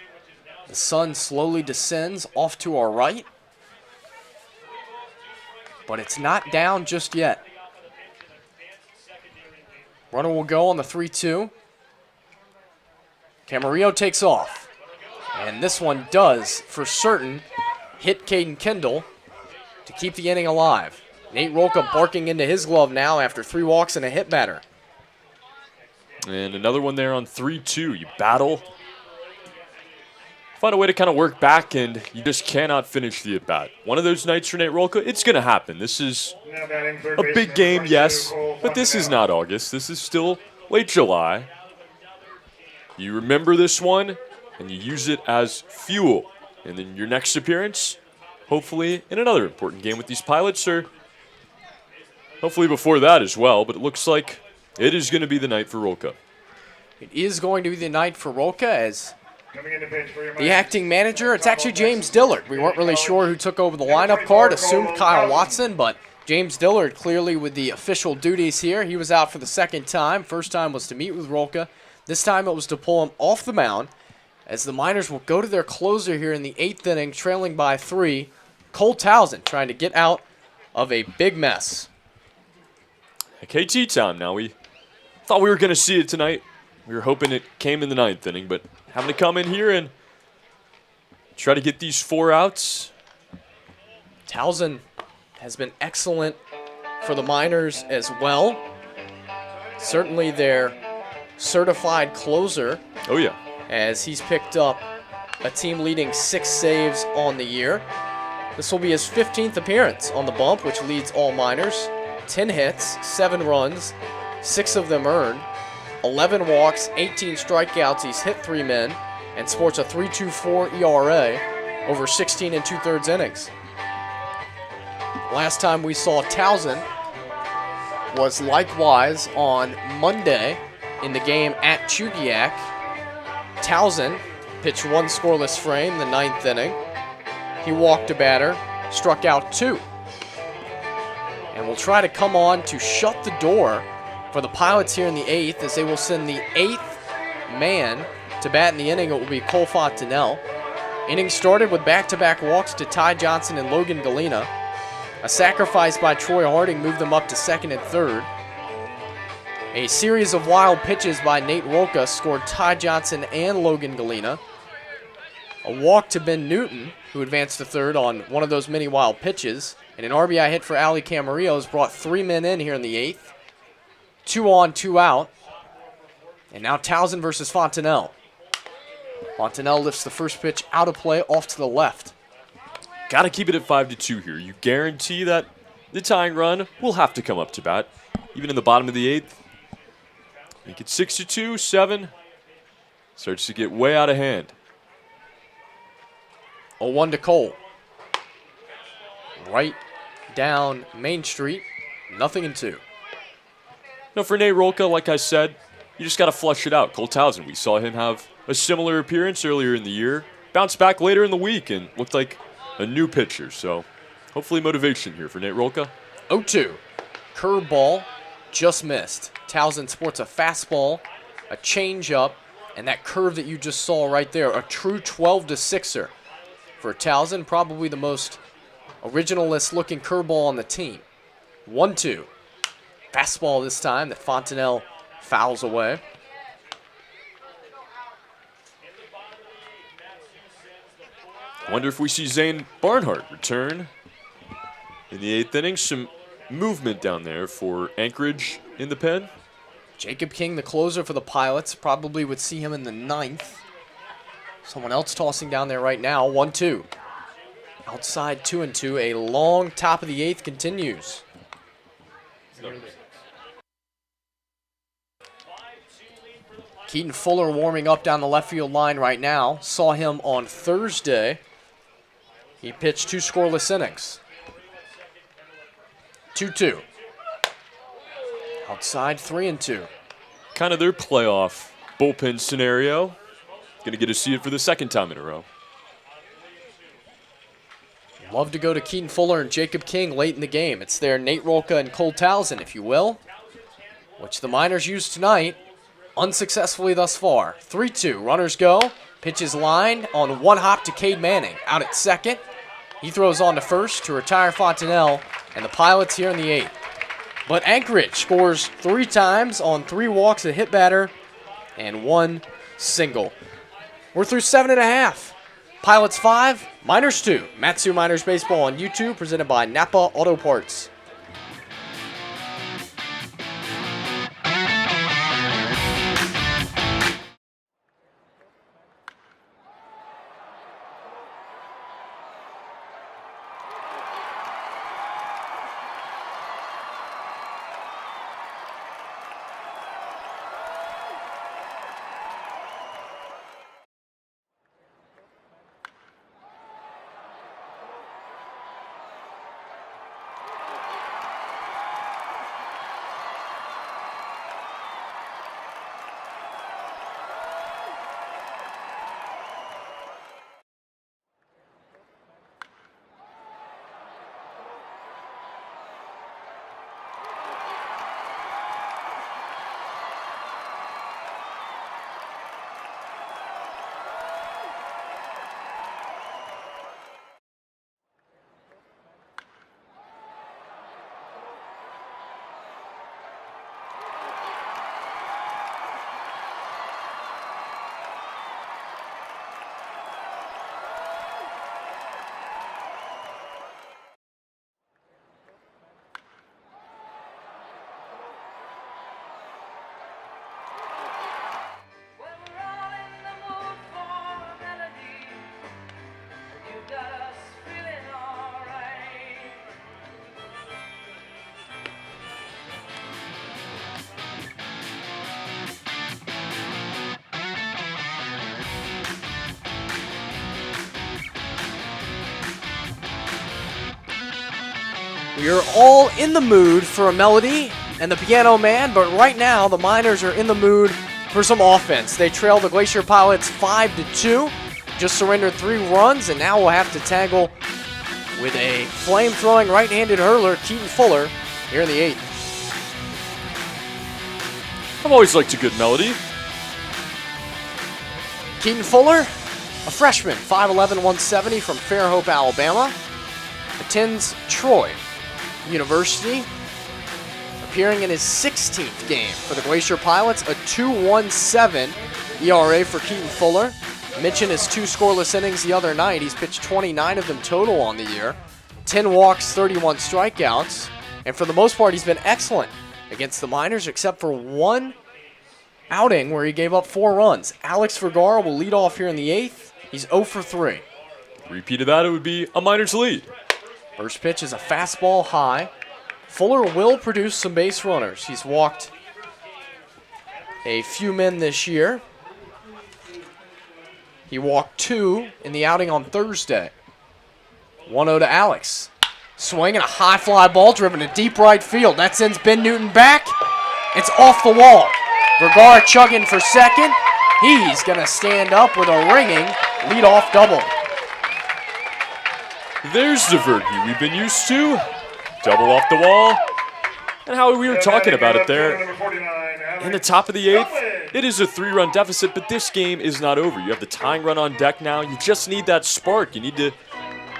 the sun slowly descends off to our right. But it's not down just yet. Runner will go on the 3-2. Camarillo takes off. And this one does, for certain, hit Caden Kendall to keep the inning alive. Nate Rolka barking into his glove now after 3 walks and a hit batter. And another one there on 3-2. You battle. Find a way to kind of work back, and you just cannot finish the at-bat. One of those nights for Nate Rolka, it's going to happen. This is a big game, yes, but this is not August. This is still late July. You remember this one, and you use it as fuel. And then your next appearance, hopefully in another important game with these Pilots, or hopefully before that as well. But it looks like it is going to be the night for Rolka. It is going to be the night for Rolka as the acting manager, it's actually James Dillard. We weren't really sure who took over the lineup card, assumed Kyle Watson, but James Dillard clearly with the official duties here. He was out for the 2nd time. First time was to meet with Rolka. This time it was to pull him off the mound as the Miners will go to their closer here in the 8th inning, trailing by 3. Cole Townsend trying to get out of a big mess. KT time now. We thought we were going to see it tonight. We were hoping it came in the 9th inning, but having to come in here and try to get these 4 outs. Townsend has been excellent for the Miners as well. Certainly their certified closer. Oh, yeah. As he's picked up a team-leading 6 saves on the year. This will be his 15th appearance on the bump, which leads all Miners. 10 hits, 7 runs, 6 of them earned, 11 walks, 18 strikeouts. He's hit 3 men and sports a 3.24 ERA over 16 2/3 innings. Last time we saw Townsend was likewise on Monday in the game at Chugiak. Townsend pitched 1 scoreless frame, the 9th inning. He walked a batter, struck out 2. And will try to come on to shut the door for the Pilots here in the 8th, as they will send the 8th man to bat in the inning. It will be Cole Fontenelle. Inning started with back-to-back walks to Ty Johnson and Logan Galena. A sacrifice by Troy Harding moved them up to 2nd and 3rd. A series of wild pitches by Nate Rolka scored Ty Johnson and Logan Galena. A walk to Ben Newton, who advanced to 3rd on one of those many wild pitches. And an RBI hit for Ali Camarillo has brought 3 men in here in the 8th. 2 on, 2 out. And now Townsend versus Fontenelle. Fontenelle lifts the first pitch out of play off to the left. Got to keep it at 5-2 here. You guarantee that the tying run will have to come up to bat, even in the bottom of the 8th. Make it 6-2, 7. Starts to get way out of hand. 0-1 to Cole. Right down Main Street, 0-2. No, for Nate Rolka, like I said, you just got to flush it out. Cole Townsend, we saw him have a similar appearance earlier in the year. Bounced back later in the week and looked like a new pitcher. So hopefully motivation here for Nate Rolka. 0-2. Curveball just missed. Townsend sports a fastball, a changeup, and that curve that you just saw right there. A true 12-6er for Townsend. Probably the most originalist looking curveball on the team. 1-2. Fastball this time that Fontenelle fouls away. Wonder if we see Zane Barnhart return in the 8th inning. Some movement down there for Anchorage in the pen. Jacob King, the closer for the Pilots, probably would see him in the 9th. Someone else tossing down there right now. 1-2. Outside 2-2. A long top of the 8th continues. Keaton Fuller warming up down the left field line right now. Saw him on Thursday. He pitched 2 scoreless innings. 2-2. Outside 3-2. Kind of their playoff bullpen scenario. Going to get to see it for the 2nd time in a row. Love to go to Keaton Fuller and Jacob King late in the game. It's their Nate Rolka and Cole Townsend, if you will, which the Miners used tonight, unsuccessfully thus far. 3-2, runners go. Pitch is lined on 1 hop to Cade Manning. Out at 2nd. He throws on to 1st to retire Fontenelle, and the Pilots here in the 8th. But Anchorage scores 3 times on 3 walks, a hit batter, and 1 single. We're through 7.5. Pilots 5, Miners 2. Matsu Miners Baseball on YouTube, presented by Napa Auto Parts. We are all in the mood for a melody and the Piano Man, but right now the Miners are in the mood for some offense. They trail the Glacier Pilots 5-2, just surrendered 3 runs, and now we'll have to tangle with a flame-throwing right-handed hurler, Keaton Fuller, here in the 8th. I've always liked a good melody. Keaton Fuller, a freshman, 5'11", 170 from Fairhope, Alabama, attends Troy University, appearing in his 16th game for the Glacier Pilots, a 2.17 ERA for Keaton Fuller. Mentioned his 2 scoreless innings the other night. He's pitched 29 of them total on the year, 10 walks, 31 strikeouts, and for the most part, he's been excellent against the Miners, except for one outing where he gave up 4 runs. Alex Vergara will lead off here in the 8th. He's 0 for 3. Repeat of that, it would be a Miners lead. First pitch is a fastball high. Fuller will produce some base runners. He's walked a few men this year. He walked 2 in the outing on Thursday. 1-0 to Alex. Swing and a high fly ball driven to deep right field. That sends Ben Newton back. It's off the wall. Vergara chugging for second. He's going to stand up with a ringing leadoff double. There's the Vergy we've been used to. Double off the wall. And how we were talking about it there. In the top of the 8th, it is a 3-run deficit, but this game is not over. You have the tying run on deck now. You just need that spark. You need to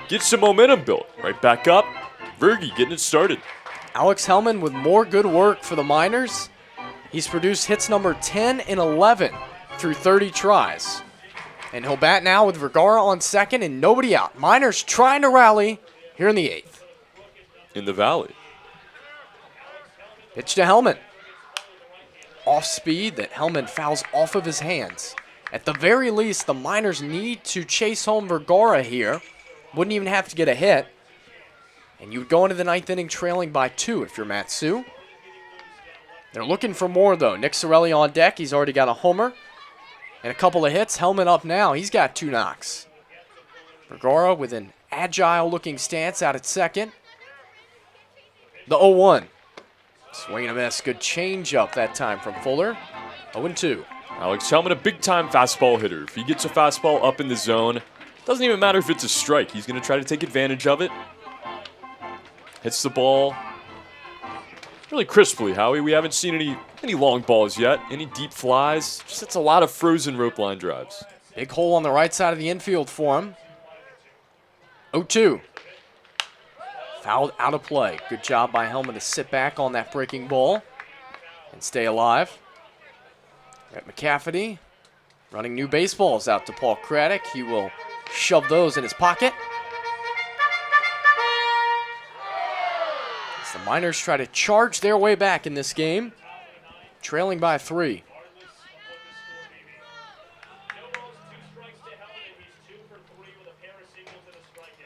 get some momentum built. Right back up. Vergy getting it started. Alex Hellman with more good work for the Miners. He's produced hits number 10 and 11 through 30 tries. And he'll bat now with Vergara on second and nobody out. Miners trying to rally here in the 8th. In the Valley. Pitch to Hellman. Off speed that Hellman fouls off of his hands. At the very least, the Miners need to chase home Vergara here. Wouldn't even have to get a hit. And you would go into the 9th inning trailing by 2 if you're Matsu. They're looking for more, though. Nick Sorelli on deck. He's already got a homer and a couple of hits. Hellman up now. He's got 2 knocks. Vergara with an agile-looking stance out at second. The 0-1. Swing and a miss. Good change-up that time from Fuller. 0-2. Alex Hellman, a big-time fastball hitter. If he gets a fastball up in the zone, doesn't even matter if it's a strike. He's going to try to take advantage of it. Hits the ball really crisply, Howie. We haven't seen any long balls yet, any deep flies. Just hits a lot of frozen rope line drives. Big hole on the right side of the infield for him. 0-2. Fouled out of play. Good job by Hellman to sit back on that breaking ball and stay alive. Got McCafferty running new baseballs out to Paul Craddock. He will shove those in his pocket. As the Miners try to charge their way back in this game, trailing by 3.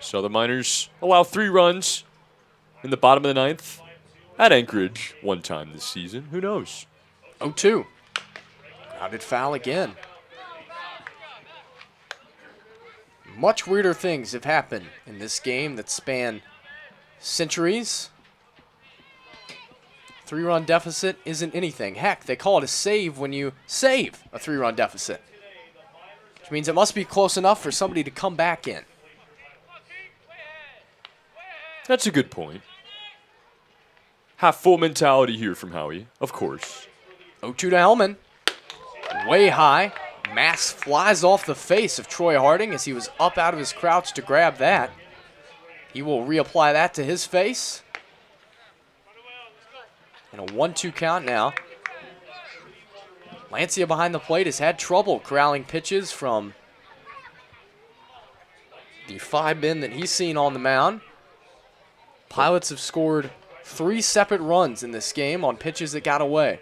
So the Miners allow 3 runs in the bottom of the 9th at Anchorage one time this season. Who knows? 0-2. Grounded foul again. Much weirder things have happened in this game that span centuries. 3-run deficit isn't anything. Heck, they call it a save when you save a 3-run deficit, which means it must be close enough for somebody to come back in. That's a good point. Half full mentality here from Howie, of course. 0-2 to Hellman. Way high. Mass flies off the face of Troy Harding as he was up out of his crouch to grab that. He will reapply that to his face. And a 1-2 count now. Lancia behind the plate has had trouble corralling pitches from the 5 men that he's seen on the mound. Pilots have scored 3 separate runs in this game on pitches that got away.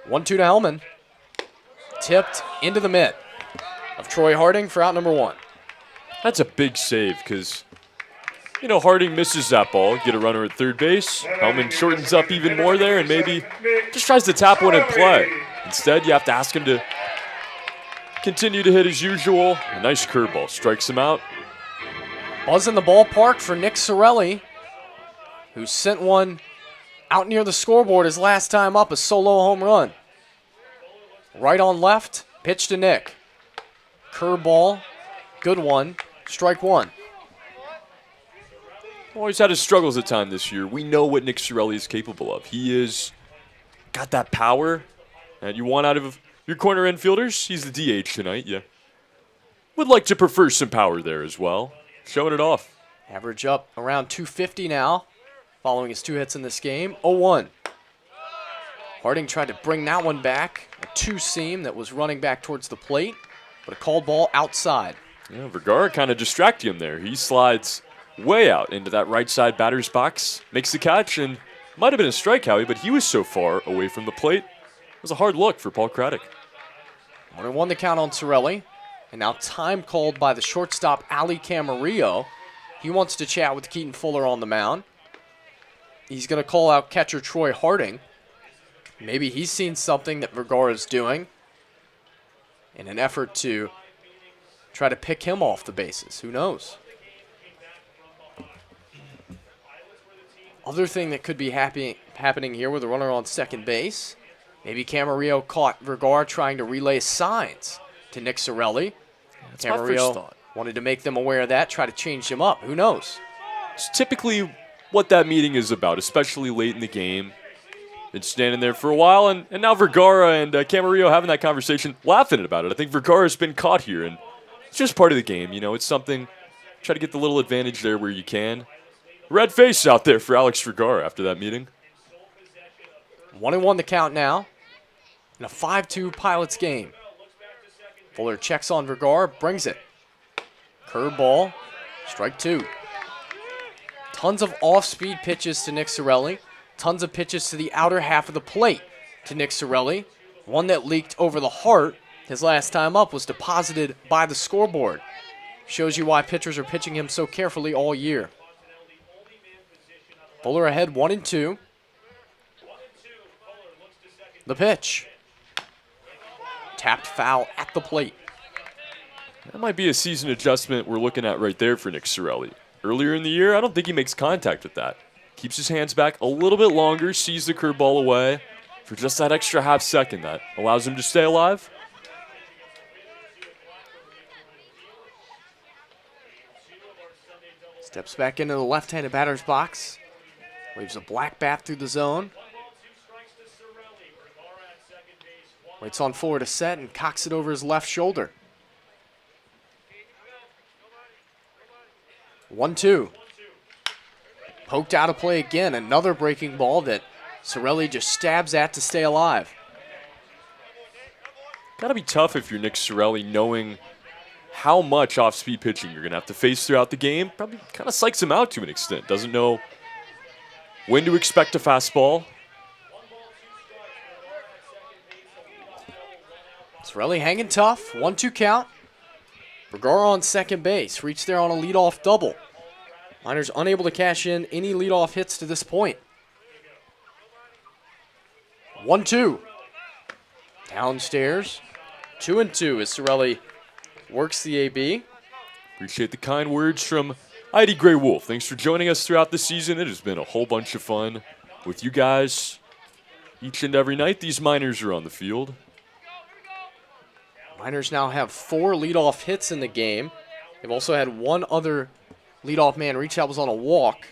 1-2 to Hellman. Tipped into the mitt of Troy Harding for out number 1. That's a big save because, Harding misses that ball. Get a runner at third base. Hellman shortens up even more there and maybe just tries to tap one in play. Instead, you have to ask him to continue to hit as usual. A nice curveball strikes him out. Buzz in the ballpark for Nick Sorelli, who sent one out near the scoreboard his last time up, a solo home run. Right on left, pitch to Nick. Curveball, good one, strike one. Always had his struggles at times this year. We know what Nick Sorelli is capable of. He is got that power that you want out of your corner infielders. He's the DH tonight, yeah. Would like to prefer some power there as well. Showing it off. Average up around 250 now, following his 2 hits in this game. 0-1. Harding tried to bring that one back. A 2-seam that was running back towards the plate, but a called ball outside. Yeah, Vergara kind of distracted him there. He slides way out into that right side batter's box, makes the catch, and might have been a strike, Howie, but he was so far away from the plate. It was a hard look for Paul Craddock. 1-1 the count on Sorelli, and now time called by the shortstop, Ali Camarillo. He wants to chat with Keaton Fuller on the mound. He's going to call out catcher Troy Harding. Maybe he's seen something that Vergara's doing in an effort to try to pick him off the bases. Who knows? Other thing that could be happening here with a runner on second base. Maybe Camarillo caught Vergara trying to relay signs to Nick Sorelli. That's my first thought. Wanted to make them aware of that, try to change him up. Who knows? It's typically what that meeting is about, especially late in the game. Been standing there for a while, and now Vergara and Camarillo having that conversation, laughing about it. I think Vergara's been caught here, and it's just part of the game. You know, it's something, try to get the little advantage there where you can. Red face out there for Alex Vergara after that meeting. 1-1 the count now in a 5-2 Pilots game. Fuller checks on Vergara, brings it. Curveball, strike 2. Tons of off-speed pitches to Nick Sorelli. Tons of pitches to the outer half of the plate to Nick Sorelli. One that leaked over the heart his last time up was deposited by the scoreboard. Shows you why pitchers are pitching him so carefully all year. Fuller ahead 1-2. The pitch. Tapped foul at the plate. That might be a season adjustment we're looking at right there for Nick Sorelli. Earlier in the year, I don't think he makes contact with that. Keeps his hands back a little bit longer, sees the curveball away for just that extra half second that allows him to stay alive. Steps back into the left-handed batter's box. Waves a black bat through the zone. Waits on Fuller to set and cocks it over his left shoulder. 1-2. Poked out of play again. Another breaking ball that Sorelli just stabs at to stay alive. Gotta be tough if you're Nick Sorelli, knowing how much off-speed pitching you're gonna have to face throughout the game. Probably kind of psychs him out to an extent. Doesn't know when to expect a fastball. Sorelli hanging tough. 1-2 count. Vergara on second base. Reached there on a leadoff double. Miners unable to cash in any leadoff hits to this point. 1-2. Downstairs. 2-2 as Sorelli works the AB. Appreciate the kind words from Heidi Gray Wolf. Thanks for joining us throughout the season. It has been a whole bunch of fun with you guys. Each and every night, these Miners are on the field. Miners now have 4 leadoff hits in the game. They've also had one other leadoff man reach out, was on a walk.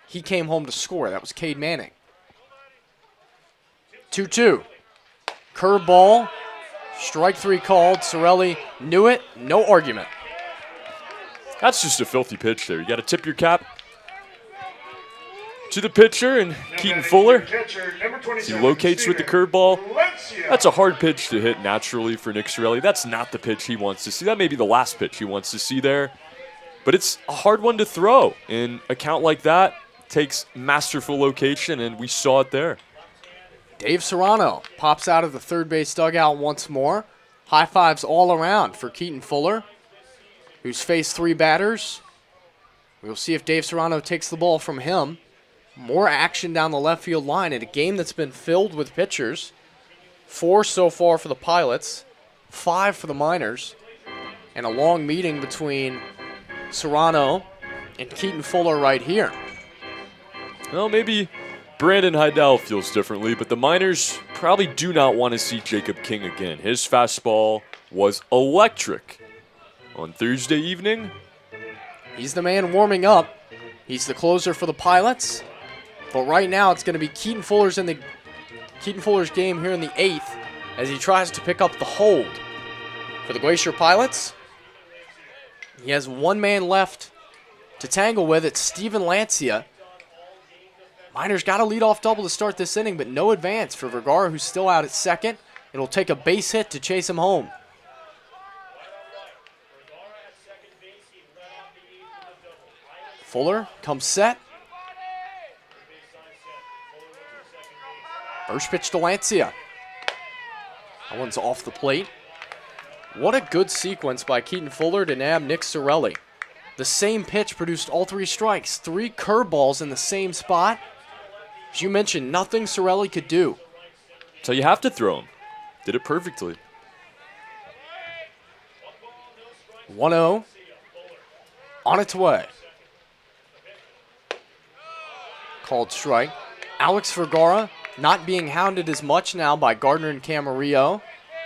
He came home to score. That was Cade Manning. 2-2. Curveball. Strike 3 called. Sorelli knew it. No argument. That's just a filthy pitch there. You got to tip your cap to the pitcher and Keaton Fuller. He locates with the curveball. That's a hard pitch to hit naturally for Nick Sorelli. That's not the pitch he wants to see. That may be the last pitch he wants to see there. But it's a hard one to throw. In a count like that, takes masterful location, and we saw it there. Dave Serrano pops out of the third base dugout once more. High fives all around for Keaton Fuller, who's faced 3 batters. We'll see if Dave Serrano takes the ball from him. More action down the left field line in a game that's been filled with pitchers. 4 so far for the Pilots, 5 for the Miners, and a long meeting between Serrano and Keaton Fuller right here. Well, maybe Brandon Heidel feels differently, but the Miners probably do not want to see Jacob King again. His fastball was electric on Thursday evening. He's the man warming up. He's the closer for the Pilots. But right now it's going to be Keaton Fuller's game here in the 8th as he tries to pick up the hold for the Glacier Pilots. He has one man left to tangle with. It's Steven Lancia. Miners got a leadoff double to start this inning, but no advance for Vergara, who's still out at second. It'll take a base hit to chase him home. Fuller comes set. First pitch to Lancia. That one's off the plate. What a good sequence by Keaton Fuller to nab Nick Sorelli. The same pitch produced all 3 strikes. 3 curveballs in the same spot. As you mentioned, nothing Sorelli could do. So you have to throw him. Did it perfectly. 1-0. On its way. Called strike. Alex Vergara not being hounded as much now by Gardner and Camarillo,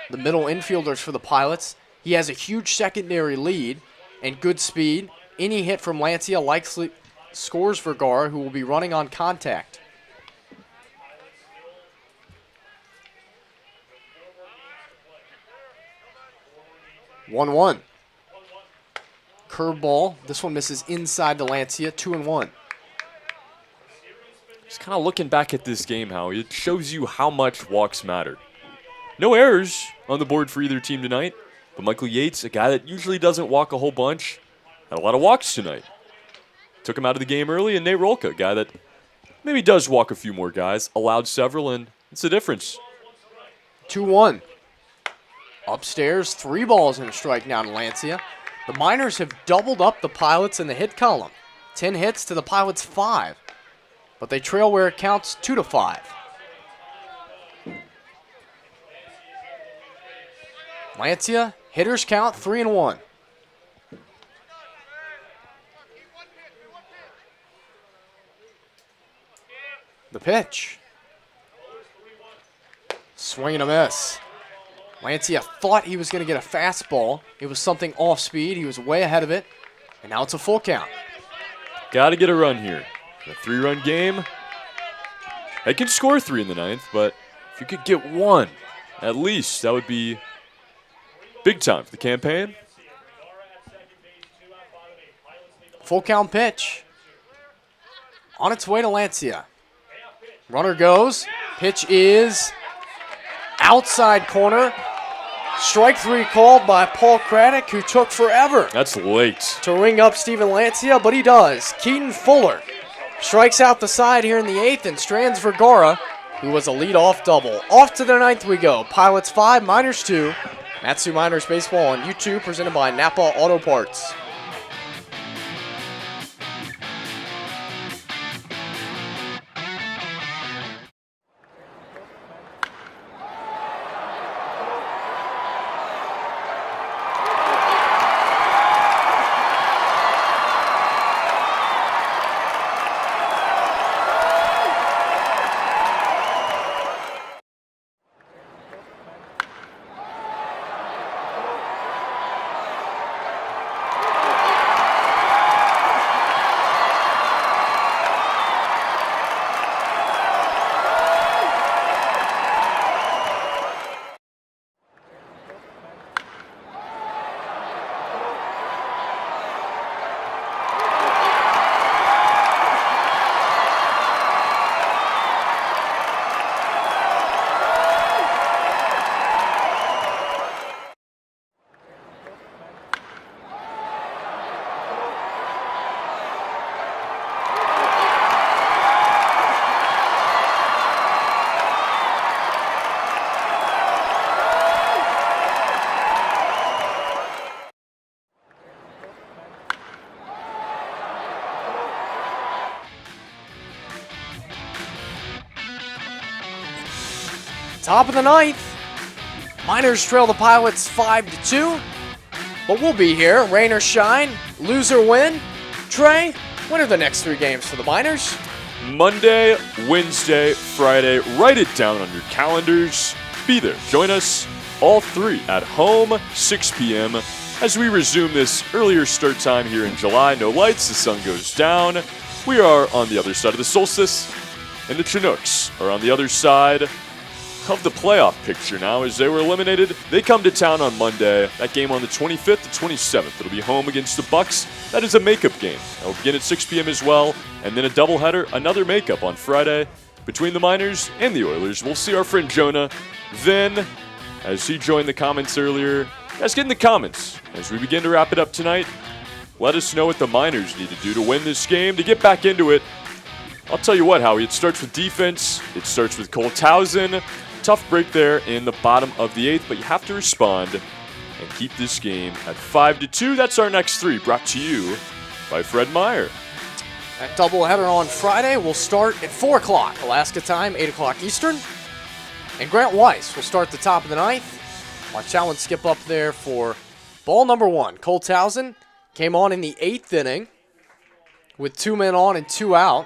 the middle infielders for the Pilots. He has a huge secondary lead and good speed. Any hit from Lancia likely scores Vergara, who will be running on contact. One. Curveball. This one misses inside to Lancia. 2-1. Just kind of looking back at this game, Howie, it shows you how much walks matter. No errors on the board for either team tonight, but Michael Yates, a guy that usually doesn't walk a whole bunch, had a lot of walks tonight. Took him out of the game early, and Nate Rolka, a guy that maybe does walk a few more guys, allowed several, and it's the difference. 2-1. Upstairs, 3 balls and a strike now to Lancia. The Miners have doubled up the Pilots in the hit column. 10 hits to the Pilots' 5. But they trail where it counts 2-5. Lancia, hitters count 3-1. The pitch. Swing and a miss. Lancia thought he was going to get a fastball. It was something off speed. He was way ahead of it. And now it's a full count. Got to get a run here. A 3-run game. They can score 3 in the 9th, but if you could get 1, at least, that would be big time for the campaign. Full count pitch. On its way to Lancia. Runner goes. Pitch is outside corner. Strike 3 called by Paul Craddock, who took forever. That's late. To ring up Steven Lancia, but he does. Keaton Fuller strikes out the side here in the 8th and strands Vergara, who was a leadoff double. Off to the 9th we go. Pilots 5, Miners 2. Matsu Miners Baseball on YouTube, presented by Napa Auto Parts. Top of the 9th. Miners trail the Pilots 5-2. But we'll be here, rain or shine, lose or win. Trey, what are the next 3 games for the Miners? Monday, Wednesday, Friday. Write it down on your calendars. Be there. Join us all 3 at home, 6 p.m. as we resume this earlier start time here in July. No lights, the sun goes down. We are on the other side of the solstice, and the Chinooks are on the other side of the playoff picture now as they were eliminated. They come to town on Monday. That game on the 25th to 27th. It'll be home against the Bucks. That is a makeup game. That will begin at 6 p.m. as well. And then a doubleheader, another makeup on Friday between the Miners and the Oilers. We'll see our friend Jonah then as he joined the comments earlier. Guys, get in the comments as we begin to wrap it up tonight. Let us know what the Miners need to do to win this game, to get back into it. I'll tell you what, Howie, it starts with defense. It starts with Cole Towson. Tough break there in the bottom of the 8th, but you have to respond and keep this game at 5-2. That's our next 3, brought to you by Fred Meyer. That doubleheader on Friday will start at 4 o'clock Alaska time, 8 o'clock Eastern. And Grant Weiss will start the top of the 9th. Watch Allen skip up there for ball number 1. Cole Towson came on in the 8th inning with 2 men on and 2 out.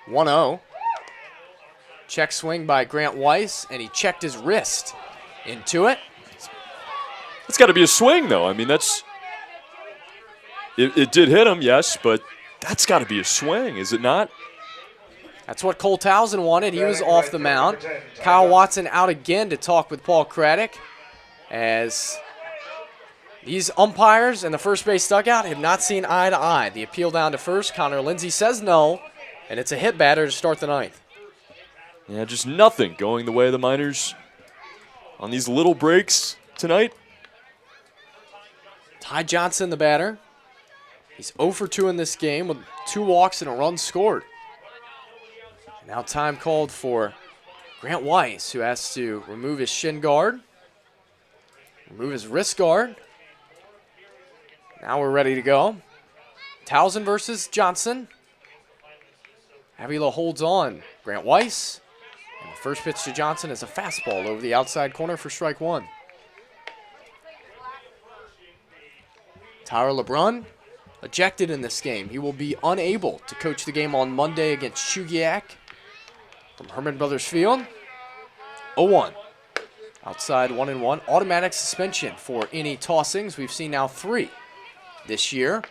1-0. Check swing by Grant Weiss, and he checked his wrist into it. It's got to be a swing, though. I mean, that's... It did hit him, yes, but that's got to be a swing, is it not? That's what Cole Towson wanted. He was off the mound. Kyle Watson out again to talk with Paul Craddock as these umpires in the first base dugout have not seen eye to eye. The appeal down to first. Connor Lindsay says no, and it's a hit batter to start the 9th. Yeah, just nothing going the way of the Miners on these little breaks tonight. Ty Johnson, the batter. He's 0 for 2 in this game with 2 walks and a run scored. Now time called for Grant Weiss, who has to remove his shin guard, remove his wrist guard. Now we're ready to go. Towson versus Johnson. Avila holds on. Grant Weiss. And the first pitch to Johnson is a fastball over the outside corner for strike 1. Tyler LeBrun ejected in this game. He will be unable to coach the game on Monday against Chugiak from Herman Brothers Field. 0-1. Outside 1-1. Automatic suspension for any tossings. We've seen now 3 this year.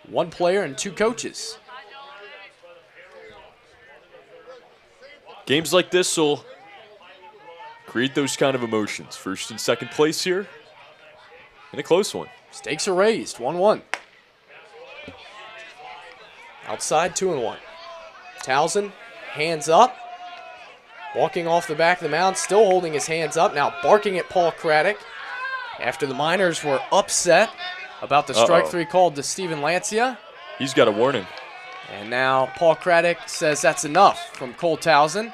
1 player and 2 coaches. Games like this will create those kind of emotions. First and second place here in a close one. Stakes are raised. 1-1. Outside 2-1. Towson, hands up. Walking off the back of the mound, still holding his hands up. Now barking at Paul Craddock after the Miners were upset about the strike 3 called to Steven Lancia. He's got a warning. And now Paul Craddock says that's enough from Cole Towson.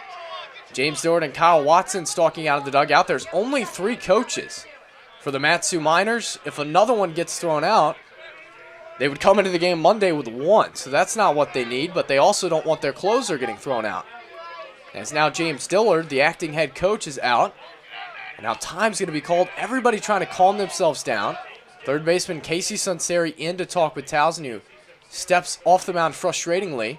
James Dillard and Kyle Watson stalking out of the dugout. There's only 3 coaches for the Mat-Su Miners. If another one gets thrown out, they would come into the game Monday with 1. So that's not what they need, but they also don't want their closer getting thrown out. As now James Dillard, the acting head coach, is out. And now time's going to be called. Everybody trying to calm themselves down. Third baseman Casey Sunseri in to talk with Towson, who steps off the mound frustratingly.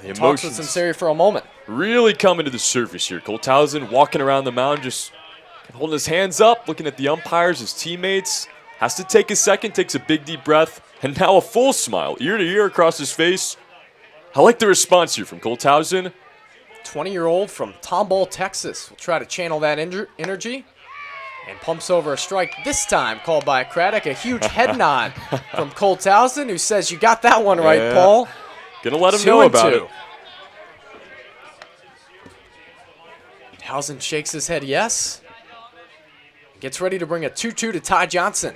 The talks with Sunseri for a moment. Really coming to the surface here. Cole Towson walking around the mound, just holding his hands up, looking at the umpires, his teammates. Has to take a second, takes a big deep breath, and now a full smile, ear to ear across his face. I like the response here from Cole Towson. 20-year-old from Tomball, Texas will try to channel that energy and pumps over a strike, this time called by Craddock. A huge head nod from Cole Towson, who says, you got that one right, Paul. Gonna let him know about it. Towson shakes his head yes. Gets ready to bring a 2-2 to Ty Johnson.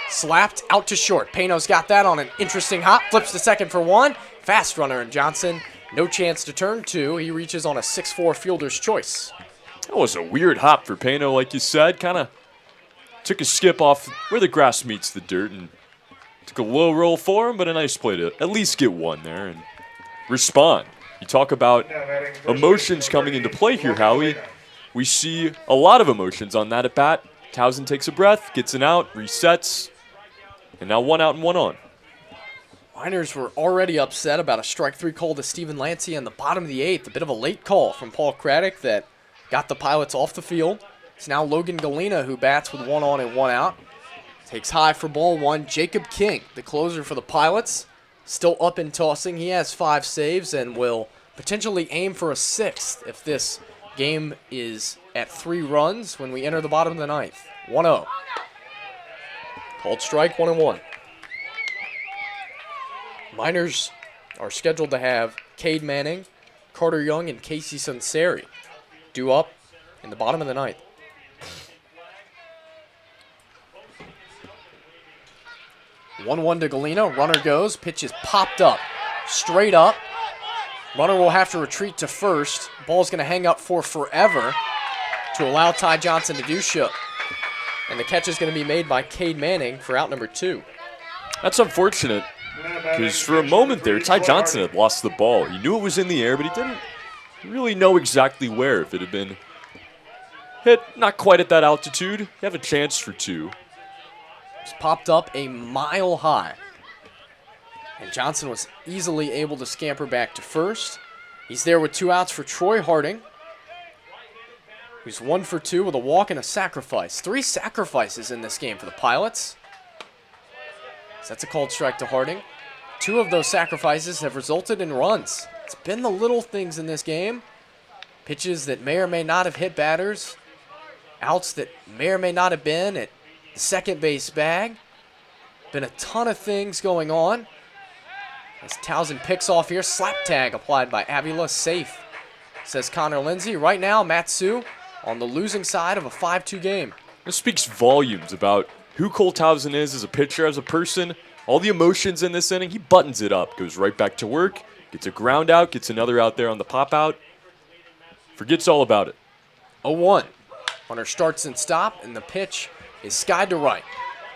Slapped out to short. Pano's got that on an interesting hop. Flips to second for 1. Fast runner in Johnson. No chance to turn 2. He reaches on a 6-4 fielder's choice. That was a weird hop for Pano, like you said. Kind of took a skip off where the grass meets the dirt and took a low roll for him, but a nice play to at least get 1 there and respond. You talk about emotions coming into play here, Howie. We see a lot of emotions on that at bat. Towson takes a breath, gets an out, resets, And now 1 out and 1 on. Miners were already upset about a strike 3 call to Steven Lancey in the bottom of the 8th. A bit of a late call from Paul Craddock that got the Pilots off the field. It's now Logan Galena who bats with 1 on and 1 out. Takes high for ball 1. Jacob King, the closer for the Pilots, still up and tossing. He has 5 saves and will potentially aim for a 6th if this game is at 3 runs when we enter the bottom of the 9th. 1-0. Called strike, 1-1. Miners are scheduled to have Cade Manning, Carter Young, and Casey Sunseri due up in the bottom of the 9th. 1-1 to Galena. Runner goes. Pitch is popped up. Straight up. Runner will have to retreat to first. Ball's going to hang up for forever to allow Ty Johnson to do so. And the catch is going to be made by Cade Manning for out number 2. That's unfortunate. Because for a moment there, Ty Johnson had lost the ball. He knew it was in the air, but he didn't really know exactly where. If it had been hit not quite at that altitude, you have a chance for 2. It's popped up a mile high. And Johnson was easily able to scamper back to first. He's there with 2 outs for Troy Harding, who's 1 for 2 with a walk and a sacrifice. 3 sacrifices in this game for the Pilots. So that's a called strike to Harding. 2 of those sacrifices have resulted in runs. It's been the little things in this game. Pitches that may or may not have hit batters. Outs that may or may not have been at the second base bag. Been a ton of things going on. As Townsend picks off here, slap tag applied by Avila, safe, says Connor Lindsay. Right now, Matsu on the losing side of a 5-2 game. This speaks volumes about who Cole Townsend is as a pitcher, as a person. All the emotions in this inning, he buttons it up, goes right back to work, gets a ground out, gets another out there on the pop out, forgets all about it. 0-1. Runner starts and stop, and the pitch is skied to right,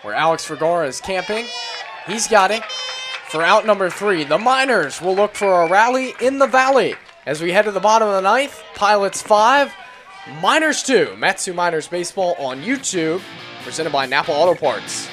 where Alex Vergara is camping. He's got it for out number 3. The Miners will look for a rally in the Valley as we head to the bottom of the 9th. Pilots 5, Miners 2. Matsu Miners Baseball on YouTube, presented by Napa Auto Parts.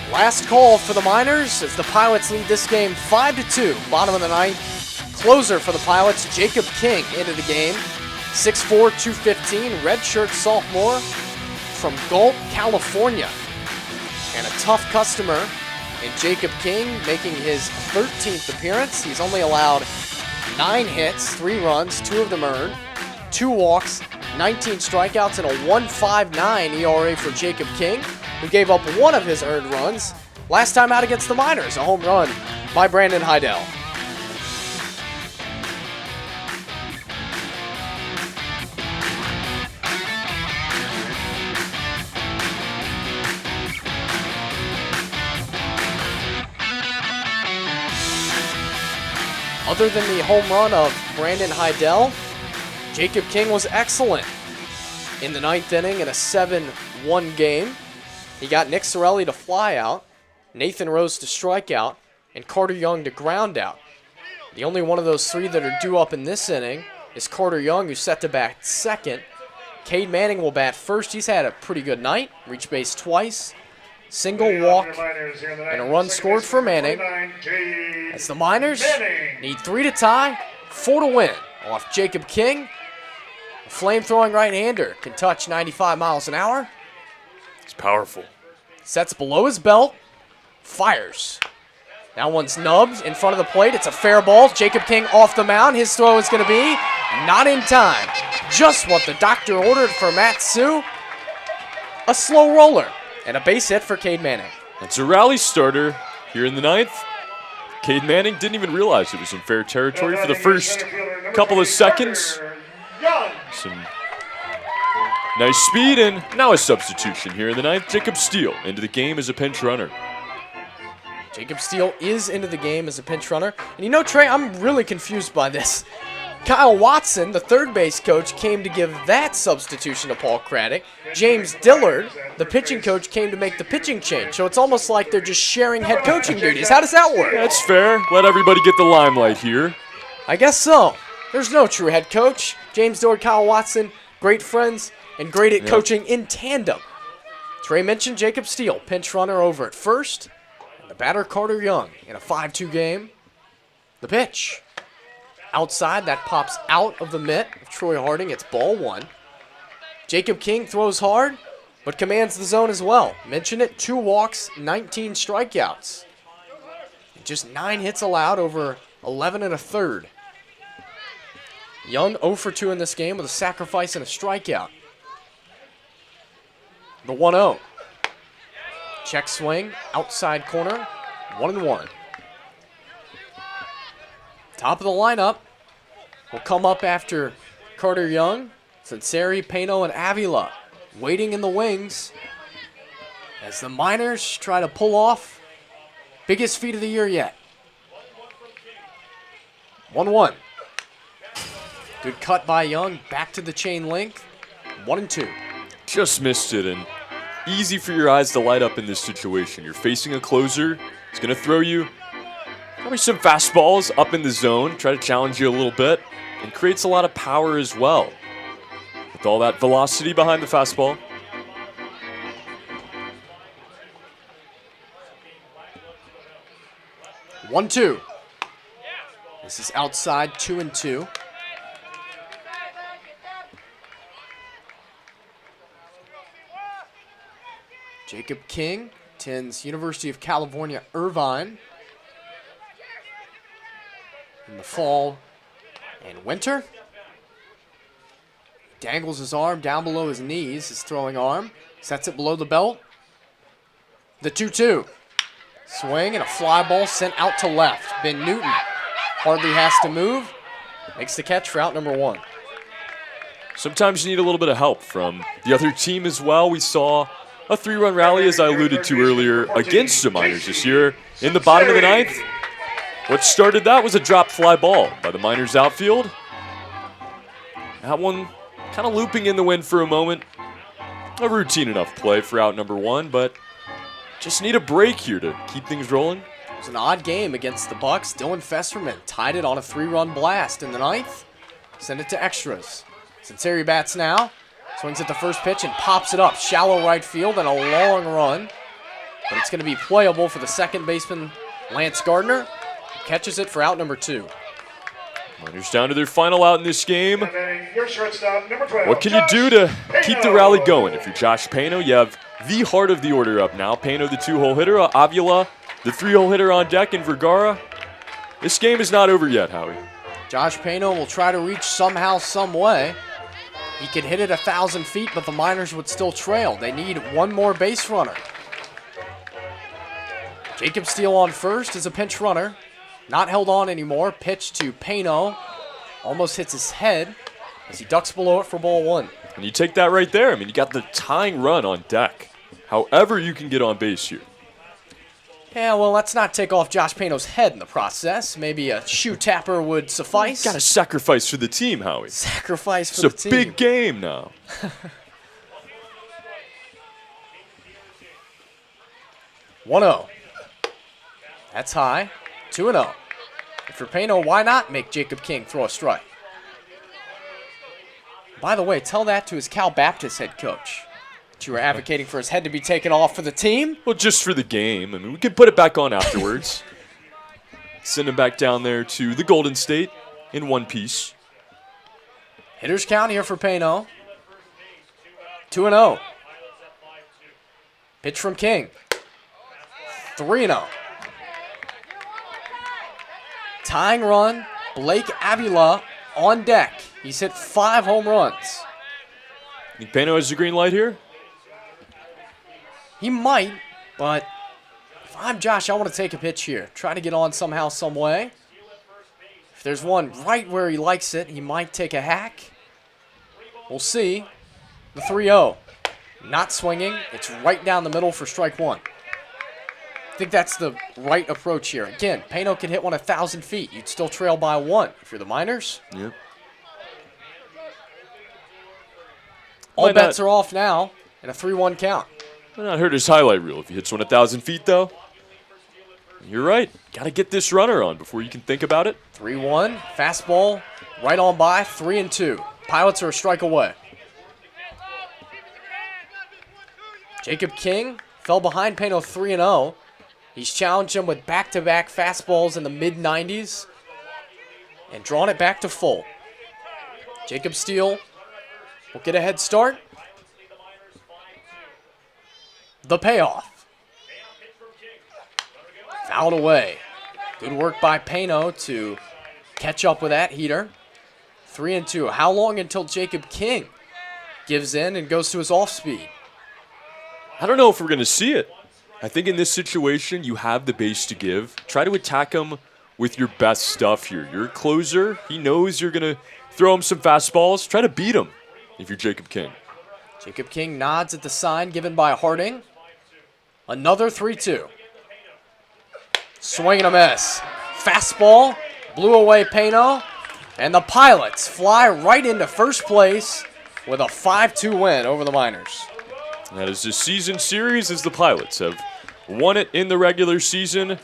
Last call for the Miners as the Pilots lead this game 5-2. Bottom of the 9th. Closer for the Pilots, Jacob King into the game. 6'4", 215, redshirt sophomore from Gulf, California. And a tough customer in Jacob King, making his 13th appearance. He's only allowed 9 hits, 3 runs, 2 of them earned, 2 walks, 19 strikeouts, and a 1.59 ERA for Jacob King. who gave up one of his earned runs last time out against the Miners, a home run by Brandon Heidel. Other than the home run of Brandon Heidel, Jacob King was excellent in the 9th inning in a 7-1 game. He got Nick Sorelli to fly out, Nathan Rose to strike out, and Carter Young to ground out. The only one of those three that are due up in this inning is Carter Young, who's set to bat second. Cade Manning will bat first. He's had a pretty good night, reached base twice. Single walk and a run scored for Manning as the Miners need 3 to tie, 4 to win off Jacob King. A flame-throwing right-hander can touch 95 miles an hour. It's powerful. Sets below his belt, fires. That one's nubbed in front of the plate. It's a fair ball. Jacob King off the mound. His throw is going to be not in time. Just what the doctor ordered for Matsu. A slow roller. And a base hit for Cade Manning. That's a rally starter here in the 9th. Cade Manning didn't even realize it was in fair territory for the first couple of seconds. Some nice speed, and now a substitution here in the 9th. Jacob Steele into the game as a pinch runner. Jacob Steele is into the game as a pinch runner. And you know, Trey, I'm really confused by this. Kyle Watson, the third base coach, came to give that substitution to Paul Craddock. James Dillard, the pitching coach, came to make the pitching change. So it's almost like they're just sharing head coaching duties. How does that work? That's fair. Let everybody get the limelight here. I guess so. There's no true head coach. James Dillard, Kyle Watson, great friends and great at coaching in tandem. Trey mentioned Jacob Steele, pinch runner over at first. And the batter Carter Young in a 5-2 game. The pitch. Outside, that pops out of the mitt of Troy Harding. It's ball 1. Jacob King throws hard, but commands the zone as well. Mentioned it, 2 walks, 19 strikeouts. And just 9 hits allowed over 11 1/3. Young 0 for 2 in this game with a sacrifice and a strikeout. The 1-0. Check swing, outside corner, 1-1. Top of the lineup will come up after Carter Young, Sanseri, Pano, and Avila waiting in the wings as the Miners try to pull off biggest feat of the year yet. 1-1. Good cut by Young, back to the chain link, 1-2. Just missed it, and easy for your eyes to light up in this situation. You're facing a closer. He's going to throw you probably some fastballs up in the zone, try to challenge you a little bit, and creates a lot of power as well. With all that velocity behind the fastball. One, 2. This is outside, 2-2. Jacob King attends University of California, Irvine. In the fall and winter. Dangles his arm down below his knees, his throwing arm. Sets it below the belt. The 2-2. Swing and a fly ball sent out to left. Ben Newton hardly has to move. Makes the catch for out number 1. Sometimes you need a little bit of help from the other team as well. We saw a 3-run rally, as I alluded to earlier, against the Miners this year in the bottom of the 9th. What started that was a drop fly ball by the Miners outfield. That one kind of looping in the wind for a moment. A routine enough play for out number 1, but just need a break here to keep things rolling. It was an odd game against the Bucks. Dylan Festerman tied it on a 3-run blast in the 9th. Send it to extras. Sanseri bats now. Swings at the first pitch and pops it up. Shallow right field and a long run. But it's going to be playable for the second baseman, Lance Gardner. Catches it for out number 2. Miners down to their final out in this game. Your shortstop, number 12, What can you do to keep the rally going? If you're Josh Pano, you have the heart of the order up now. Pano, the 2-hole hitter. Avila, the 3-hole hitter on deck. And Vergara. This game is not over yet, Howie. Josh Pano will try to reach somehow, some way. He could hit it 1,000 feet, but the Miners would still trail. They need one more base runner. Jacob Steele on first is a pinch runner. Not held on anymore. Pitch to Pano. Almost hits his head as he ducks below it for ball one. And you take that right there. I mean, you got the tying run on deck. However you can get on base here. Yeah, well, let's not take off Josh Pano's head in the process. Maybe a shoe tapper would suffice. Got to sacrifice for the team, Howie. Sacrifice for the team. It's a big game now. 1-0. That's high. 2-0. For Pano, why not make Jacob King throw a strike? By the way, tell that to his Cal Baptist head coach. That you were advocating for his head to be taken off for the team. Well, just for the game. I mean, we could put it back on afterwards. Send him back down there to the Golden State in one piece. Hitters count here for Pano. 2-0. Pitch from King. 3-0. Tying run, Blake Avila on deck. He's hit 5 home runs. Think Pano has the green light here? He might, but if I'm Josh, I want to take a pitch here. Try to get on somehow, some way. If there's one right where he likes it, he might take a hack. We'll see. The 3-0. Not swinging. It's right down the middle for strike one. I think that's the right approach here. Again, Pano can hit one 1,000 feet. You'd still trail by 1 if you're the Miners. Yep. All bets are off now and a 3-1 count. Might not hurt his highlight reel if he hits one 1,000 feet, though. You're right. Got to get this runner on before you can think about it. 3-1. Fastball right on by. 3-2. Pilots are a strike away. Jacob King fell behind Pano 3-0. He's challenged him with back-to-back fastballs in the mid-90s and drawn it back to full. Jacob Steele will get a head start. The payoff. Fouled away. Good work by Pano to catch up with that heater. 3-2. How long until Jacob King gives in and goes to his off-speed? I don't know if we're going to see it. I think in this situation, you have the base to give. Try to attack him with your best stuff here. You're a closer. He knows you're going to throw him some fastballs. Try to beat him if you're Jacob King. Jacob King nods at the sign given by Harding. Another 3-2. Swing and a miss. Fastball blew away Pano. And the Pilots fly right into first place with a 5-2 win over the Miners. That is the season series as the Pilots have won it in the regular season.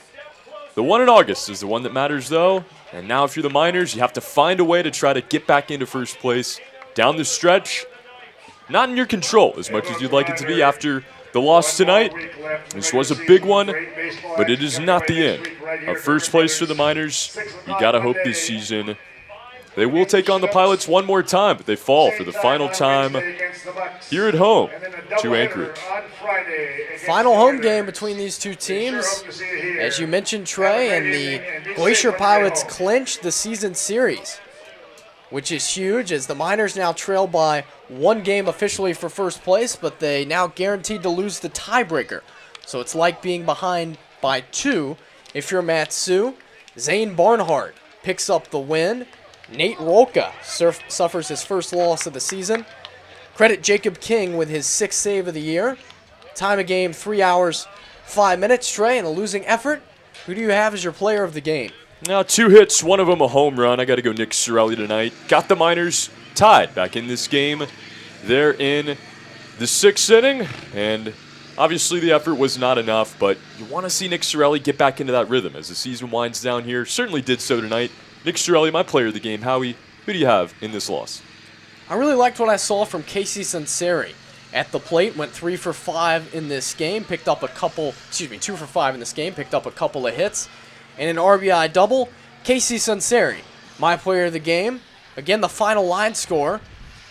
The one in August is the one that matters, though. And now if you're the Miners, you have to find a way to try to get back into first place down the stretch. Not in your control as much as you'd like it to be after the loss tonight. This was a big one, but it is not the end of first place for the Miners. You got to hope this season they will take on the Pilots one more time, but they fall for the final time here at home to Anchorage. Final home game between these two teams. As you mentioned, Trey, and the Glacier Pilots clinched the season series, which is huge as the Miners now trail by 1 game officially for first place, but they now guaranteed to lose the tiebreaker. So it's like being behind by 2 if you're Matsu. Zane Barnhart picks up the win. Nate Rolka suffers his first loss of the season. Credit Jacob King with his 6th save of the year. Time of game 3 hours, 5 minutes. Trey, in a losing effort, who do you have as your player of the game? Now 2 hits, one of them a home run. I got to go Nick Sorelli tonight. Got the Miners tied back in this game. They're in the 6th inning, and obviously the effort was not enough, but you want to see Nick Sorelli get back into that rhythm as the season winds down here. Certainly did so tonight. Nick Sorelli, my player of the game. Howie, who do you have in this loss? I really liked what I saw from Casey Sunseri. At the plate, went 3 for 5 in this game, 2 for 5 in this game, picked up a couple of hits, and an RBI double. Casey Sunseri, my player of the game. Again, the final line score.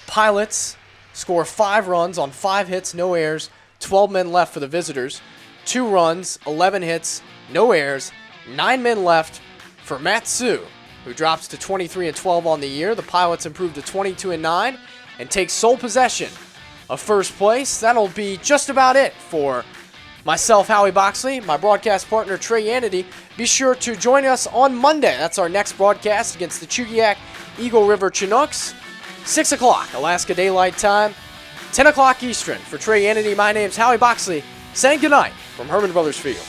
Pilots score 5 runs on 5 hits, no errors, 12 men left for the visitors. 2 runs, 11 hits, no errors, 9 men left for Matsu. who drops to 23-12 on the year. The Pilots improve to 22-9 and take sole possession of first place. That'll be just about it for myself, Howie Boxley, my broadcast partner, Trey Yanity. Be sure to join us on Monday. That's our next broadcast against the Chugiak Eagle River Chinooks. 6 o'clock, Alaska Daylight Time, 10 o'clock Eastern. For Trey Yanity, my name's Howie Boxley, saying goodnight from Herman Brothers Field.